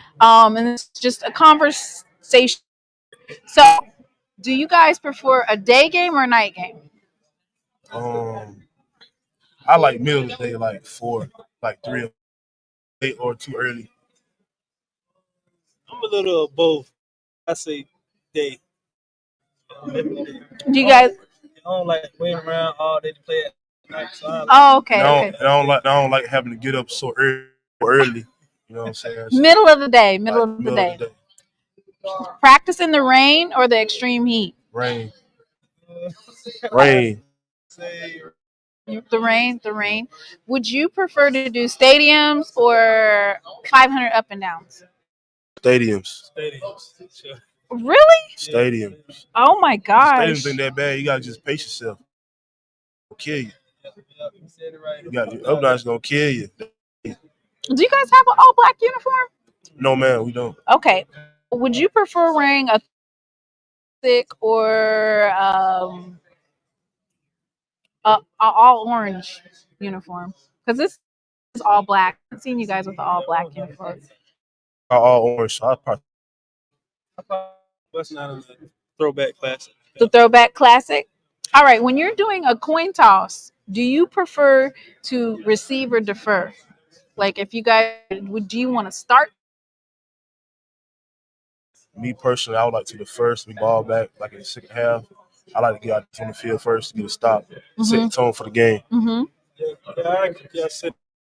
And it's just a conversation. So, do you guys prefer a day game or a night game? I like middle of the day, like 4, like 3, 8, or too early. I'm a little of both. I say day. Do you guys? I don't like waiting around all day to play Oh, okay, okay. I don't like having to get up so early. You know what I'm saying? So, Middle of the day. Middle like of the middle day. of the day. Practice in the rain or the extreme heat? Rain. Rain. The rain, the rain. Would you prefer to do stadiums or 500 up and downs? Stadiums. Really? Stadiums. Oh my Stadiums gosh. ain't that bad. You gotta just pace yourself. It'll kill you. Alumni's gonna kill you. Do you guys have an all black uniform? No man, we don't. Okay. Would you prefer wearing a thick or a all orange uniform? Because this is all black. I've seen you guys with the all black uniform. All orange. So I probably What's not a throwback classic? The throwback classic. All right. When you're doing a coin toss, do you prefer to receive or defer? Like, if you guys do you want to start? me personally, I would like to the first we ball back like in the second half. I like to get out on the field first to get a stop, set the tone for the game. Mm-hmm.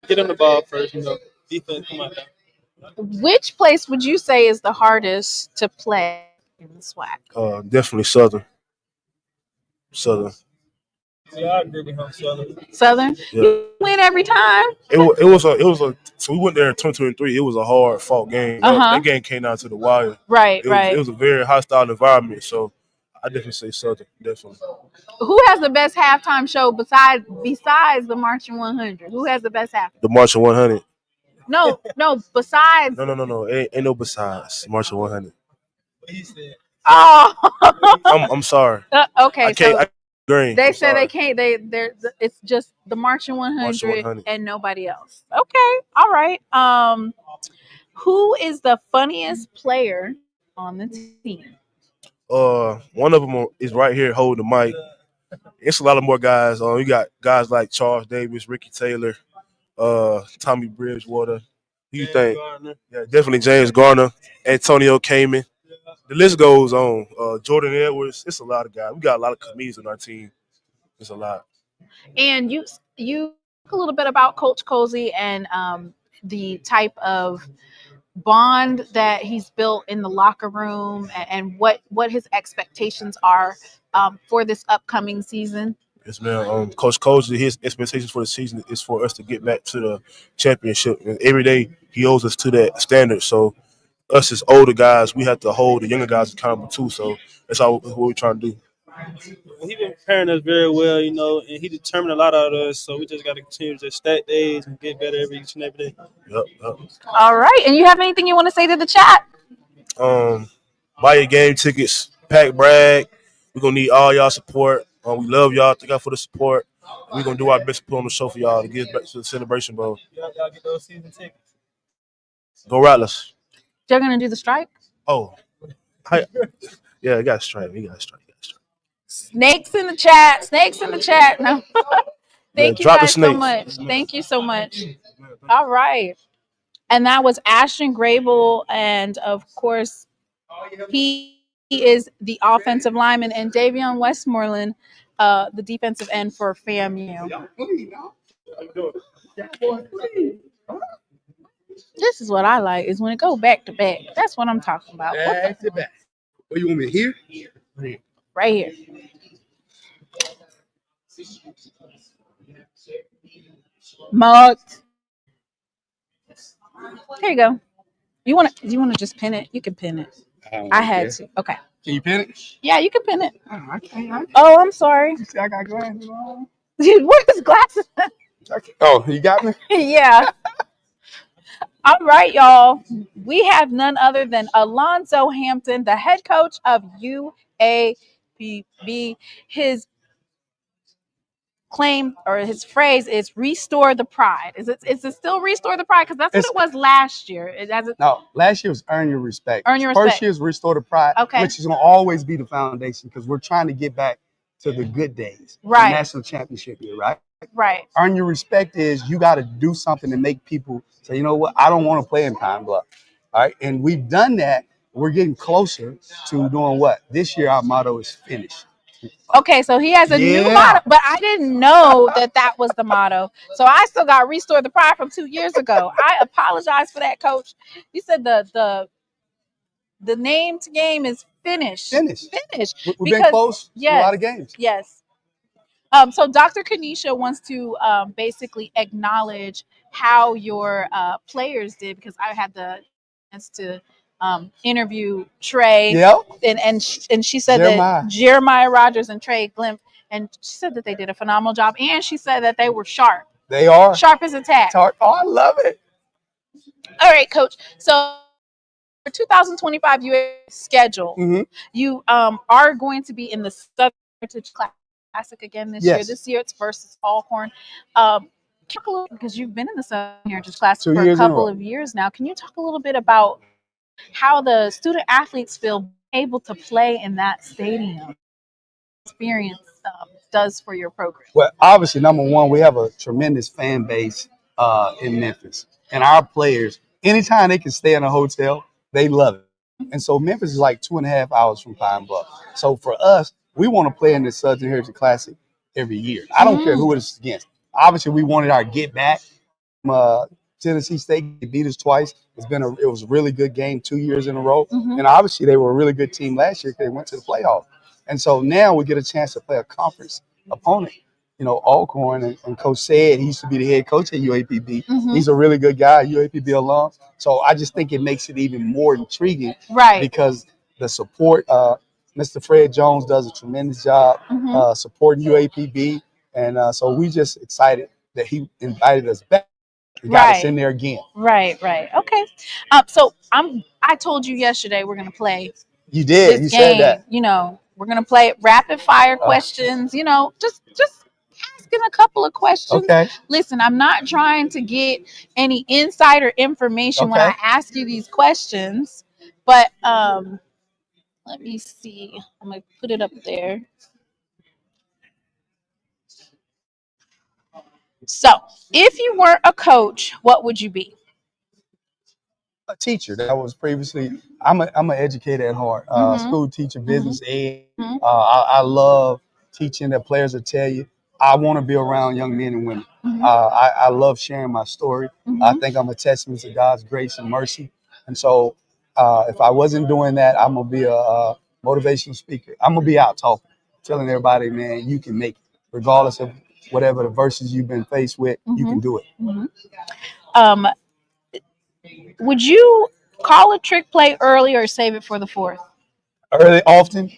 Get him the ball first. Defense come out there. Which place would you say is the hardest to play in the SWAC? Definitely Southern. Southern. Yeah, I agree with him. Southern. Yeah. You win every time. It was a so we went there in 2023. It was a hard fought game. That game came down to the wire. Right, It was a very hostile environment. So I definitely say Southern. Definitely. Who has the best halftime show besides the Marching 100? Who has the best halftime? The Marching 100. No, besides. No. Ain't no besides Marching 100. Oh. I'm sorry. Okay. I can't. They said they can't. It's just the Marching 100 and nobody else. Okay. All right. Who is the funniest player on the team? One of them is right here holding the mic. It's a lot of more guys. You got guys like Charles Davis, Ricky Taylor, Tommy Bridgewater. Who you think? Yeah, definitely James Garner, Antonio Cayman. The list goes on. Jordan Edwards. It's a lot of guys. We got a lot of comedians on our team. It's a lot. And you talk a little bit about Coach Colzie and the type of bond that he's built in the locker room and what his expectations are for this upcoming season. Yes, man. Coach Colzie, his expectations for the season is for us to get back to the championship. And every day he holds us to that standard. So us as older guys, we have to hold the younger guys accountable too. So that's what we're trying to do. He been preparing us very well, and he determined a lot out of us. So we just got to continue to stack days and get better each and every day. Yep. All right. And you have anything you want to say to the chat? Buy your game tickets, pack brag. We're gonna need all y'all support. We love y'all. Thank y'all for the support. We're gonna do our best to put on the show for y'all to get back to the Celebration Bowl. Y'all get those season tickets. Go Rattlers. You're gonna do the strike? Oh, yeah, you got to strike. Snakes in the chat. No. Thank you guys so much. Thank you so much. All right. And that was Ashton Grable. And of course, he is the offensive lineman, and Davion Westmoreland, the defensive end for FAMU. This is what I like, is when it go back to back. That's what I'm talking about. Back to back. Where you want me here? Right here. Marked. Here you go. Do you want to just pin it? You can pin it. I had to. Okay. Can you pin it? Yeah, you can pin it. Oh, I can't. Oh, I'm sorry. See, I got glasses on. Dude, where's glasses? Oh, you got me? Yeah. All right, y'all. We have none other than Alonzo Hampton, the head coach of UAPB. His claim or his phrase is "restore the pride." Is it still restore the pride? Because that's what it was last year. No, last year was earn your respect. Earn your respect. First year is restore the pride, which is going to always be the foundation because we're trying to get back to the good days. Right. The national championship year, right? Right. Earn your respect is you got to do something to make people say, you know what, I don't want to play in Pine Bluff. All right. And we've done that. We're getting closer to doing what? This year, our motto is finish. Okay, so he has a new Yeah. motto, but I didn't know that was the motto. So I still got Restore the Pride from 2 years ago. I apologize for that, Coach. You said the name to game is finish. Finish. Finish. We've been Because close to a lot of games. yes. So Dr. Kanisha wants to basically acknowledge how your players did, because I had the chance to interview Trey, Yep. and she said Jeremiah. that Jeremiah Rogers and Trey Glimp, and she said that they did a phenomenal job, and she said that they were sharp. They are. Sharp as a tack. Oh, I love it. All right, Coach. So for 2025 UAPB schedule, Mhm. you are going to be in the Southern Heritage Classic again this year. Yes. This year it's versus Alcorn. Because you've been in the Southern Heritage Classic 2 for a years in a couple row. of years now. Can you talk a little bit about how the student athletes feel able to play in that stadium? Experience does for your program. Well, obviously, number one, we have a tremendous fan base in Memphis, and our players, anytime they can stay in a hotel, they love it. And so Memphis is like 2.5 hours from Pine Bluff. So for us, we want to play in the Southern Heritage Classic every year. I don't care who it's against. Obviously, we wanted our get back. Tennessee State beat us twice. It was a really good game 2 years in a row, and obviously they were a really good team last year because they went to the playoff. And so now we get a chance to play a conference opponent. You know, Alcorn and Coach Said, he used to be the head coach at UAPB. He's a really good guy, UAPB alum. So I just think it makes it even more intriguing, Right. because the support. Mr. Fred Jones does a tremendous job supporting UAPB, and so we just excited that he invited us back. He got us in there again. Right. Okay. So I told you yesterday we're gonna play. You did. This You game, said that. you know, we're gonna play rapid fire questions. You know, just asking a couple of questions. Okay. Listen, I'm not trying to get any insider information when I Okay. ask you these questions, but let me see. I'm gonna put it up there. So, if you weren't a coach, what would you be? A teacher that was previously. I'm an educator at heart. School teacher, business ed. I love teaching. That players will tell you. I want to be around young men and women. I love sharing my story. I think I'm a testament to God's grace and mercy. And so, if I wasn't doing that, I'm gonna be a motivational speaker. I'm gonna be out talking, telling everybody, man, you can make it, regardless of whatever the verses you've been faced with. You can do it. Um, would you call a trick play early or save it for the fourth? Early, often.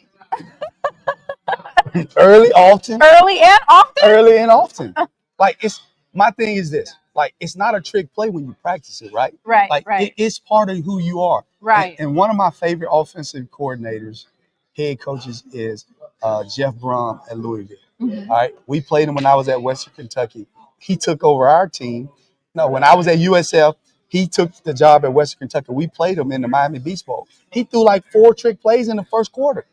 Early, often. Early and often. Early and often. Like, it's my thing is this. Like, it's not a trick play when you practice it, right? Right. Like, it's part of who you are. Right. And one of my favorite offensive coordinators, head coaches, is Jeff Brom at Louisville. All right. We played him when I was at Western Kentucky. He took over our team. No, when I was at USF, he took the job at Western Kentucky. We played him in the Miami Beach Bowl. He threw like 4 trick plays in the first quarter.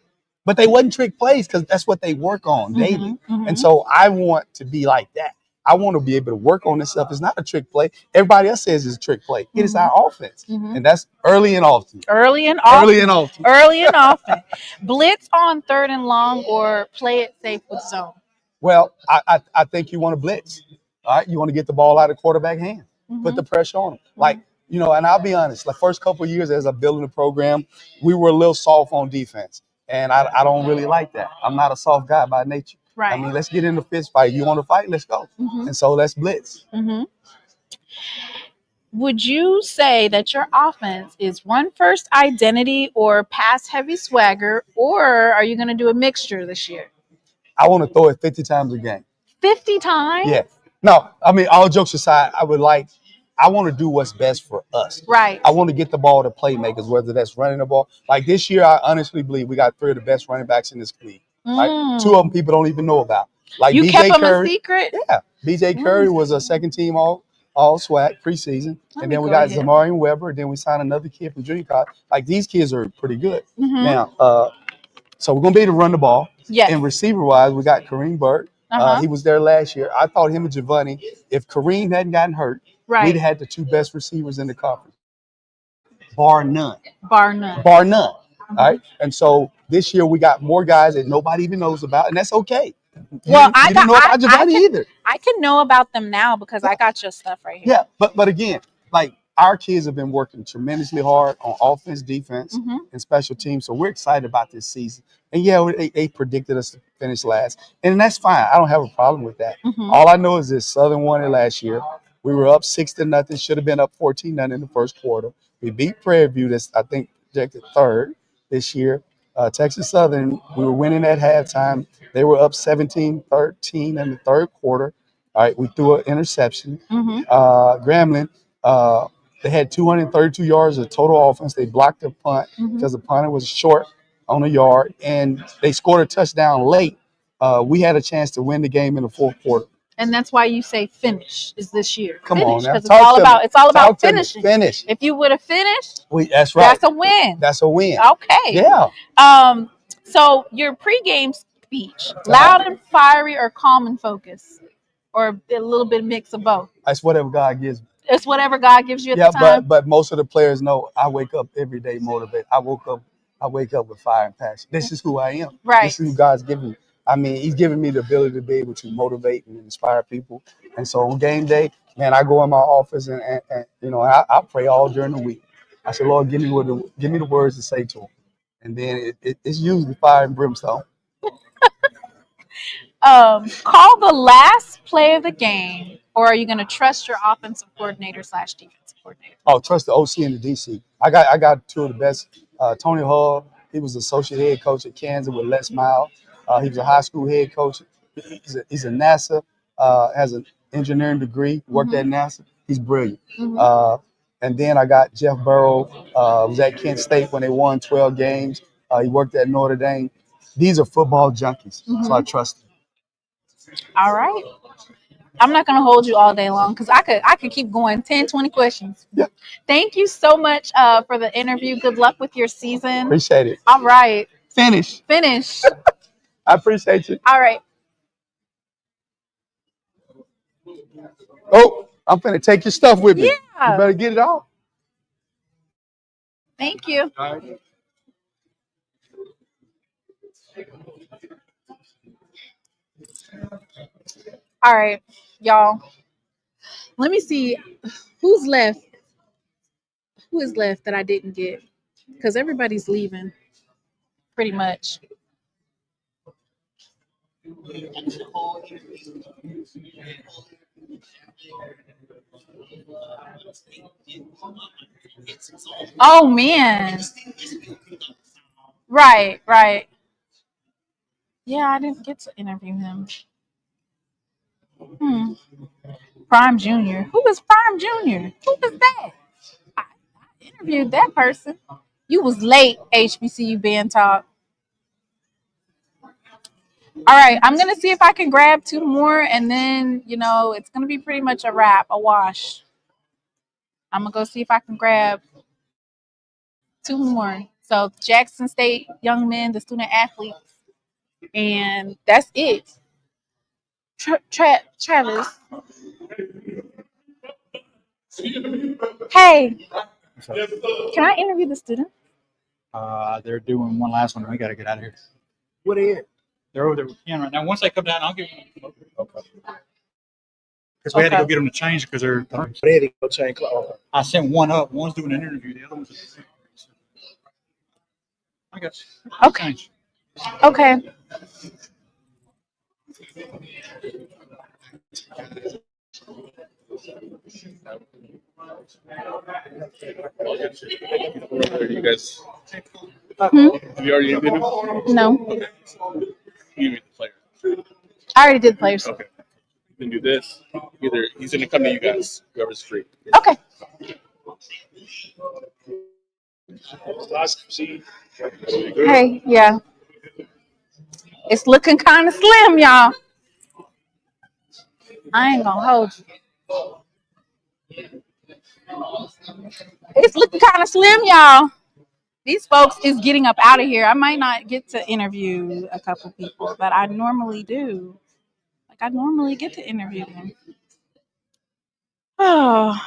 But they wasn't trick plays because that's what they work on daily. And so I want to be like that. I want to be able to work on this stuff. It's not a trick play. Everybody else says it's a trick play. It is our offense. And that's early and often. Early and often. Early and often. Early and often. Blitz on 3rd and long or play it safe with zone? Well, I think you want to blitz. All right. You want to get the ball out of the quarterback hand. Put the pressure on him. Like, you know, and I'll be honest, the first couple of years as I'm building the program, we were a little soft on defense. And I don't really like that. I'm not a soft guy by nature. Right. I mean, let's get in the fist fight. You want to fight? Let's go. And so let's blitz. Would you say that your offense is run first identity or pass heavy swagger, or are you going to do a mixture this year? I want to throw it 50 times a game. 50 times? Yeah. No, I mean, all jokes aside, I want to do what's best for us. Right. I want to get the ball to playmakers, whether that's running the ball. Like this year, I honestly believe we got 3 of the best running backs in this league. Like 2 of them people don't even know about. Like you BJ kept them Curry, a secret? Yeah. BJ Curry was a second team all-SWAC preseason. And then we got Zamarian Weber. Then we signed another kid from junior college. Like these kids are pretty good. Now, so we're going to be able to run the ball. Yes. And receiver-wise, we got Kareem Burke. He was there last year. I thought him and Giovanni, if Kareem hadn't gotten hurt, we'd had the 2 best receivers in the conference. Bar none. Bar none. Bar none. All right. And so This year we got more guys that nobody even knows about, and that's okay. Well, You didn't know about Javante either. I can know about them now because I got your stuff right here. Yeah, but again, like our kids have been working tremendously hard on offense, defense, and special teams. So we're excited about this season. And yeah, they predicted us to finish last, and that's fine. I don't have a problem with that. All I know is this: Southern won it last year. We were up 6-0. Should have been up 14-0 in the first quarter. We beat Prairie View. That's I think projected third this year. Texas Southern, we were winning at halftime. They were up 17-13 in the third quarter. All right, we threw an interception. Grambling, they had 232 yards of total offense. They blocked the punt because the punter was short on a yard, and they scored a touchdown late. We had a chance to win the game in the fourth quarter. And that's why you say finish is this year. Come on now. Because it's all about finishing. Finish. If you would have finished, that's right. That's a win. That's a win. Okay. Yeah. So your pregame speech, loud and fiery or calm and focused? Or a little bit mix of both? It's whatever God gives me. It's whatever God gives you at the time? but most of the players know I wake up every day motivated. I wake up with fire and passion. This is who I am. Right. This is who God's given me. I mean, he's given me the ability to be able to motivate and inspire people. And so on game day, man, I go in my office and I pray all during the week. I say, Lord, give me the words to say to him. And then it's usually fire and brimstone. Call the last play of the game, or are you going to trust your offensive coordinator / defensive coordinator? Oh, trust the OC and the DC. I got two of the best. Tony Hall, he was associate head coach at Kansas with Les Miles. He was a high school head coach. He's a NASA, has an engineering degree, worked at NASA. He's brilliant. And then I got Jeff Burrow, was at Kent State when they won 12 games. He worked at Notre Dame. These are football junkies, so I trust them. All right. I'm not going to hold you all day long because I could keep going 10, 20 questions. Yeah. Thank you so much for the interview. Good luck with your season. Appreciate it. All right. Finish. I appreciate you. All right. Oh, I'm finna take your stuff with me. Yeah. You better get it off. Thank you. All right. All right, y'all. Let me see who's left. Who is left that I didn't get? Because everybody's leaving, pretty much. Oh man. Right. Yeah, I didn't get to interview him. Prime Junior. Who is Prime Junior? Who is that? I interviewed that person. You was late, HBCU Band Talk. All right, I'm going to see if I can grab two more, and then, it's going to be pretty much a wrap, a wash. I'm going to go see if I can grab two more. So, Jackson State young men, the student athletes, and that's it. Travis. Hey, can I interview the student? They're doing one last one. We got to get out of here. What are you? They're over there with Ken right now. Once they come down, I'll give them. Okay. Because we had to go get them to change because they're. They had to go change clothes. I sent one up. One's doing an interview. The other one's. I got you. Okay. Okay. You guys. Have you already interviewed him? No. You meet the players. I already did players. Okay. You can do this. Either he's going to come to you guys, whoever's free. Okay. Hey, yeah. It's looking kind of slim, y'all. I ain't gonna hold you. It's looking kind of slim, y'all. These folks is getting up out of here. I might not get to interview a couple people, but I normally do. I normally get to interview them. Oh,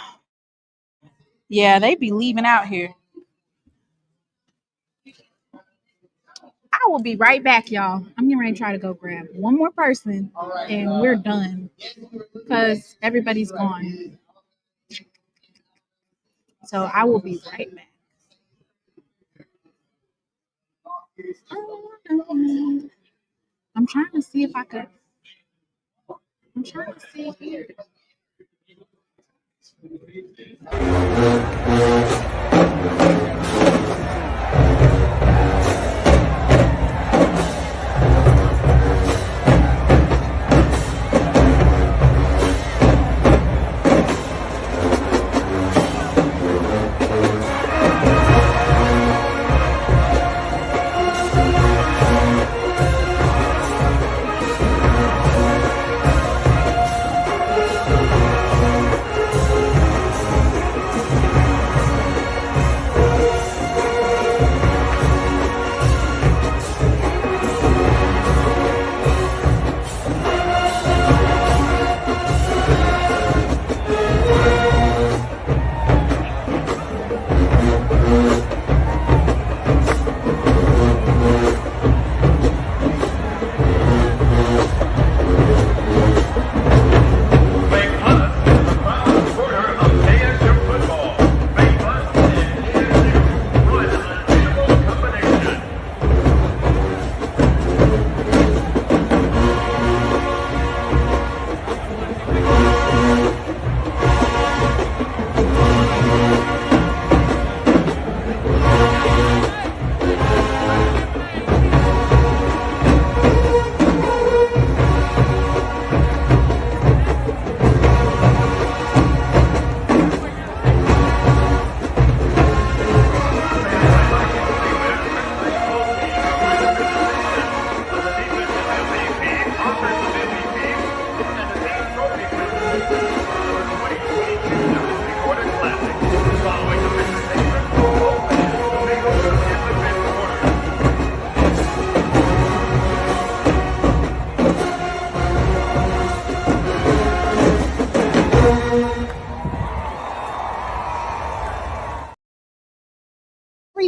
yeah, they be leaving out here. I will be right back, y'all. I'm getting ready to try to go grab one more person, and we're done because everybody's gone. So I will be right back. I'm trying to see if I could. I'm trying to see here.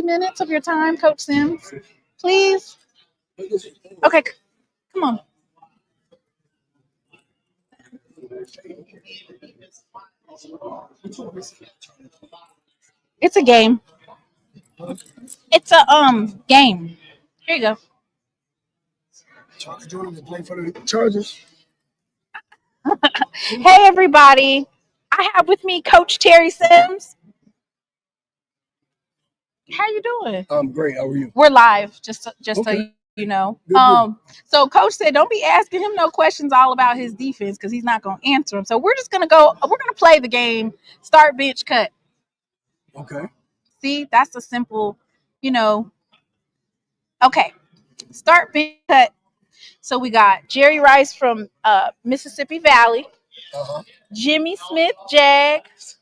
Minutes of your time, Coach Sims, please. Okay, come on. It's a game. It's a game. Here you go. Charlie Jordan to play for the Chargers. Hey everybody. I have with me Coach Terry Sims. How you doing? I'm great. How are you? We're live, just Okay. so you know. Good. So Coach said don't be asking him no questions all about his defense because he's not gonna answer them. So we're gonna play the game, start, bench, cut. Okay. See, that's a simple, okay. Start, bench, cut. So we got Jerry Rice from Mississippi Valley, Jimmy Smith, Jags,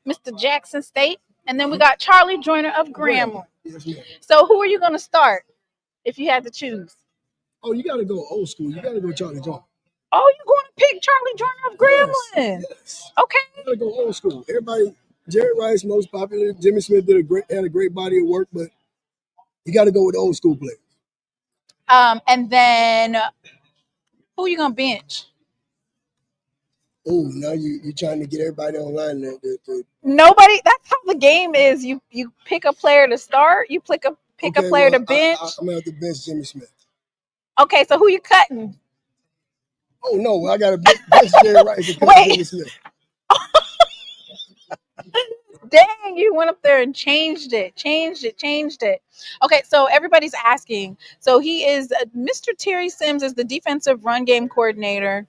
Mr. Jackson State, and then we got Charlie Joyner of Grambling. Yes, ma'am. So who are you going to start if you had to choose? Oh, you got to go old school. You got to go Charlie Jordan. Oh, you're going to pick Charlie Joyner of Grambling? Yes. Okay. You got to go old school. Everybody, Jerry Rice, most popular. Jimmy Smith had a great body of work, but you got to go with the old school players. And then who are you going to bench? Oh, now you're trying to get everybody online. Nobody. That's how the game is. You pick a player to start. You pick a player to bench. I'm going to have to bench Jimmy Smith. Okay, so who you cutting? Oh, no, I got to bench Jerry Rice and cut Jimmy Smith. Dang, you went up there and changed it. Okay, so everybody's asking. So he is Mr. Terry Sims is the defensive run game coordinator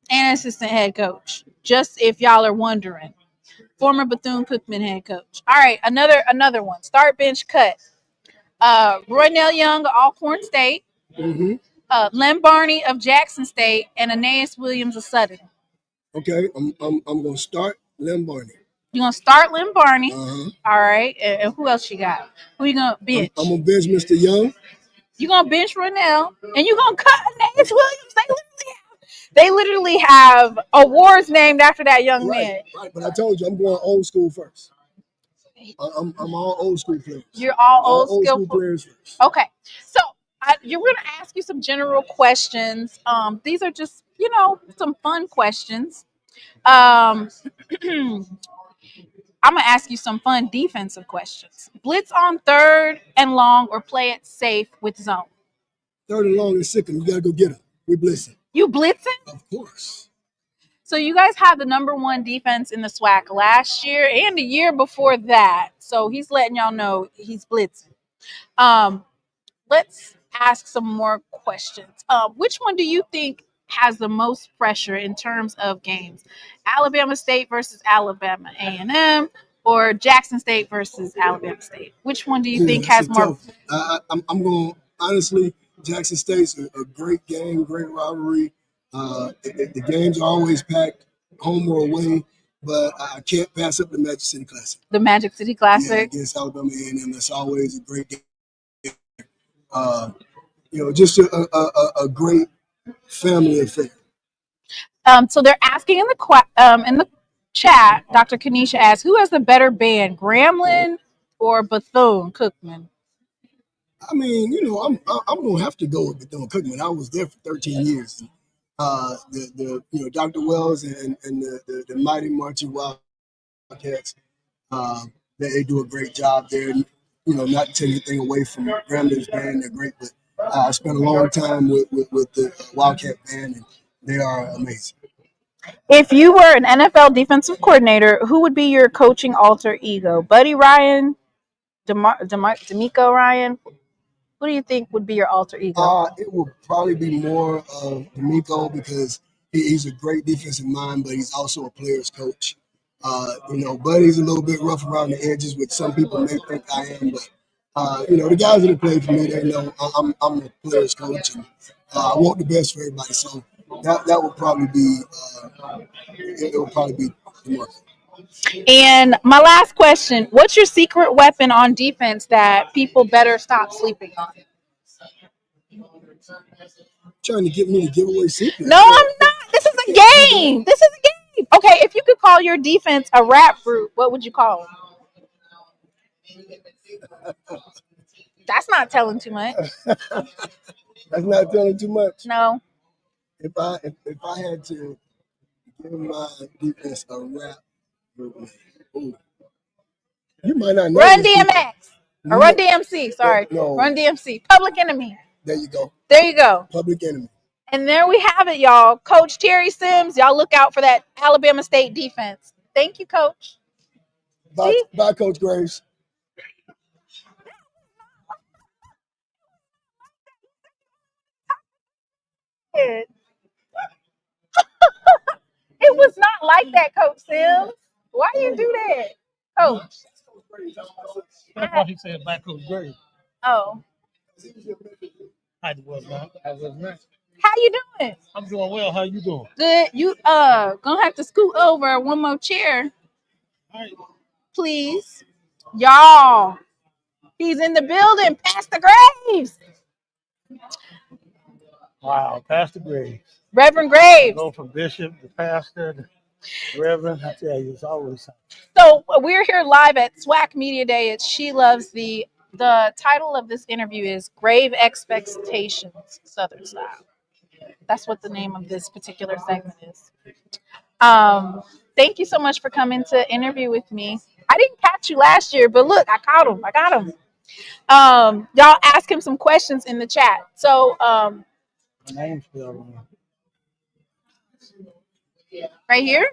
and assistant head coach. Just if y'all are wondering. Former Bethune-Cookman head coach. All right, another one. Start, bench, cut. Roynell Young, Alcorn State. Lem Barney of Jackson State, and Aeneas Williams of Sutton. Okay, I'm gonna start Lem Barney. You're gonna start Lem Barney. All right, and who else you got? Who you gonna bench? I'm gonna bench Mr. Young. You're gonna bench Roynell, and you're gonna cut Aeneas Williams. They literally have awards named after that young man. Right, but I told you I'm going old school first. I'm all old school players. You're all old school players first. Okay, so You're going to ask you some general questions. These are just, some fun questions. I'm going to ask you some fun defensive questions. Blitz on third and long or play it safe with zone? Third and long and sick 'em. You got to go get them. We blitzing. You blitzing? Of course. So you guys have the #1 defense in the SWAC last year and the year before that. So he's letting y'all know he's blitzing. Let's ask some more questions. Which one do you think has the most pressure in terms of games? Alabama State versus Alabama A&M or Jackson State versus Alabama State? Which one do you think has more? I'm going, honestly, Jackson State's a great game, great rivalry. The games are always packed, home or away, but I can't pass up the Magic City Classic. The Magic City Classic? Yeah, against Alabama A&M. That's always a great game. Just a great family affair. So they're asking in the chat. Dr. Kanisha asks, who has the better band, Grambling or Bethune-Cookman? I mean, I'm gonna have to go with Bethune-Cookman. I was there for 13 years. Dr. Wells and the mighty Marching Wildcats, they do a great job there. Not to take anything away from Grambling's band, they're great, but I spent a long time with the Wildcat band, and they are amazing. If you were an NFL defensive coordinator, who would be your coaching alter ego? Buddy Ryan, D'Amico Ryan? Who do you think would be your alter ego? It will probably be more of D'Amico because he's a great defensive mind, but he's also a player's coach. Buddy's a little bit rough around the edges, which some people may think I am, but the guys that have played for me, they know I'm a player's coach, and I want the best for everybody. So that would probably be it will probably be D'Amico. And my last question, what's your secret weapon on defense that people better stop sleeping on? Trying to get me to give away secrets. No, I'm not. This is a game. Okay, if you could call your defense a rap group, what would you call them? That's not telling too much. That's not telling too much. No. If I had to give my defense a rap group, you might not know. Run DMX or Run DMC. Sorry, no. Run DMC. Public Enemy. There you go. There you go. Public Enemy. And there we have it, y'all. Coach Terry Sims, y'all look out for that Alabama State defense. Thank you, Coach. Bye, Coach Graves. It was not like that, Coach Sims. Why you do that, Coach? That's why he said back Coach Graves. Oh. I was not. How you doing? I'm doing well. How you doing? Good. You gonna have to scoot over one more chair, please, y'all. He's in the building, Pastor Graves. Wow, Pastor Graves. Reverend Graves. Go from bishop to pastor to reverend. I tell you, it's always something. So we're here live at SWAC Media Day. It's She Loves Thee. The title of this interview is Grave Expectations, Southern Style. That's what the name of this particular segment is. Thank you so much for coming to interview with me. I didn't catch you last year, but look, I caught him. I got him. Y'all ask him some questions in the chat. So, my name's spelled wrong. Right here?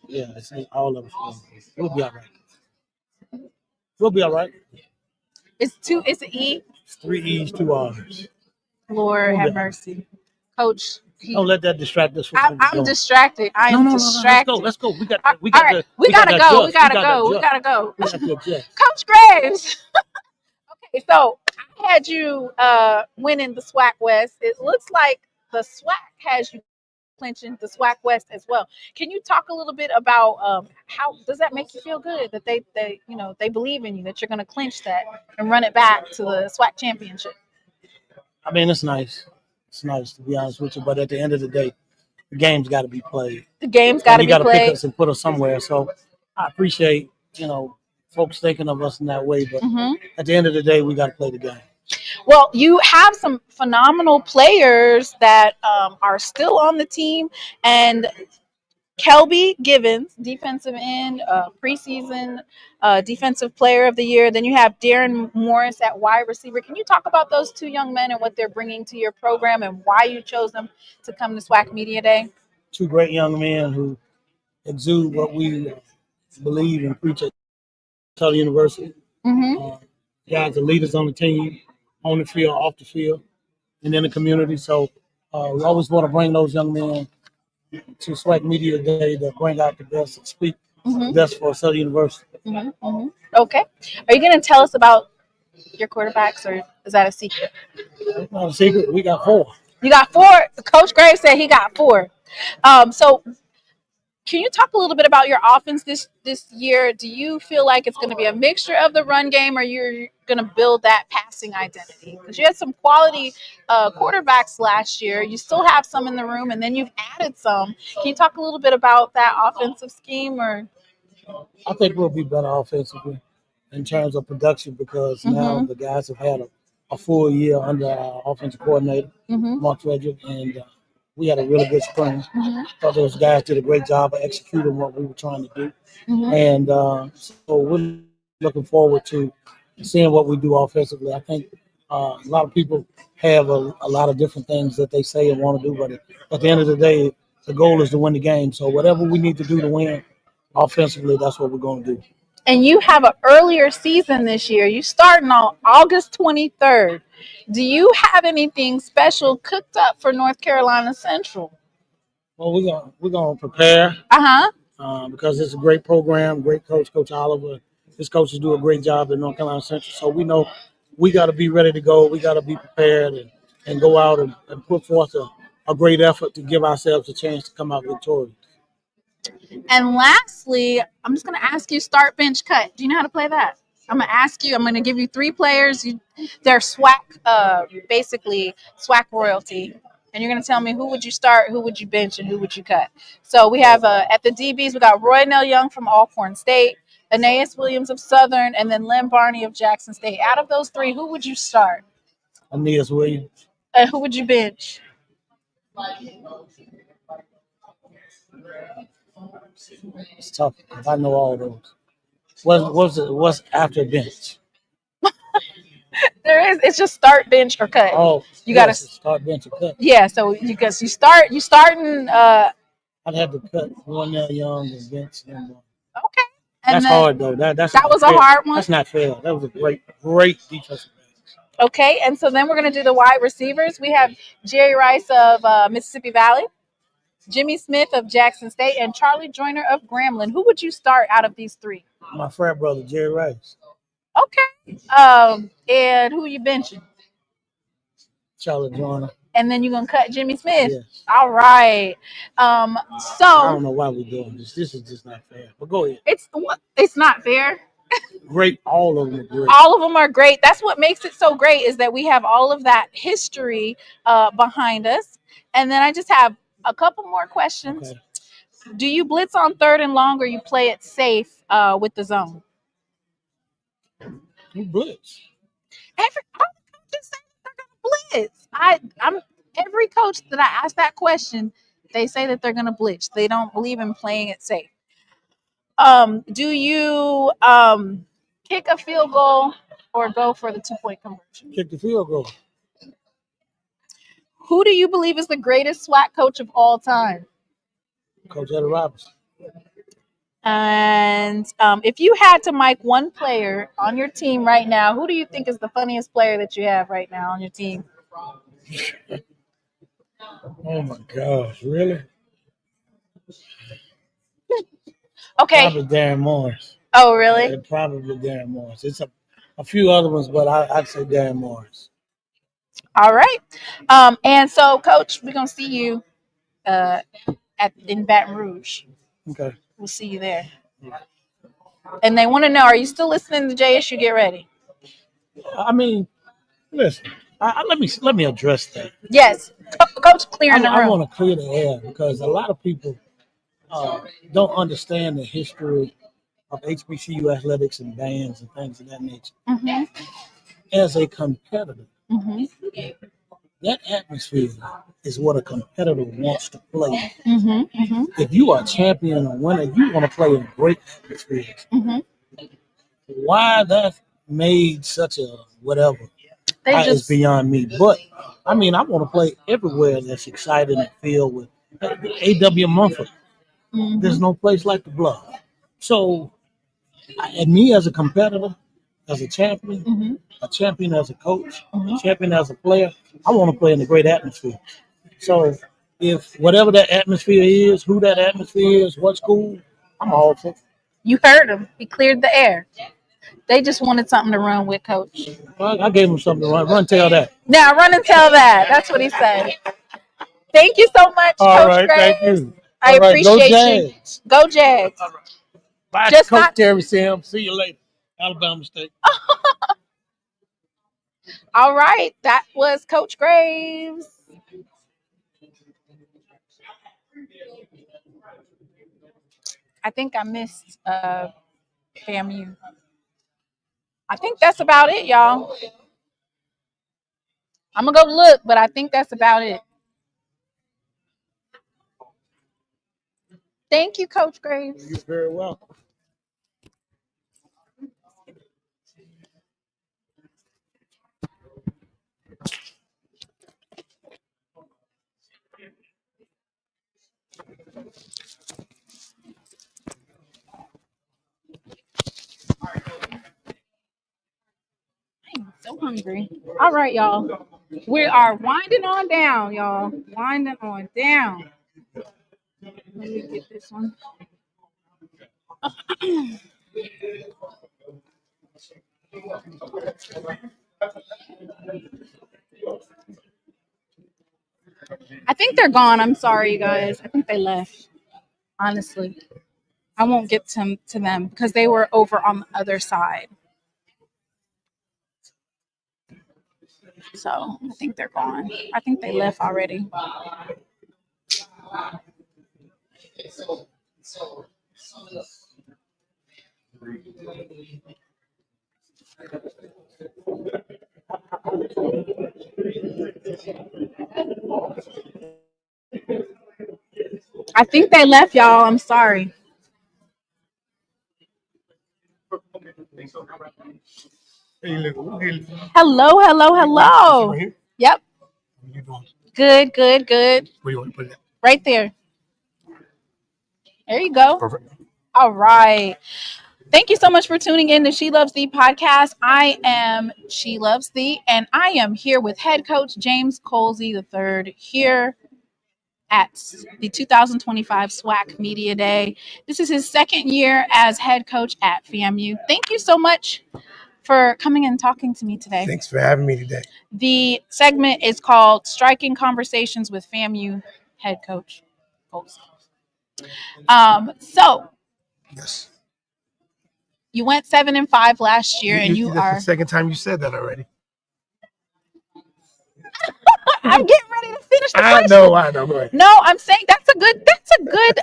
Yeah, it's all of us. We'll be all right. We'll be all right. It's an E? It's 3 E's, 2 R's. Lord have mercy. Coach. Don't let that distract us. I'm distracted. I am distracted. Let's go. We gotta go. We gotta go. Coach Graves. Okay, so I had you winning the SWAC West. It looks like the SWAC has you clinching the SWAC West as well. Can you talk a little bit about how does that make you feel good that they believe in you, that you're going to clinch that and run it back to the SWAC championship? I mean, it's nice. It's nice, to be honest with you. But at the end of the day, the game's got to be played. The game's got to be played. You got to pick us and put us somewhere. So I appreciate, folks thinking of us in that way. But Mm-hmm. at the end of the day, we got to play the game. Well, you have some phenomenal players that are still on the team, and Ckelby Givens, defensive end, preseason defensive player of the year. Then you have Darren Morris at wide receiver. Can you talk about those two young men and what they're bringing to your program and why you chose them to come to SWAC Media Day? Two great young men who exude what we believe and preach at Southern University. Mm-hmm. Guys are leaders on the team, on the field, off the field, and in the community. So we always want to bring those young men to SWAC Media Day to bring out the best and speak the best for Southern University. Mm-hmm. Mm-hmm. Okay. Are you going to tell us about your quarterbacks, or is that a secret? It's not a secret. We got 4. You got 4. Coach Graves said he got 4. So can you talk a little bit about your offense this year? Do you feel like it's going to be a mixture of the run game, or you're going to build that passing identity? Because you had some quality quarterbacks last year. You still have some in the room, and then you've added some. Can you talk a little bit about that offensive scheme? Or I think we'll be better offensively in terms of production because now the guys have had a full year under our offensive coordinator, Mark Frederick, and we had a really good spring. Thought those guys did a great job of executing what we were trying to do. And so we're looking forward to seeing what we do offensively. I think a lot of people have a lot of different things that they say and want to do, but at the end of the day, the goal is to win the game. So whatever we need to do to win offensively, that's what we're going to do. And you have an earlier season this year. You starting on August 23rd. Do you have anything special cooked up for North Carolina Central? Well, we're gonna prepare. Because it's a great program, great coach, Coach Oliver. His coaches do a great job at North Carolina Central. So we know we got to be ready to go. We got to be prepared and go out and put forth a great effort to give ourselves a chance to come out victorious. And lastly, I'm just going to ask you start, bench, cut. Do you know how to play that? I'm going to ask you. I'm going to give you 3 players. They're SWAC, basically SWAC royalty. And you're going to tell me who would you start, who would you bench, and who would you cut. So we have at the DBs, we got Roy Nell Young from Alcorn State, Aeneas Williams of Southern, and then Lynn Barney of Jackson State. Out of those 3, who would you start? Aeneas Williams. And who would you bench? It's tough because I know all those. What's after bench? There is. It's just start, bench, or cut. Oh, you got to start, bench, or cut. Yeah. So you starting. I'd have to cut Roy Nell Young and bench him. Okay. And that's hard though. That was a hard one. That's not fair. That was a great defensive match. Okay, and so then we're going to do the wide receivers. We have Jerry Rice of Mississippi Valley, Jimmy Smith of Jackson State, and Charlie Joyner of Grambling. Who would you start out of these 3? My frat brother, Jerry Rice. Okay. And who you benching? Charlie Joyner. And then you're going to cut Jimmy Smith? Yes. All right. So I don't know why we're doing this. This is just not fair. But go ahead. It's not fair. Great. All of them are great. All of them are great. That's what makes it so great is that we have all of that history behind us. And then I just have a couple more questions. Okay. Do you blitz on 3rd and long, or you play it safe with the zone? You blitz. All the coaches say that they're going to blitz. Every coach that I ask that question, they say that they're going to blitz. They don't believe in playing it safe. Do you kick a field goal or go for the 2-point conversion? Kick the field goal. Who do you believe is the greatest SWAC coach of all time? Coach Eddie Robinson. And if you had to mic one player on your team right now, who do you think is the funniest player that you have right now on your team? Oh my gosh, really? Okay. Probably Darren Morris. Oh, really? Yeah, probably Darren Morris. It's a few other ones, but I'd say Darren Morris. All right. And so, Coach, we're going to see you in Baton Rouge. Okay. We'll see you there. And they want to know, are you still listening to JSU Get Ready? I mean, listen, let me address that. Yes. Coach, clearing the room. I want to clear the air because a lot of people don't understand the history of HBCU athletics and bands and things of that nature. Mm-hmm. As a competitor, Mm-hmm. that atmosphere is what a competitor wants to play. Mm-hmm. Mm-hmm. If you are a champion or winner, you want to play in great atmospheres. Mm-hmm. Why that made such a whatever is just beyond me. But I mean, I want to play everywhere that's exciting and filled with A.W. Mumford. Mhm. There's no place like the Bluff. So, and me as a competitor, as a champion, as a coach, a champion as a player, I want to play in a great atmosphere. So, if whatever that atmosphere is, who that atmosphere is, what's cool, I'm all for it. You heard him. He cleared the air. They just wanted something to run with, Coach. I gave him something to run. Tell that. Now run and tell that. That's what he said. Thank you so much, All Coach right, Gray. thank you. I All right, go appreciate you. Jags. Go Jags. Bye, Just Coach not- Terry Sam. See you later. Alabama State. All right, that was Coach Graves. I think I missed FAMU. I think that's about it, y'all. I'm gonna go look, but I think that's about it. Thank you, Coach Graves. You're very welcome. I'm so hungry. All right, y'all. We are winding on down, y'all. Winding on down. Let me get this one. I think they're gone. I'm sorry, you guys. I think they left. Honestly, I won't get to them because they were over on the other side. So I think they're gone. I think they left already. I think they left, y'all. I'm sorry. Hello, hello, hello. Yep. Good, good, good. Where you want to put it? Right there. There you go. Perfect. All right. Thank you so much for tuning in to She Loves Thee podcast. I am She Loves Thee, and I am here with head coach James Colzie III here at the 2025 SWAC Media Day. This is his second year as head coach at FAMU. Thank you so much for coming and talking to me today. Thanks for having me today. The segment is called Striking Conversations with FAMU head coach Colzie. So Yes. you went 7-5 last year, and you that's are. the second time you said that already. I'm getting ready to finish the I question. know. Go ahead. No, I'm saying that's a good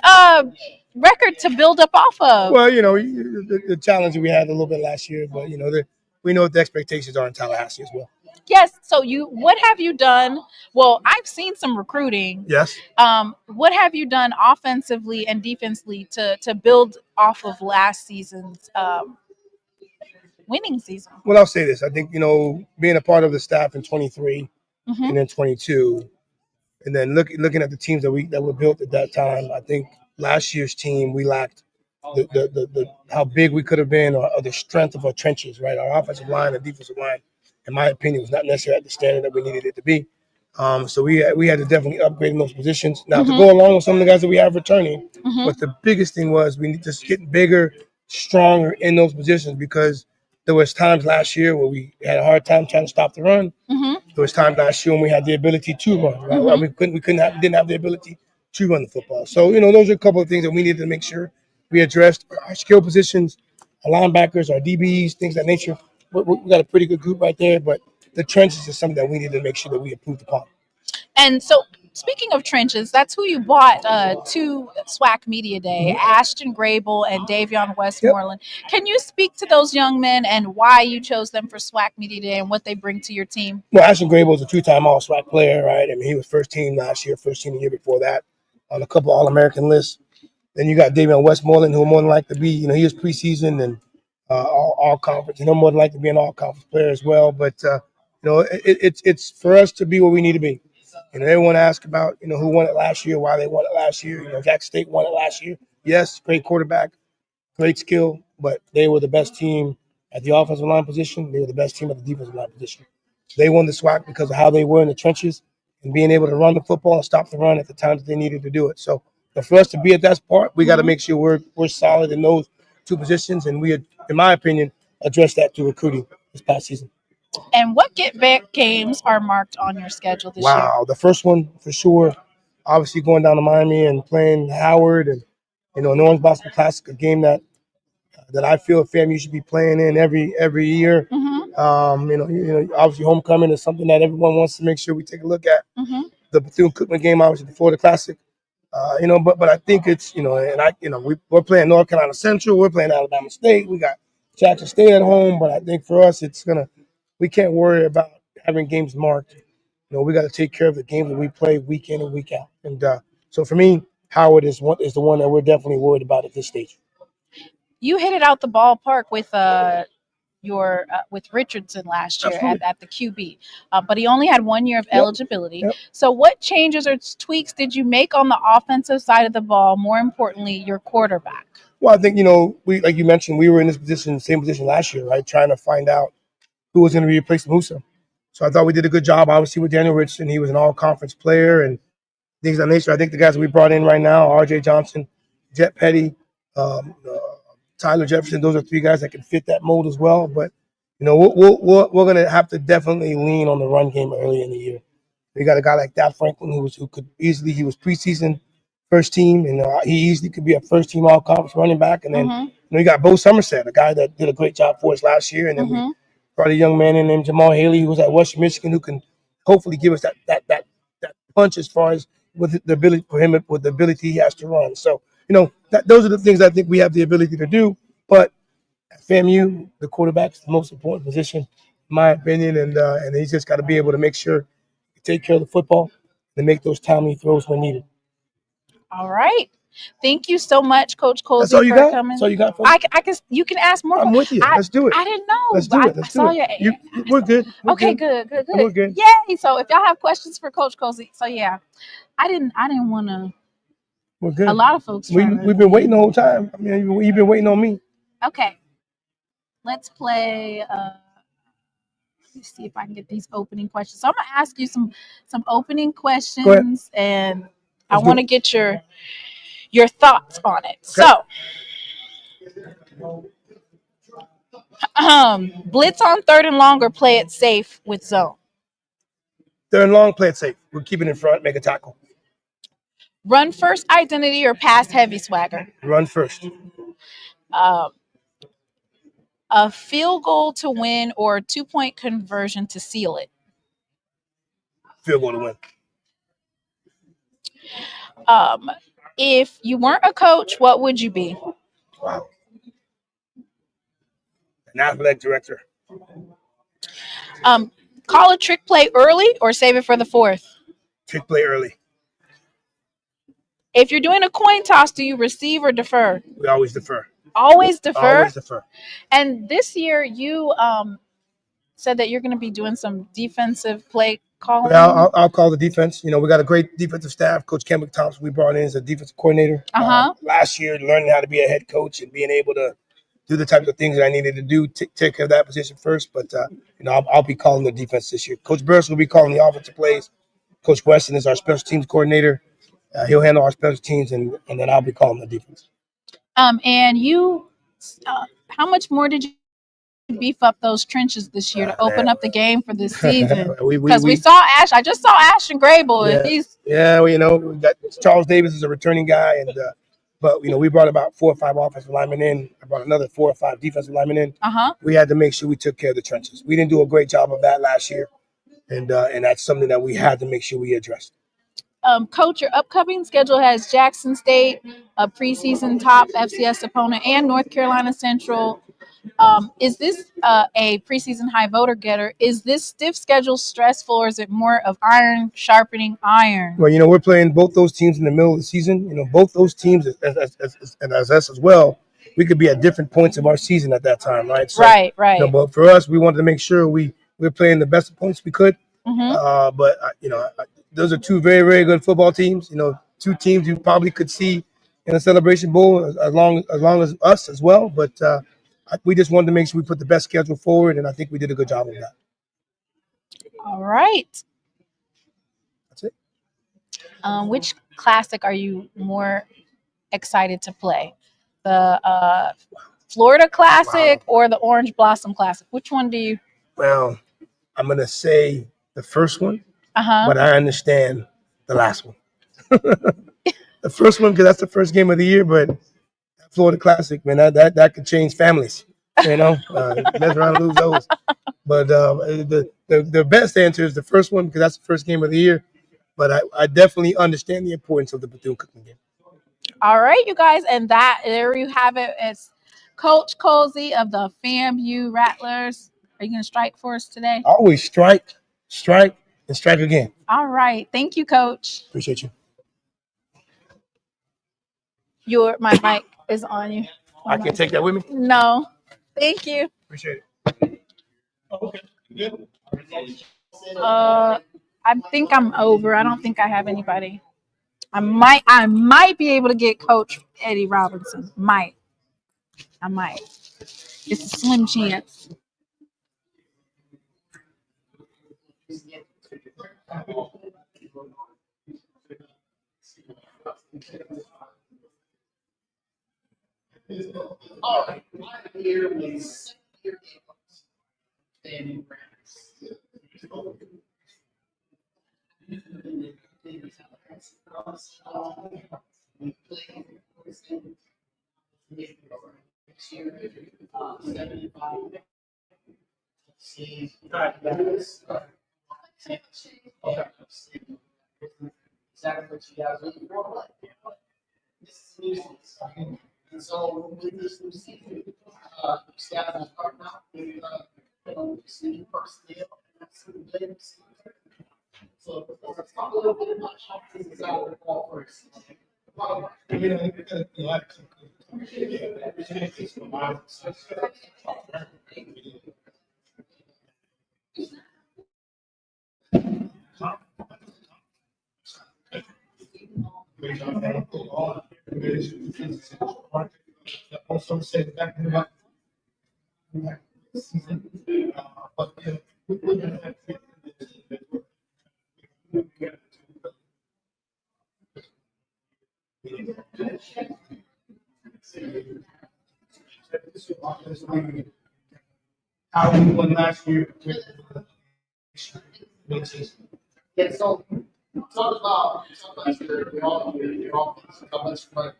record to build up off of. Well, the challenge we had a little bit last year, but we know what the expectations are in Tallahassee as well. Yes. So what have you done? Well, I've seen some recruiting. Yes. What have you done offensively and defensively to build off of last season's winning season? Well, I'll say this. I think, being a part of the staff in 23 Mhm. and then 22, and then looking at the teams that were built at that time, I think last year's team, we lacked the how big we could have been or the strength of our trenches, right? Our offensive line and defensive line, in my opinion, was not necessarily at the standard that we needed it to be. So we had to definitely upgrade in those positions. Now, to go along with some of the guys that we have returning, but the biggest thing was we need to get bigger, stronger in those positions, because there was times last year where we had a hard time trying to stop the run. There was times last year when we had the ability to run, right? Well, we didn't have the ability to run the football. So, those are a couple of things that we needed to make sure we addressed. Our skill positions, our linebackers, our DBs, things of that nature. We got a pretty good group right there, but the trenches is something that we need to make sure that we improved upon. And so speaking of trenches, that's who you bought to SWAC Media Day, Ashton Grable and Davion Westmoreland. Can you speak to those young men and why you chose them for SWAC Media Day and what they bring to your team? Well, Ashton Grable is a two-time All-SWAC player, right? I mean, he was first team last year, first team the year before that, on a couple All-American lists. Then you got Davion Westmoreland, who more than likely to be, he was preseason and all conference, and he'll more than likely to be an all-conference player as well. But it's for us to be where we need to be. Everyone asks about, who won it last year, why they won it last year. Jackson State won it last year. Yes, great quarterback, great skill, but they were the best team at the offensive line position. They were the best team at the defensive line position. They won the SWAC because of how they were in the trenches and being able to run the football and stop the run at the times that they needed to do it. So for us to be at that part, we got to make sure we're solid in those two positions, and we, in my opinion, addressed that through recruiting this past season. And what get-back games are marked on your schedule this year? Wow, the first one for sure. Obviously, going down to Miami and playing Howard and New Orleans Boston Classic, a game that I feel FAMU should be playing in every year. Obviously, homecoming is something that everyone wants to make sure we take a look at. The Bethune-Cookman game, obviously, the Florida Classic. But I think it's we're playing North Carolina Central, we're playing Alabama State, we got Jackson State at home. But I think for us, we can't worry about having games marked. We got to take care of the games that we play week in and week out. And so for me, Howard is the one that we're definitely worried about at this stage. You hit it out the ballpark with with Richardson last year at the QB, but he only had 1 year of eligibility. So what changes or tweaks did you make on the offensive side of the ball? More importantly, your quarterback. Well, I think, we, like you mentioned, we were in this position, same position last year, right? Trying to find out who was going to replace Musa. So I thought we did a good job, obviously, with Daniel Richardson. He was an all-conference player and things of that nature. I think the guys that we brought in right now, R.J. Johnson, Jet Petty, Tyler Jefferson, those are three guys that can fit that mold as well. But, we're going to have to definitely lean on the run game early in the year. We got a guy like Dap Franklin he was preseason first team, and he easily could be a first-team all-conference running back. And then, you got Bo Somerset, a guy that did a great job for us last year. And then we brought a young man in named Jamal Haley, who was at Western Michigan, who can hopefully give us that punch as far as with the ability for him, with the ability he has to run. So, those are the things I think we have the ability to do. But at FAMU, the quarterback is the most important position, in my opinion, and he's just got to be able to make sure he take care of the football and make those timely throws when needed. All right. Thank you so much, Coach Colzie, That's all you for got? coming. That's all you got, you can ask more. I'm with you. Let's do it. I didn't know. Let's do it. Let's do it. We're good. Okay, good. We're good. Yay. So if y'all have questions for Coach Colzie, so yeah, I didn't want to. We're good. A lot of folks. We've been waiting the whole time. I mean, you've been waiting on me. Okay. Let's play. Let me see if I can get these opening questions. So I'm gonna ask you some opening questions, and I want to get your thoughts on it. Okay. So, blitz on third and long or play it safe with zone? Third and long, play it safe. We'll keep it in front, make a tackle. Run first identity or pass heavy swagger? Run first. A field goal to win or a 2-point conversion to seal it? Field goal to win. If you weren't a coach, what would you be? Wow. An athletic director. Call a trick play early or save it for the fourth? Trick play early. If you're doing a coin toss, do you receive or defer? We always defer. Always defer? Always defer. And this year, you said that you're going to be doing some defensive play calling. Yeah, I'll call the defense. We got a great defensive staff. Coach Ckelby Thompson we brought in as a defensive coordinator. Last year, learning how to be a head coach and being able to do the types of things that I needed to do, take care of that position first. But, I'll be calling the defense this year. Coach Burris will be calling the offensive plays. Coach Weston is our special teams coordinator. He'll handle our special teams, and then I'll be calling the defense. And you, how much more did you beef up those trenches this year to open up the game for this season? Because we saw Ash. I just saw Ashton Grable. Yeah. We got Charles Davis is a returning guy, but we brought about 4 or 5 offensive linemen in. I brought another 4 or 5 defensive linemen in. We had to make sure we took care of the trenches. We didn't do a great job of that last year, and that's something that we had to make sure we addressed. Coach, your upcoming schedule has Jackson State, a preseason top FCS opponent, and North Carolina Central. Is this a preseason high voter getter? Is this stiff schedule stressful, or is it more of iron sharpening iron? Well, we're playing both those teams in the middle of the season. Both those teams, as us as well, we could be at different points of our season at that time, right? So, Right. But for us, we wanted to make sure we're playing the best opponents we could. Mm-hmm. But those are two very, very good football teams. Two teams you probably could see in a Celebration Bowl as long as us as well. But we just wanted to make sure we put the best schedule forward, and I think we did a good job of that. All right. That's it. Which classic are you more excited to play? The Florida Classic or the Orange Blossom Classic? Which one do you? Well, I'm going to say the first one, Uh-huh. but I understand the last one. The first one, because that's the first game of the year, but Florida Classic, man, that could change families. Mess around and lose those. But the best answer is the first one, because that's the first game of the year. But I definitely understand the importance of the Bethune-Cookman game. All right, you guys, and there you have it. It's Coach Colzie of the FAMU Rattlers. Are you going to strike for us today? Always strike, and strike again. All right. Thank you, Coach. Appreciate you. My mic is on you. I can't take that with me? No. Thank you. Appreciate it. Okay. I think I'm over. I don't think I have anybody. I might be able to get Coach Eddie Robinson. I might. It's a slim chance. All right, right here is standing exactly what you guys are looking for. This is new. And so with this new season, staff is starting out with new personnel and that's some good. So let's talk a little bit about how this is out of the ball first. Also said back in the how we won last year. Yeah, so talk about your offense, how much fun.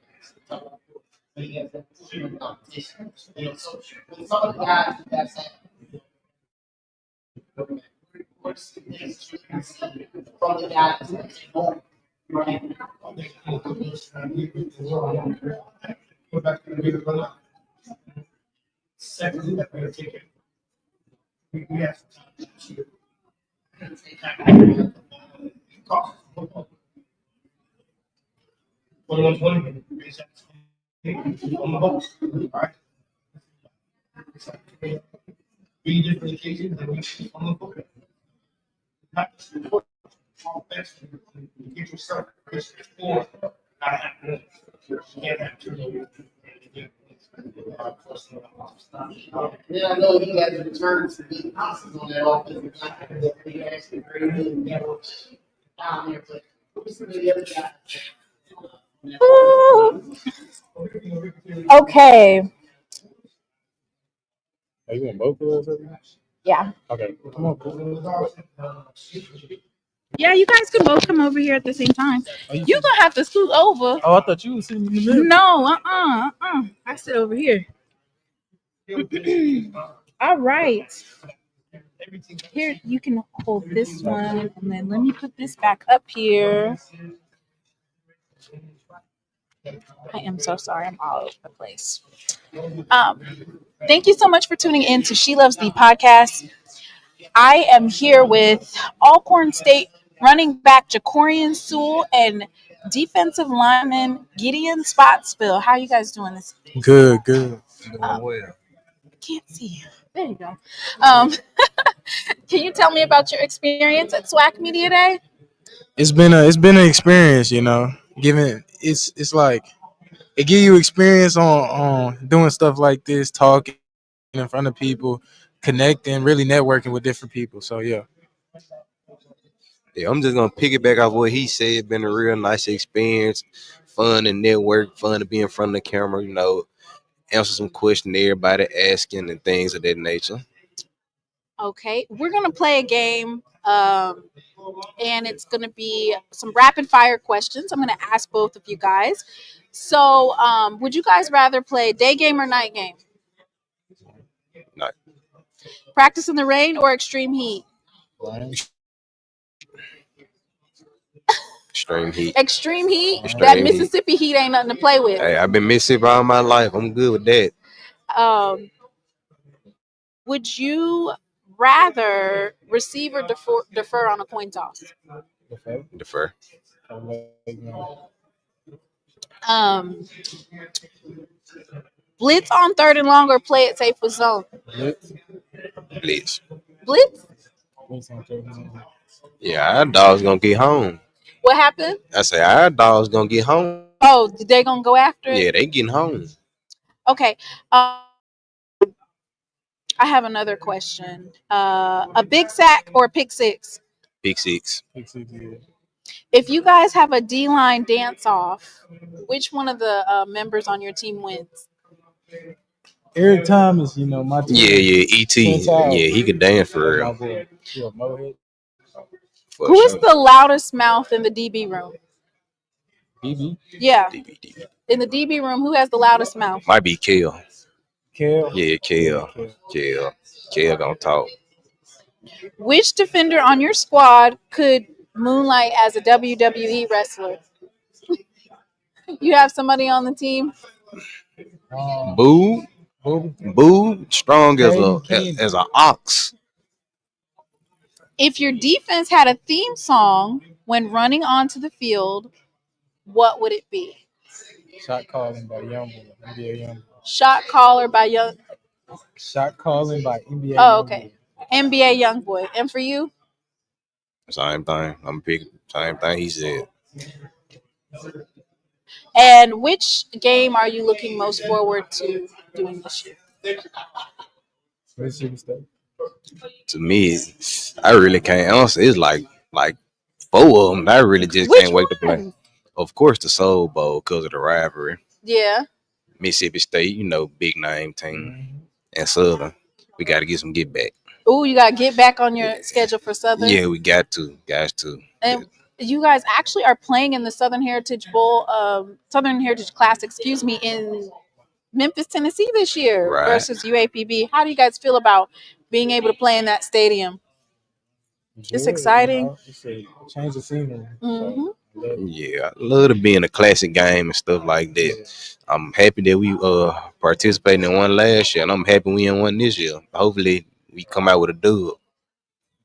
Competition. So with some of the guys that's from the guys right. Second, that we're taking. We have to on the boat. All right. Three different occasions that we shoot on the boat. Not just the boat. Get yourself four. Yeah, I know he has returned to be constant on that offensive line that he actually very good down there, but who's some of the other guys? Okay. Are you in both of those? Yeah. Okay. Come on. Yeah, you guys can both come over here at the same time. You're gonna have to scoot over. Oh, I thought you were sitting in the middle. No, I sit over here. All right. Here, you can hold this one, and then let me put this back up here. I am so sorry. I'm all over the place. Um, Thank you so much for tuning in to She Loves Thee podcast. I am here with Alcorn State running back Jacorian Sewell and defensive lineman Gideon Spotsville. How are you guys doing this? Good. Doing well. Can't see you. There you go. Um, can you tell me about your experience at SWAC Media Day? It's been an experience, you know. Given it's like it give you experience on doing stuff like this, talking in front of people, connecting, really networking with different people. So yeah. Yeah, I'm just gonna piggyback off what he said. It's been a real nice experience, fun to network, fun to be in front of the camera, you know, answer some questions everybody asking and things of that nature. Okay, we're gonna play a game, and it's gonna be some rapid fire questions. I'm gonna ask both of you guys. So, would you guys rather play day game or night game? Night. Practice in the rain or extreme heat? Extreme heat. Extreme heat. Extreme That heat. Mississippi heat ain't nothing to play with. Hey, I've been Mississippi all my life. I'm good with that. Would you rather receive or defer on a coin toss? Defer. Blitz on third and long or play it safe with zone? Blitz. Blitz? Yeah, our dog's gonna get home. What happened? I say our dog's gonna get home. Oh, they gonna go after it? Yeah, they getting home. Okay. I have another question. A big sack or a pick six? Big six. If you guys have a D-line dance-off, which one of the members on your team wins? Eric Thomas, you know, my team. Yeah, E.T. Yeah, he could dance for real. Who is the loudest mouth in the DB room? DB? Yeah. In the DB room, who has the loudest mouth? Might be Kel. Kel? Yeah, Kel. Kel gonna talk. Which defender on your squad could moonlight as a WWE wrestler? You have somebody on the team? Boo, strong as an ox. If your defense had a theme song when running onto the field, what would it be? Shot calling by Youngboy, NBA Youngboy. Shot caller by Young. Shot calling by NBA. Oh, okay. NBA Youngboy. And for you? Same thing. I'm picking same thing he said. And which game are you looking most forward to doing this year? To me, I really can't answer. It's like 4 of them. I really just Which can't wait to play. one? Of course, the Soul Bowl because of the rivalry. Yeah. Mississippi State, you know, big name team, and Southern. We got to get some get back. Oh, you got to get back on your schedule for Southern? Yeah, we got to. Guys, too. And you guys actually are playing in the Southern Heritage Bowl, Southern Heritage Classic, in Memphis, Tennessee this year versus UAPB. How do you guys feel about being able to play in that stadium? It's exciting. It's a change of scenery. Mm-hmm. Yeah, I love to be in a classic game and stuff like that. I'm happy that we participated in one last year, and I'm happy we in one this year. Hopefully, we come out with a dub.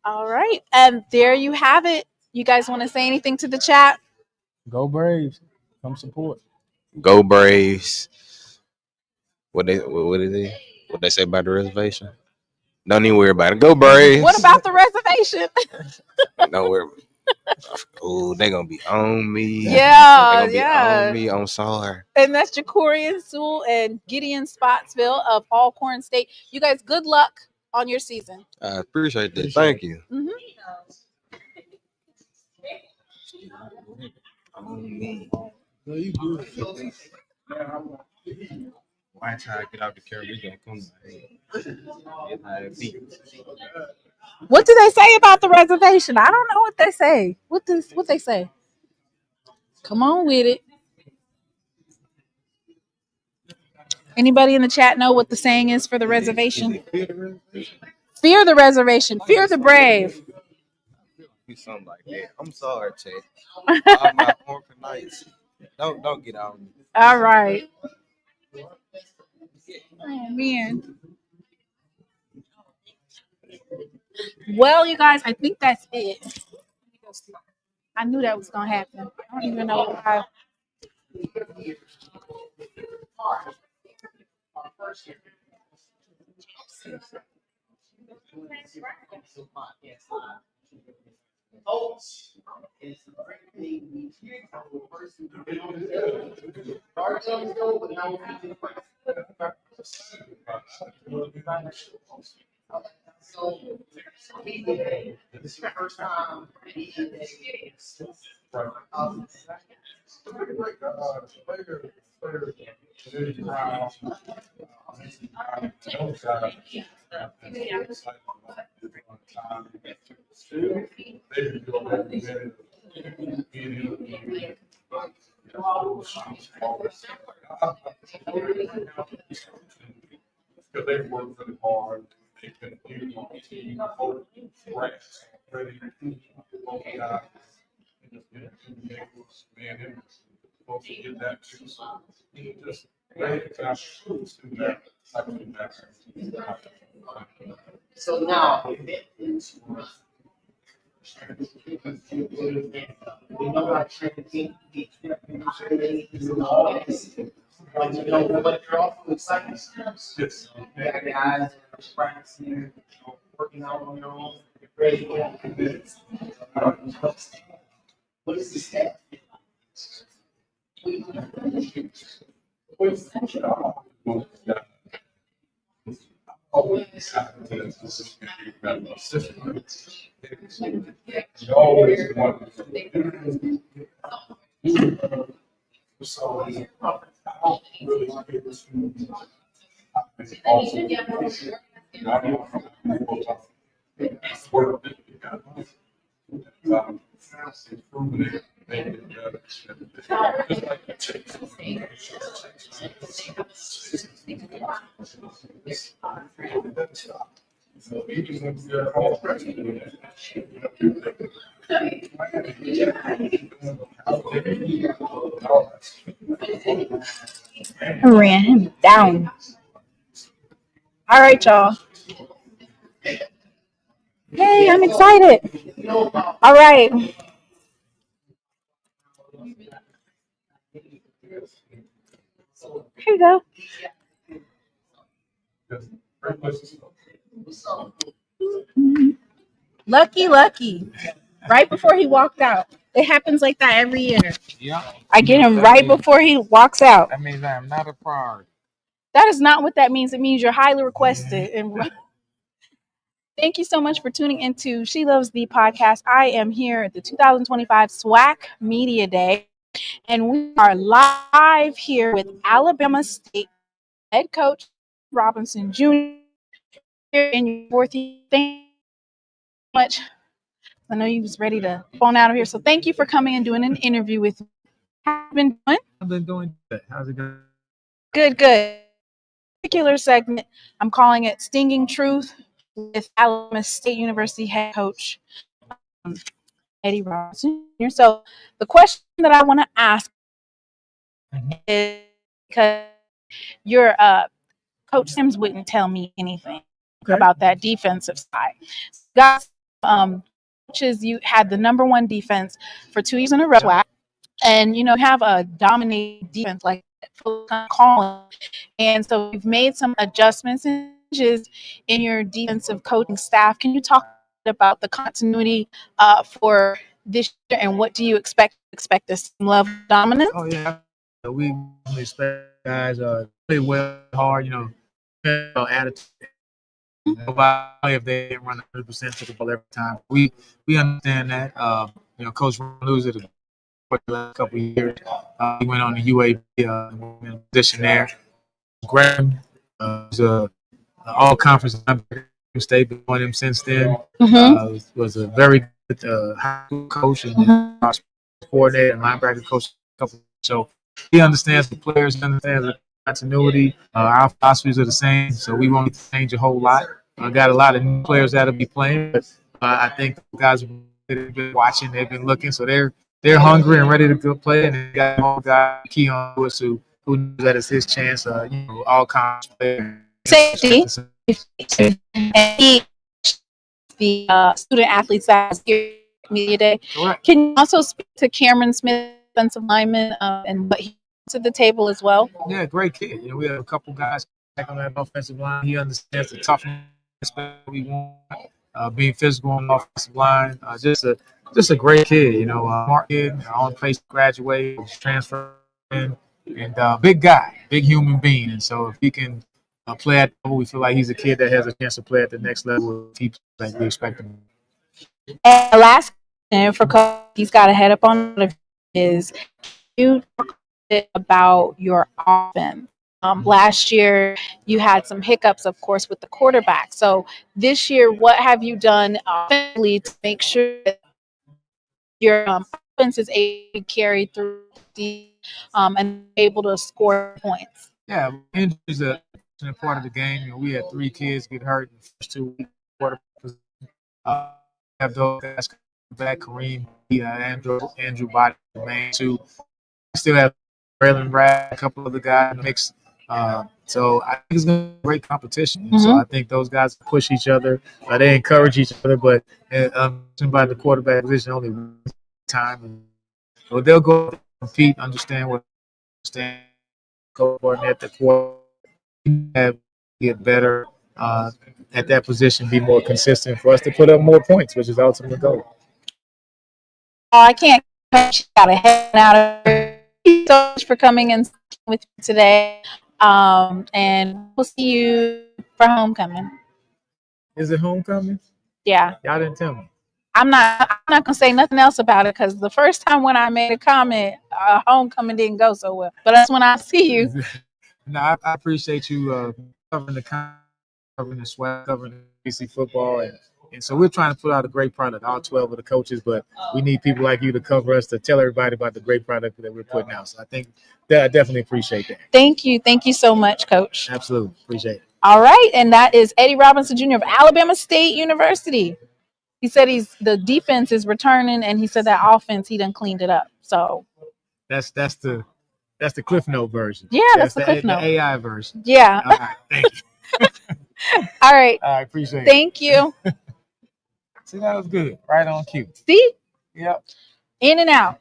All right, and there you have it. You guys want to say anything to the chat? Go Braves! Come support. Go Braves! What they say about the reservation? Don't even worry about it. Go Braves! What about the reservation? Don't worry. Oh, they gonna be on me. Yeah, they gonna be on me. I'm sorry. And that's Jacorian Sewell and Gideon Spotsville of Alcorn State. You guys, good luck on your season. I appreciate that. Thank you. Mm-hmm. Why try to get out the car? We gonna come. What do they say about the reservation? I don't know what they say. What they say? Come on with it. Anybody in the chat know what the saying is for the reservation? Fear the reservation. Fear the brave. Be something like that. I'm sorry, Chad. All my former nights. Don't get on me. All right. Oh man. Well, you guys, I think that's it. I knew that was gonna happen. I don't even know why. This is your first time. Because they've worked really hard. They've been using both racks already. Both guys. Man, supposed to get that too. So just ready to do that. So now, we know how to train the team. Like, you know, but you're also excited. Yes. You got guys practicing, working out on their own. Ready to go. What is the step? So I don't really get to also I ran him down. All right, y'all. Hey, I'm excited. All right. Here you go. Lucky. Right before he walked out. It happens like that every year. Yeah. I get him right before he walks out. That means I am not a priority. That is not what that means. It means you're highly requested. And thank you so much for tuning into She Loves the podcast. I am here at the 2025 SWAC Media Day, and we are live here with Alabama State head coach Robinson Jr. in your fourth year. Thank you so much. I know you was ready to phone out of here, so thank you for coming and doing an interview with me. How have you been doing? I've been doing good. How's it going? Good. Particular segment, I'm calling it Stinging Truth with Alabama State University head coach Eddie Robinson Jr. So the question that I want to ask is, because your coach Sims wouldn't tell me anything about that defensive side. Guys, coaches, you had the number one defense for 2 years in a row, and you have a dominating defense like calling. And so we've made some adjustments and changes in your defensive coaching staff. Can you talk about the continuity for this year, and what do you expect the same level of dominance? Oh yeah, we expect guys play well, hard. Attitude. Nobody if they didn't run 100% to the ball every time. We understand that. Coach Lose it for the last couple of years. He went on the UAPB position there. Graham was all-conference state, been on him since then. Was a very good high school coach and coordinator and linebacker coach. So he understands the players, he understands the continuity. Our philosophies are the same, so we won't change a whole lot. Got a lot of new players that'll be playing, but I think the guys have been watching, they've been looking, so they're hungry and ready to go play. And they got one guy key on us who knows that it's his chance. All kinds of players. Safety. And he, the student athletes that was here at Media Day. Correct. Can you also speak to Cameron Smith, defensive lineman, and what he brings to the table as well? Yeah, great kid. We have a couple guys back on that offensive line. He understands the toughness we want, being physical on the offensive line. Just a great kid. Smart kid, on pace to graduate, transfer in, and big guy, big human being. And so if he can play at the level, we feel like he's a kid that has a chance to play at the next level. Like we expect him. And the last question for Coach, he's got a head up on it, is you talk a bit about your offense. Last year, you had some hiccups, of course, with the quarterback. So this year, what have you done offensively to make sure that your offense is able to carry through and able to score points? Yeah, injuries are a part of the game. We had 3 kids get hurt in the first 2 weeks. Have those guys come back, Kareem, Andrew Body, Tmaine, too. We still have Braylon Brad, a couple of the guys in the mix. So I think it's going to be a great competition. Mm-hmm. So I think those guys push each other. They encourage each other, but by the quarterback position only one time. So they'll go compete, understand coordinate the quarterback, get better at that position, be more consistent for us to put up more points, which is the ultimate goal. I can't got a head out of it. Thank you so much for coming in with me today. And we'll see you for homecoming. Is it homecoming? Yeah. Y'all didn't tell me. I'm not gonna say nothing else about it because the first time when I made a comment, homecoming didn't go so well. But that's when I see you. No, I appreciate you covering the SWAC, covering the BC football, and so we're trying to put out a great product, all 12 of the coaches, but we need people like you to cover us, to tell everybody about the great product that we're putting out. So I think that I definitely appreciate that. Thank you so much, Coach. Absolutely, appreciate it. All right, and that is Eddie Robinson Jr. of Alabama State University. He said the defense is returning, and he said that offense, he done cleaned it up. So that's the Cliff Note version. Yeah, that's the Cliff Note. The AI version. Yeah. All right, thank you. All right. I appreciate it. Thank you. See, that was good. Right on cue. See? Yep. In and out.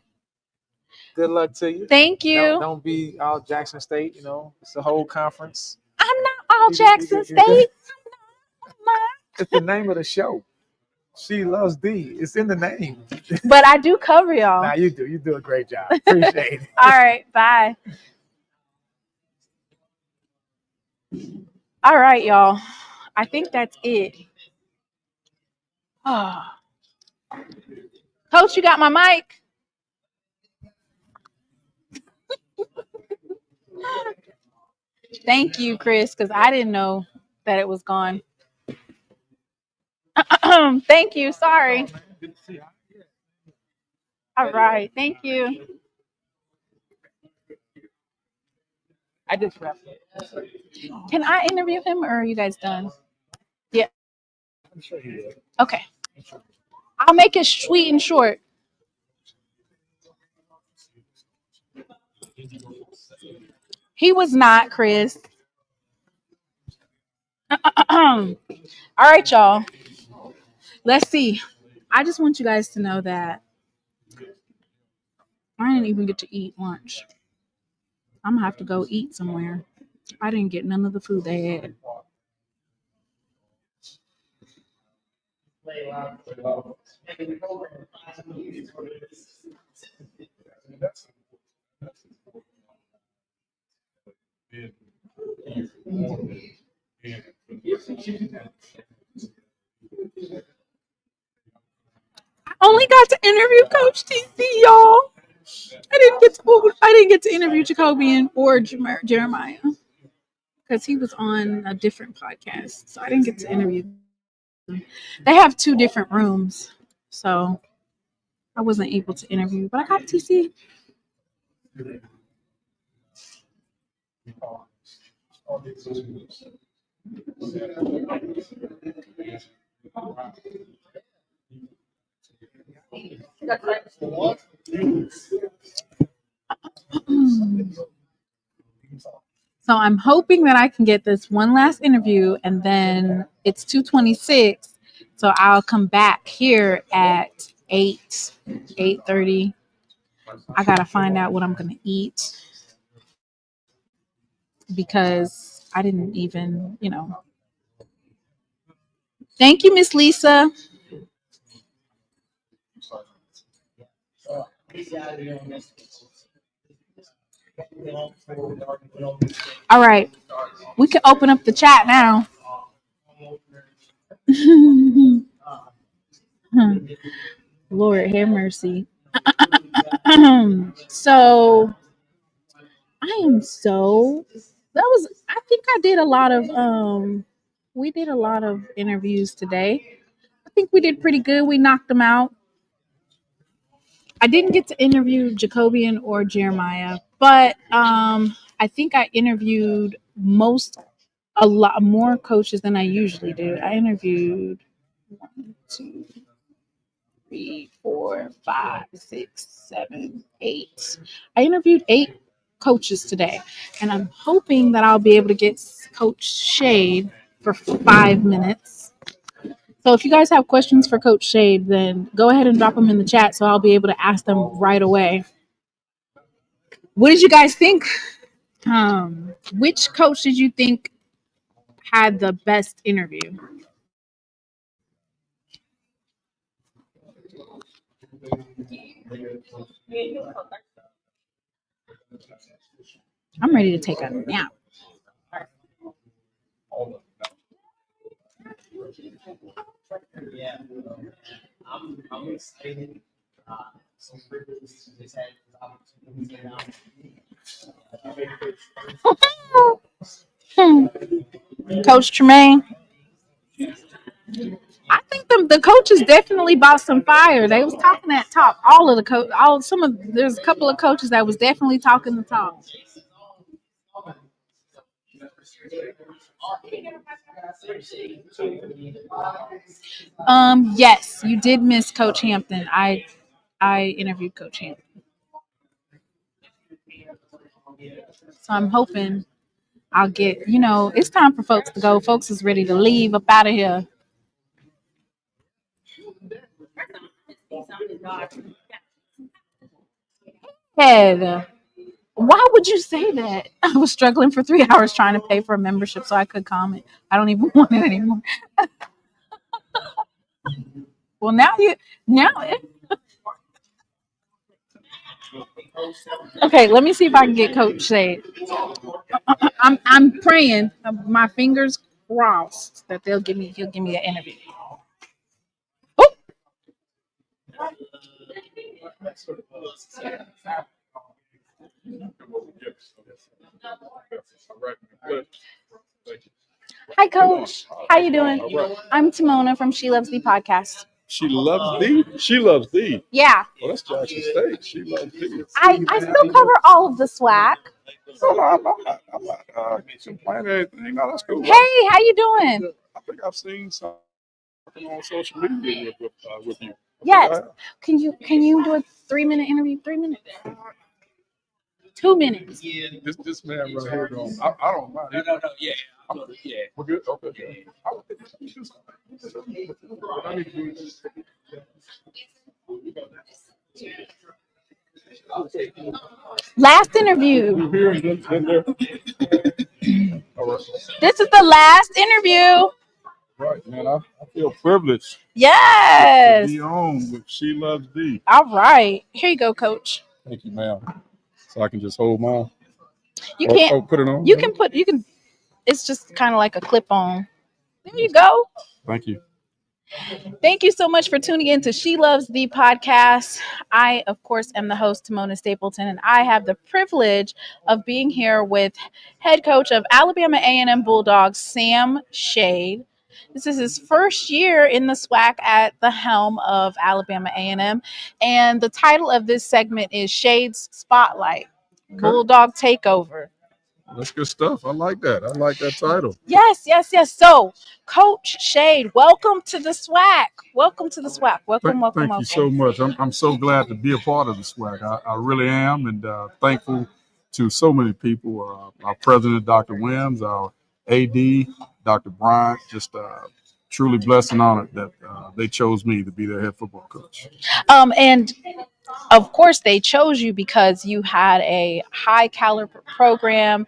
Good luck to you. Thank you. Don't be all Jackson State. It's a whole conference. I'm not all Jackson State. It's the name of the show. SheLovesThee. It's in the name. But I do cover y'all. Nah, you do. You do a great job. Appreciate it. All right. Bye. All right, y'all. I think that's it. Oh. Coach, you got my mic? Thank you, Chris, because I didn't know that it was gone. Thank you. Sorry. All right. Thank you. I just wrapped it. Can I interview him, or are you guys done? Yeah. I'm sure he will. Okay. I'll make it sweet and short. He was not, Chris. All right, y'all. Let's see. I just want you guys to know that I didn't even get to eat lunch. I'm going to have to go eat somewhere. I didn't get none of the food they had. I only got to interview Coach TC, y'all. I didn't get to interview Jacobian or Jeremiah because he was on a different podcast, so I didn't get to interview them. They have 2 different rooms, so I wasn't able to interview, but I got TC. So I'm hoping that I can get this one last interview, and then it's 2:26. So I'll come back here at 8:30. I gotta find out what I'm gonna eat because I didn't even. Thank you, Miss Lisa. All right, we can open up the chat now. Lord have mercy. So I am so I think I did a lot of we did a lot of interviews today. I think we did pretty good. We knocked them out. I didn't get to interview Jacobian or Jeremiah, but I think I interviewed a lot more coaches than I usually do. I interviewed 1, 2, 3, 4, 5, 6, 7, 8. I interviewed 8 coaches today, and I'm hoping that I'll be able to get Coach Shade for 5 minutes. So if you guys have questions for Coach Shade, then go ahead and drop them in the chat so I'll be able to ask them right away. What did you guys think? Which coach did you think had the best interview? I'm ready to take a nap. I'm excited. Coach Tmaine. I think the coaches definitely bought some fire. They was talking that talk. All of the there's a couple of coaches that was definitely talking the talk. Yes, you did miss Coach Hampton. I interviewed Coach Hampton. So I'm hoping I'll get, it's time for folks to go. Folks is ready to leave up out of here. Head. Why would you say that? I was struggling for 3 hours trying to pay for a membership so I could comment. I don't even want it anymore. Well, okay, let me see if I can get Coach Shade. I'm praying, my fingers crossed that he'll give me an interview. Oh. Hi, Coach. How you doing? I'm Timona from SheLovesThee podcast. SheLovesThee? SheLovesThee. Yeah. Well, that's Jackson State. SheLovesThee. I still cover all of the SWAC. No, I'm not complaining or anything. No, that's cool. Hey, how you doing? I think I've seen something on social media with you. Yes. Can you do a 3-minute interview? 3 minutes. 2 minutes. This man right here going. I don't mind. No. Yeah. Yeah. We're good. Okay. Last interview. All right. This is the last interview. Right, man. I feel privileged. Yes. To be on with SheLovesThee. All right. Here you go, Coach. Thank you, ma'am. So I can just hold mine. You can't. Put it on. You can. It's just kind of like a clip on. There you go. Thank you. Thank you so much for tuning in to SheLovesThee podcast. I, of course, am the host, Tmona Stapleton, and I have the privilege of being here with head coach of Alabama A&M Bulldogs, Sam Shade. This is his first year in the SWAC at the helm of Alabama A&M, and the title of this segment is Shade's Spotlight, Bulldog Takeover. That's good stuff. I like that. I like that title. Yes, yes, yes. So, Coach Shade, welcome to the SWAC. Welcome to the SWAC. Welcome, welcome, Thank welcome. you so much. I'm so glad to be a part of the SWAC. I really am, and thankful to so many people. Our president, Dr. Wims, our AD, Dr. Bryant, just truly blessed and honored that they chose me to be their head football coach. And of course, they chose you because you had a high caliber program.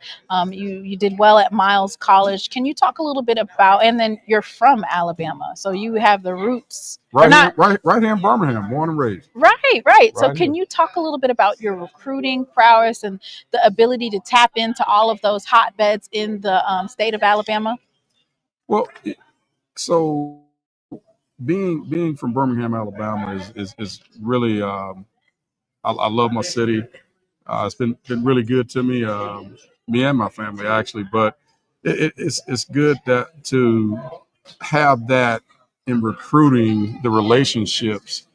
You did well at Miles College. Can you talk a little bit about? And then you're from Alabama, so you have the roots. Or not Right here in Birmingham, born and raised. Right. So, Right can here. you talk a little bit about your recruiting prowess and the ability to tap into all of those hotbeds in the state of Alabama? Well, so being from Birmingham, Alabama is really I love my city. It's been really good to me, me and my family actually. But it's good that to have that in recruiting, the relationships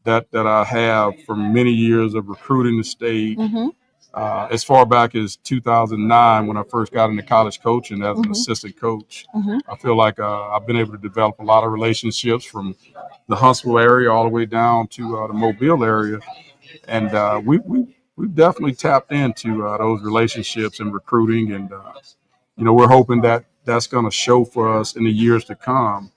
that I have from many years of recruiting the state. Mm-hmm. As far back as 2009, when I first got into college coaching as an Mhm. assistant coach, Mhm. I feel like I've been able to develop a lot of relationships from the Huntsville area all the way down to the Mobile area, and we've definitely tapped into those relationships and recruiting, and we're hoping that that's going to show for us in the years to come,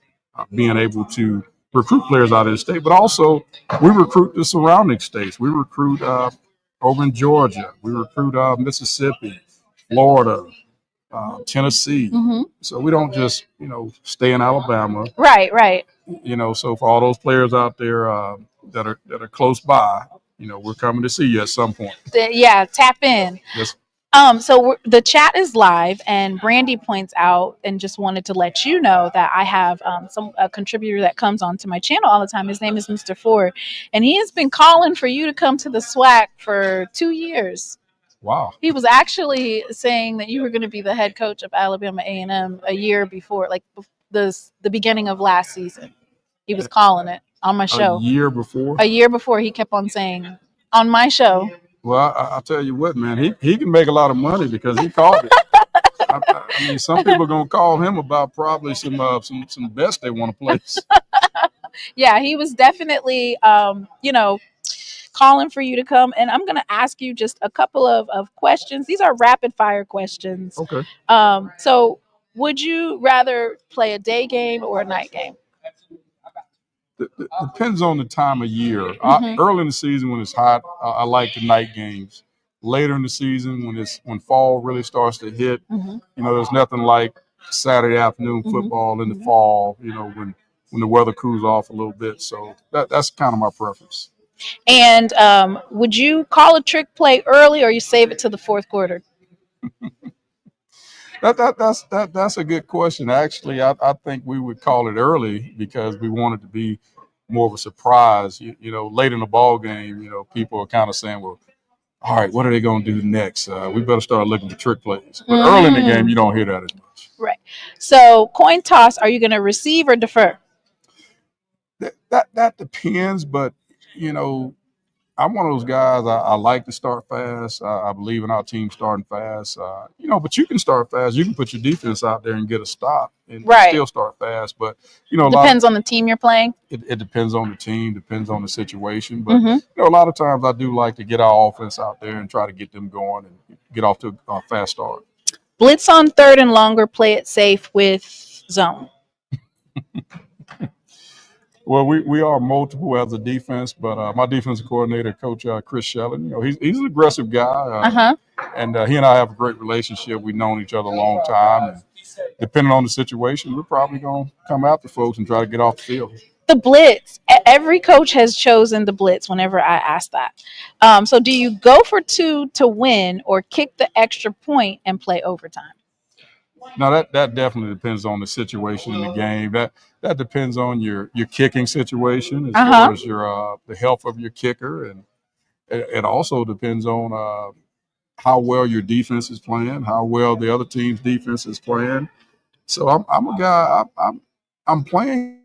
being able to recruit players out of the state, but also we recruit the surrounding states. We recruit over in Georgia. We recruit Mississippi, Florida, Tennessee. Mhm. So we don't just stay in Alabama. Right. So for all those players out there that are close by, we're coming to see you at some point. Yeah, tap in. Yes. So the chat is live, and Brandy points out, and just wanted to let you know that I have a contributor that comes onto my channel all the time. His name is Mr. Ford, and he has been calling for you to come to the SWAC for 2 years. Wow. He was actually saying that you were going to be the head coach of Alabama A&M a year before, like the beginning of last season. He was calling it on my show. A year before? A year before, he kept on saying on my show. Well, I'll tell you what, man, he can make a lot of money because he called it. I mean, some people are gonna call him about probably some bets they want to place. Yeah, he was definitely, calling for you to come. And I'm going to ask you just a couple of questions. These are rapid fire questions. Okay. So, would you rather play a day game or a night game? Depends on the time of year. Mhm. Early in the season when it's hot, I like the night games. Later in the season when fall really starts to hit, Mhm. There's nothing like Saturday afternoon Mhm. football in the fall. When the weather cools off a little bit. So that's kind of my preference. And would you call a trick play early, or you save it to the fourth quarter? That's a good question. Actually, I think we would call it early because we want it to be more of a surprise. Late in the ball game, people are kind of saying, well, all right, what are they going to do next? We better start looking for trick plays. But early in the game, you don't hear that as much. Right. So, coin toss, are you going to receive or defer? That depends, but I'm one of those guys. I like to start fast. I believe in our team starting fast. But you can start fast. You can put your defense out there and get a stop and Right. still start fast. But Depends on the team you're playing. It depends on the team, depends on the situation. But Mhm. a lot of times I do like to get our offense out there and try to get them going and get off to a fast start. Blitz on third and longer, play it safe with zone. Well, we are multiple as a defense, but my defensive coordinator, Coach Chris Shellen, he's an aggressive guy, and he and I have a great relationship. We've known each other a long time, and depending on the situation, we're probably going to come after folks and try to get off the field. The blitz. Every coach has chosen the blitz whenever I ask that. So do you go for 2 to win, or kick the extra point and play overtime? Now that definitely depends on the situation in the game. That depends on your kicking situation as far as your the health of your kicker, and it also depends on how well your defense is playing, how well the other team's defense is playing. So I'm a guy. I'm playing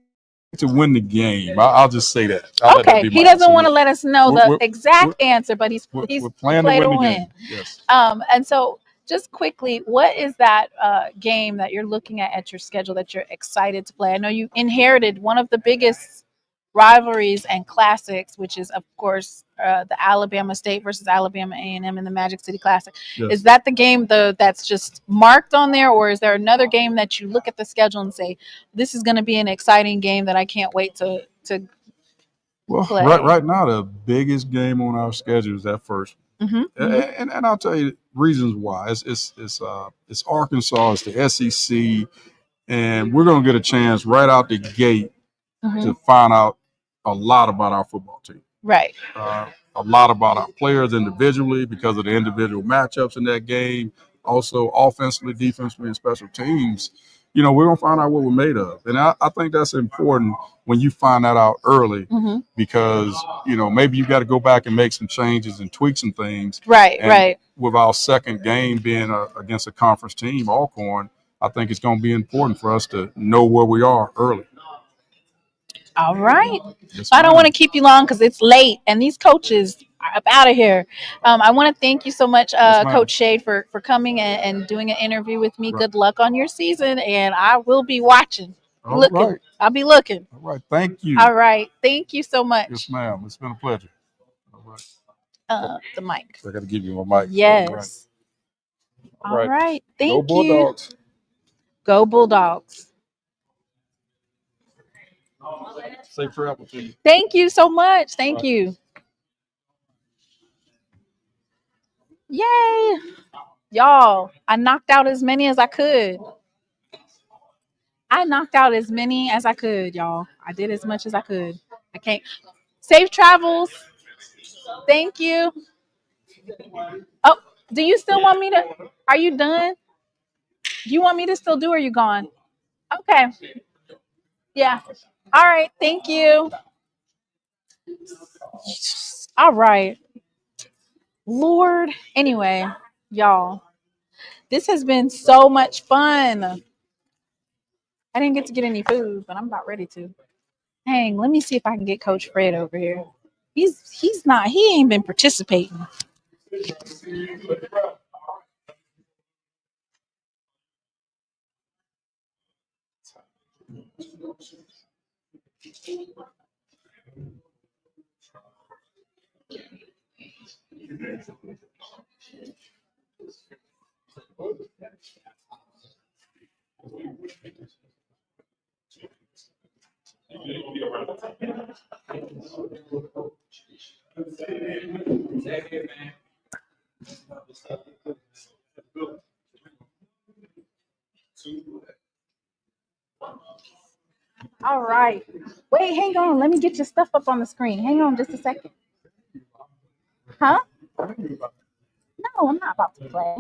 to win the game. I'll just say that. Okay, he doesn't want to let us know the exact answer, but he's we're playing play to to win the win. game. Yes. And so just quickly, what is that game that you're looking at your schedule that you're excited to play? I know you inherited one of the biggest rivalries and classics, which is, of course, the Alabama State versus Alabama A&M in the Magic City Classic. Yes. Is that the game that's just marked on there, or is there another game that you look at the schedule and say, this is going to be an exciting game that I can't wait to Well, play? right now, the biggest game on our schedule is that first. And I'll tell you reasons why. It's Arkansas, it's the SEC, and we're going to get a chance right out the gate to find out a lot about our football team. Right. A lot about our players individually because of the individual matchups in that game. Also, offensively, defensively, and special teams. We're going to find out what we're made of. And I think that's important when you find that out early because, maybe you got to go back and make some changes and tweak some things. Right, and right. With our second game being against a conference team, Alcorn, I think it's going to be important for us to know where we are early. All right. Yes, I don't want to keep you long because it's late and these coaches are up out of here. I want to thank you so much, Coach Shade, for coming and doing an interview with me. Right. Good luck on your season, and I will be watching. All looking. right. I'll be looking. All right. Thank you. All right. Thank you so much. Yes, ma'am. It's been a pleasure. All right. The mic. So I got to give you my mic. Yes. All All right. Thank Go you. Bulldogs. Go Bulldogs. Safe travel to you. Thank you so much. Thank you. Yay. Y'all, I knocked out as many as I could. Y'all. I did as much as I could. I can't. Safe travels. Thank you. Oh, do you still want me to? Are you done? Do you want me to still do or are you gone? Okay. Yeah. All right. Thank you. All right. Lord. Anyway, y'all, this has been so much fun. I didn't get to get any food, but I'm about ready to. Dang, let me see if I can get Coach Fred over here. He ain't been participating. All right. Wait, hang on. Let me get your stuff up on the screen. Hang on just a second. Huh? No, I'm not about to play.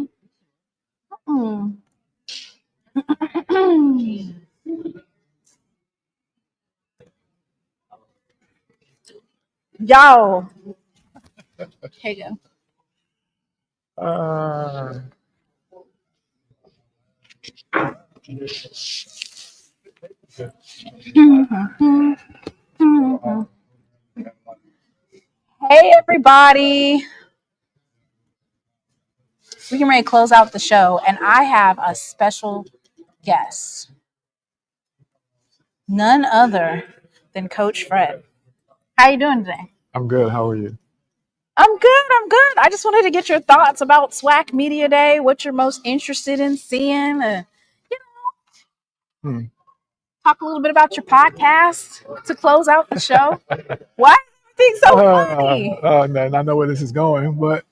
Y'all. Here you go. Hey, everybody. We can ready to close out the show, and I have a special guest. None other than Coach Fred. How you doing today? I'm good. How are you? I'm good. I just wanted to get your thoughts about SWAC Media Day, what you're most interested in seeing, talk a little bit about your podcast to close out the show. Why is everything so funny? I know where this is going, but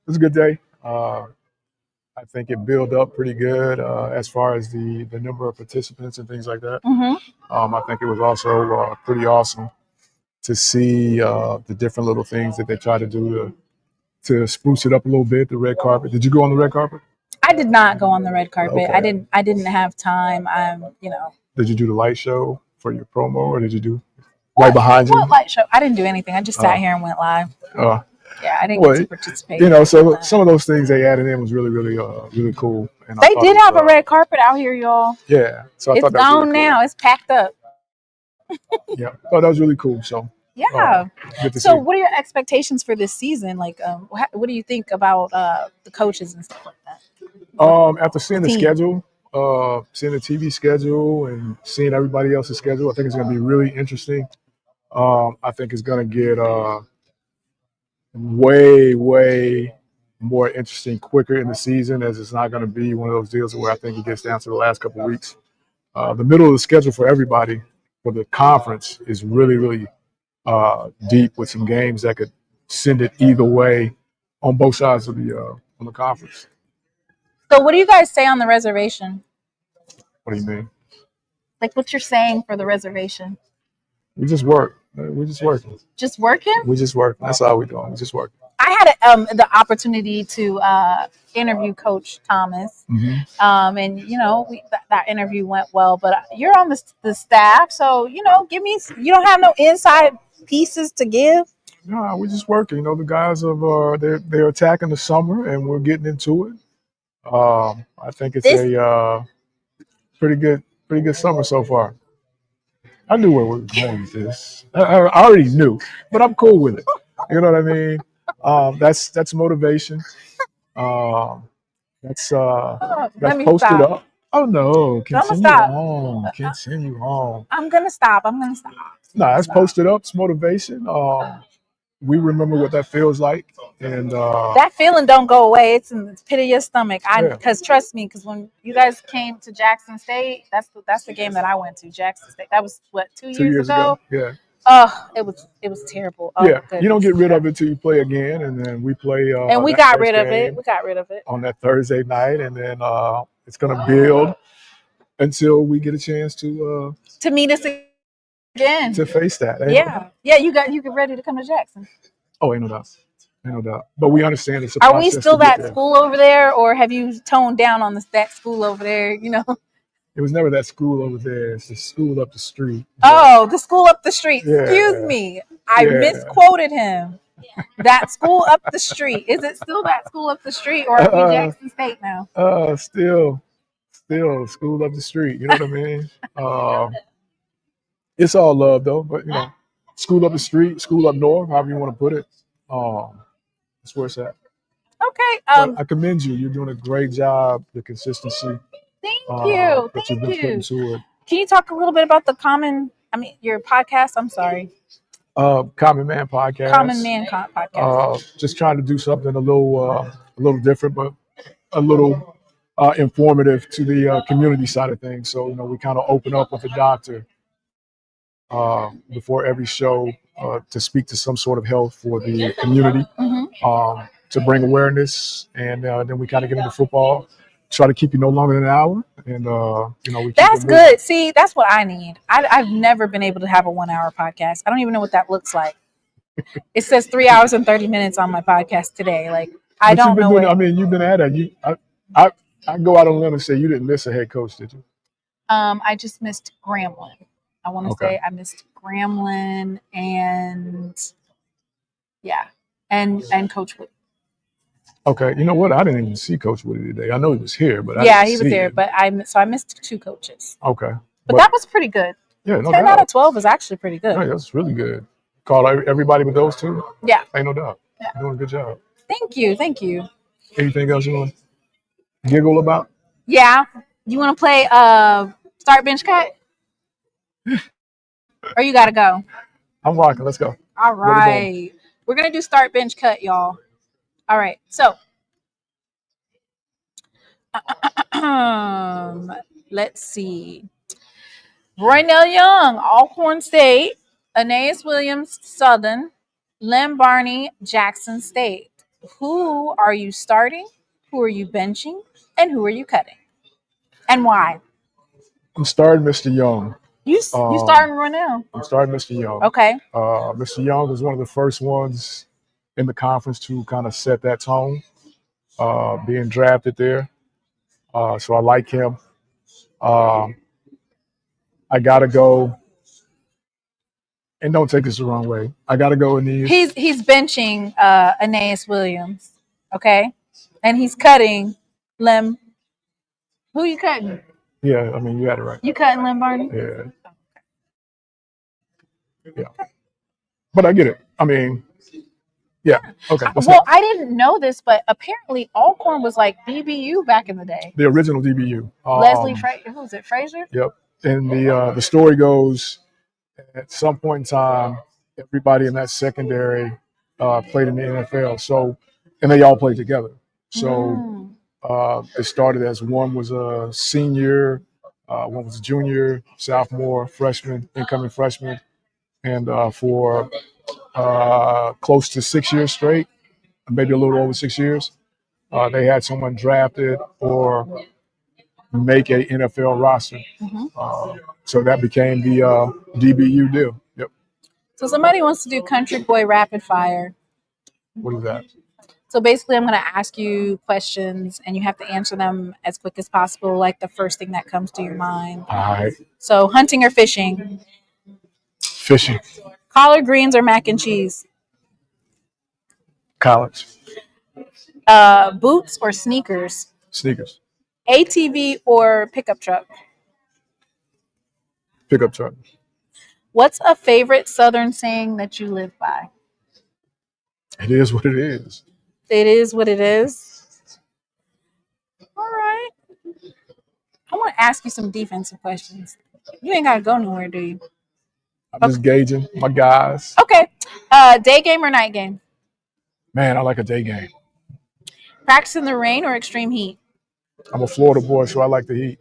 it's a good day. I think it built up pretty good as far as the number of participants and things like that. I think it was also pretty awesome to see the different little things that they try to do to spruce it up a little bit. The red carpet. Did you go on the red carpet? I did not go on the red carpet. Okay. I didn't have time. Did you do the light show for your promo, or did you do right behind you? What light show? I didn't do anything. I just sat here and went live. Yeah, I didn't get to participate. So some of those things they added in was really, really, really cool. And they did have a red carpet out here, y'all. Yeah, so I it's thought that was gone really cool. now. It's packed up. Yeah, I thought that was really cool. So Yeah. Good to So, see. what are your expectations for this season? Like, what do you think about the coaches and stuff like that? After seeing the team. schedule, seeing the TV schedule, and seeing everybody else's schedule, I think it's going to be really interesting. I think it's going to get way more interesting quicker in the season, as it's not going to be one of those deals where I think it gets down to the last couple of weeks. The middle of the schedule for everybody for the conference is really deep, with some games that could send it either way on both sides of the on the conference. So, what do you guys say on the reservation? What do you mean? Like, what's your saying for the reservation? We just work. We just working. Just working? We just work. That's all we doing. We just working. I had the opportunity to interview Coach Thomas, and that interview went well. But you're on the staff, so give me. You don't have no inside pieces to give. No, we're just working. The guys they're attacking the summer, and we're getting into it. I think it's a pretty good summer so far. I knew where we were going with this. I already knew, but I'm cool with it. You know what I mean? That's motivation. That's Let me posted stop. up. Oh no! Continue stop. on. Continue on. I'm gonna stop. No, that's posted up. It's motivation. We remember what that feels like, and That feeling don't go away. It's in the pit of your stomach. Yeah. Because trust me, because when you guys came to Jackson State, that's the game that I went to. Jackson State. That was what 2 years ago. Yeah. Oh, it was terrible. Oh, Yeah, goodness. you don't get rid of it till you play again, and then we play. And we that got first rid of it. game We got rid of it. on that Thursday night, and then it's gonna build until we get a chance to meet us again. to face that. Yeah. You get ready to come to Jackson. Oh, ain't no doubt. But we understand it's a Are process we still to get that there. school over there, or have you toned down on that school over there? It was never that school over there. It's the school up the street. Oh, the school up the street. Yeah. Excuse me. I Yeah. misquoted him. That school up the street. Is it still that school up the street, or are we Jackson State now? Still school up the street. You know what I mean? It's all love though, but school up the street, school up north, however you want to put it. That's where it's at. Okay. But I commend you. You're doing a great job. The consistency. Thank you. That you've been putting to it. Can you talk a little bit about your podcast? I'm sorry. Common Man podcast. Common Man podcast. Just trying to do something a little different, but a little informative to the community side of things. So we kind of open up with a doctor before every show to speak to some sort of health for the community, to bring awareness, and then we kind of get into football. Try to keep you no longer than an hour, and we keep That's it moving. good. See, that's what I need. I've never been able to have a 1 hour podcast. I don't even know what that looks like. It says 3 hours and 30 minutes on my podcast today. Like I don't know. You've been at it. I go out on a limb and say you didn't miss a head coach, did you? I just missed Grambling. I want to Okay. say I missed Grambling and Coach Wood. Okay, you know what? I didn't even see Coach Woody today. I know he was here, but I Yeah, didn't he was see there, him. but I missed 2 coaches. Okay, But that was pretty good. yeah, no 10 doubt. out of 12 is actually pretty good. No, that's really good. Call everybody with those two. Yeah. Ain't no doubt. You're doing a good job. Thank you. Thank you. Anything else you want to giggle about? Yeah. You want to play start bench cut? Or you got to go? I'm rocking. Let's go. All Where we going? right. We're going to do start bench cut, y'all. All right. So, let's see. Roynell Young, Alcorn State. Aeneas Williams, Southern. Lem Barney, Jackson State. Who are you starting? Who are you benching? And who are you cutting? And why? I'm starting Mr. Young. You starting Roynell? I'm starting Mr. Young. Okay. Mr. Young was one of the first ones in the conference to kind of set that tone, being drafted there. So I like him. I got to go, and don't take this the wrong way, I got to go in these. He's benching Aeneas Williams, okay? And he's cutting Lem. Who you cutting? Yeah, you had it right. You cutting Lem Barney? Yeah. But I get it. I mean, yeah. Okay. What's Well, next? I didn't know this, but apparently Alcorn was like DBU back in the day. The original DBU. Leslie who was it? Frazier? Yep. And the story goes, at some point in time, everybody in that secondary played in the NFL. So, and they all played together. So it started as one was a senior, one was a junior, sophomore, freshman, incoming freshman, and for close to 6 years straight, maybe a little over 6 years, they had someone drafted or make a NFL roster. So that became the DBU deal. Yep. So somebody wants to do Country Boy Rapid Fire. What is that? So basically, I'm going to ask you questions, and you have to answer them as quick as possible, like the first thing that comes to your mind. All right. So hunting or fishing? Fishing. Collard greens or mac and cheese? College. Boots or sneakers? Sneakers. ATV or pickup truck? Pickup truck. What's a favorite Southern saying that you live by? It is what it is. It is what it is. All right. I want to ask you some defensive questions. You ain't got to go nowhere, do you? I'm just gauging my guys. Okay. Day game or night game? Man, I like a day game. Practice in the rain or extreme heat? I'm a Florida boy, so I like the heat.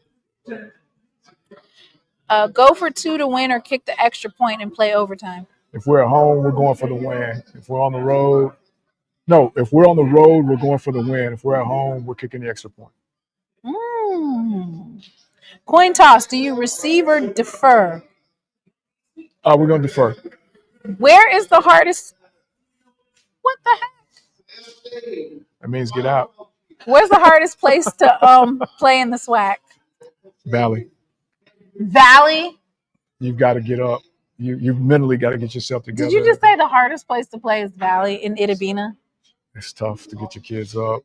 Go for 2 to win or kick the extra point and play overtime? If we're at home, we're going for the win. If we're on the road, if we're on the road, we're going for the win. If we're at home, we're kicking the extra point. Coin toss, do you receive or defer? We're going to defer. Where is the hardest? What the heck? That means get out. Where's the hardest place to play in the SWAC? Valley. Valley? You've got to get up. You mentally got to get yourself together. Did you just say the hardest place to play is Valley in Itabena? It's tough to get your kids up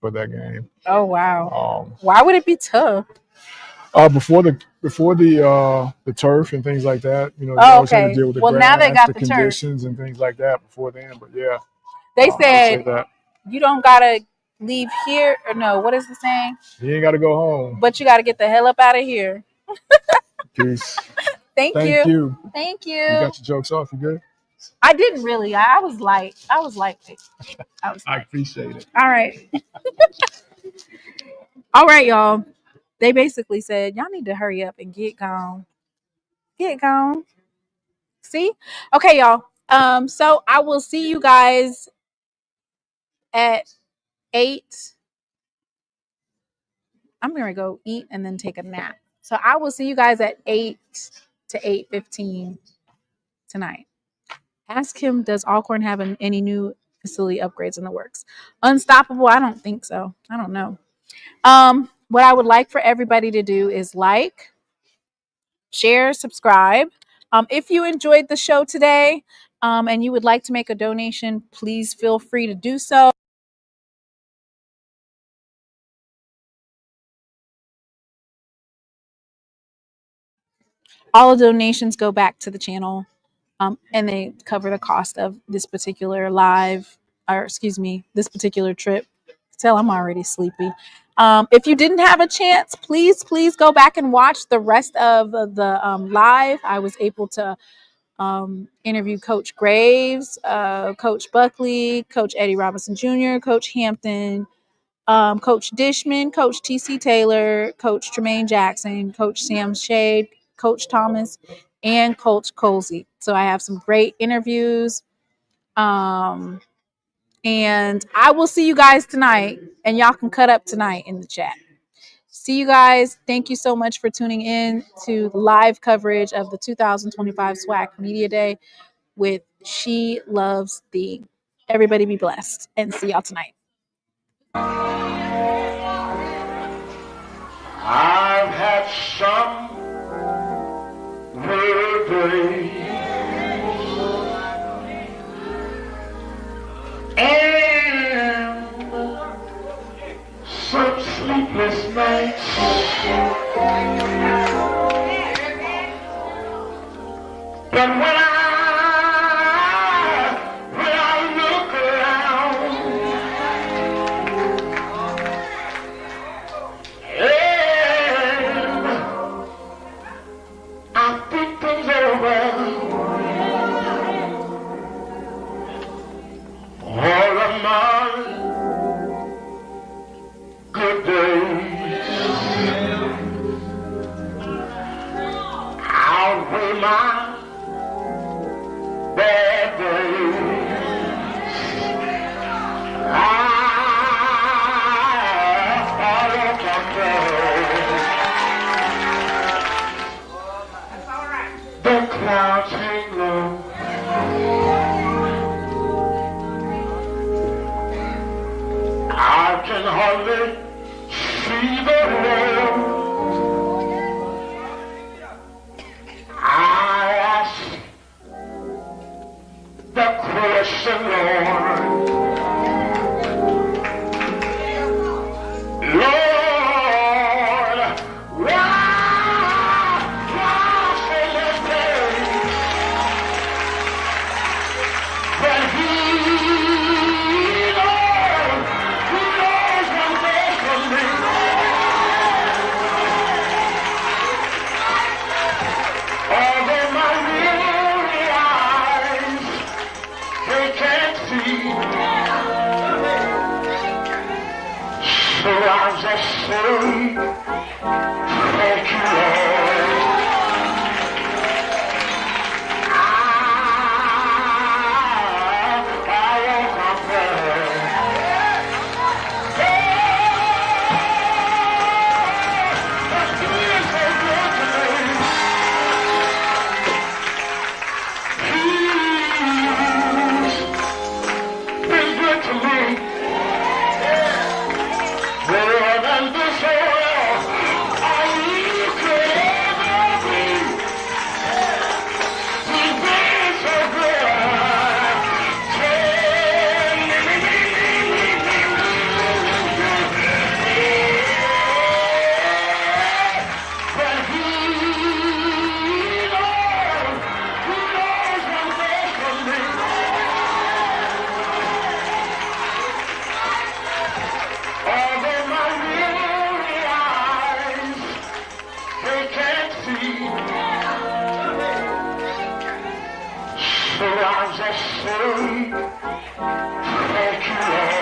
for that game. Oh wow! Why would it be tough? Before the turf and things like that, you always have to deal with the grass, now they got the conditions turf and things like that before then. But yeah, they said that. You don't gotta leave here, or no? What is the saying? You ain't got to go home, but you got to get the hell up out of here. Peace. Thank you. Thank you. You got your jokes off. You good? I didn't really. I was light. I appreciate it. All right. All right, y'all. They basically said, y'all need to hurry up and get gone. Get gone. See? Okay, y'all. So I will see you guys at 8. I'm going to go eat and then take a nap. So I will see you guys at 8 to 8:15 tonight. Ask him, does Alcorn have any new facility upgrades in the works? Unstoppable? I don't think so. I don't know. What I would like for everybody to do is like, share, subscribe. If you enjoyed the show today and you would like to make a donation, please feel free to do so. All donations go back to the channel, and they cover the cost of this particular this particular trip. Tell I'm already sleepy. If you didn't have a chance, please go back and watch the rest of the live. I was able to interview Coach Graves, Coach Buckley, Coach Eddie Robinson Jr., Coach Hampton, Coach Dishman, Coach T.C. Taylor, Coach Tmaine Jackson, Coach Sam Shade, Coach Thomas, and Coach Colzie. So I have some great interviews. And I will see you guys tonight, and y'all can cut up tonight in the chat. See you guys. Thank you so much for tuning in to the live coverage of the 2025 SWAC Media Day with SheLovesThee. Everybody be blessed, and see y'all tonight. I've had some weary days and some sleepless nights, but when I through my bad days. The clouds hang low. I can hardly see the road. I ask the question, Lord. Lord, why so much pain? But He knows what's best for me. Although my weary eyes, they can't see. So I'm just saying, thank you, Lord. I won't complain. But He is so good to me. He's been good to me. More than this world, all you could ever be. He's been so good. But He knows what's best for me. Although my weary eyes, they can't see. So I'm just saying, thank you, Lord.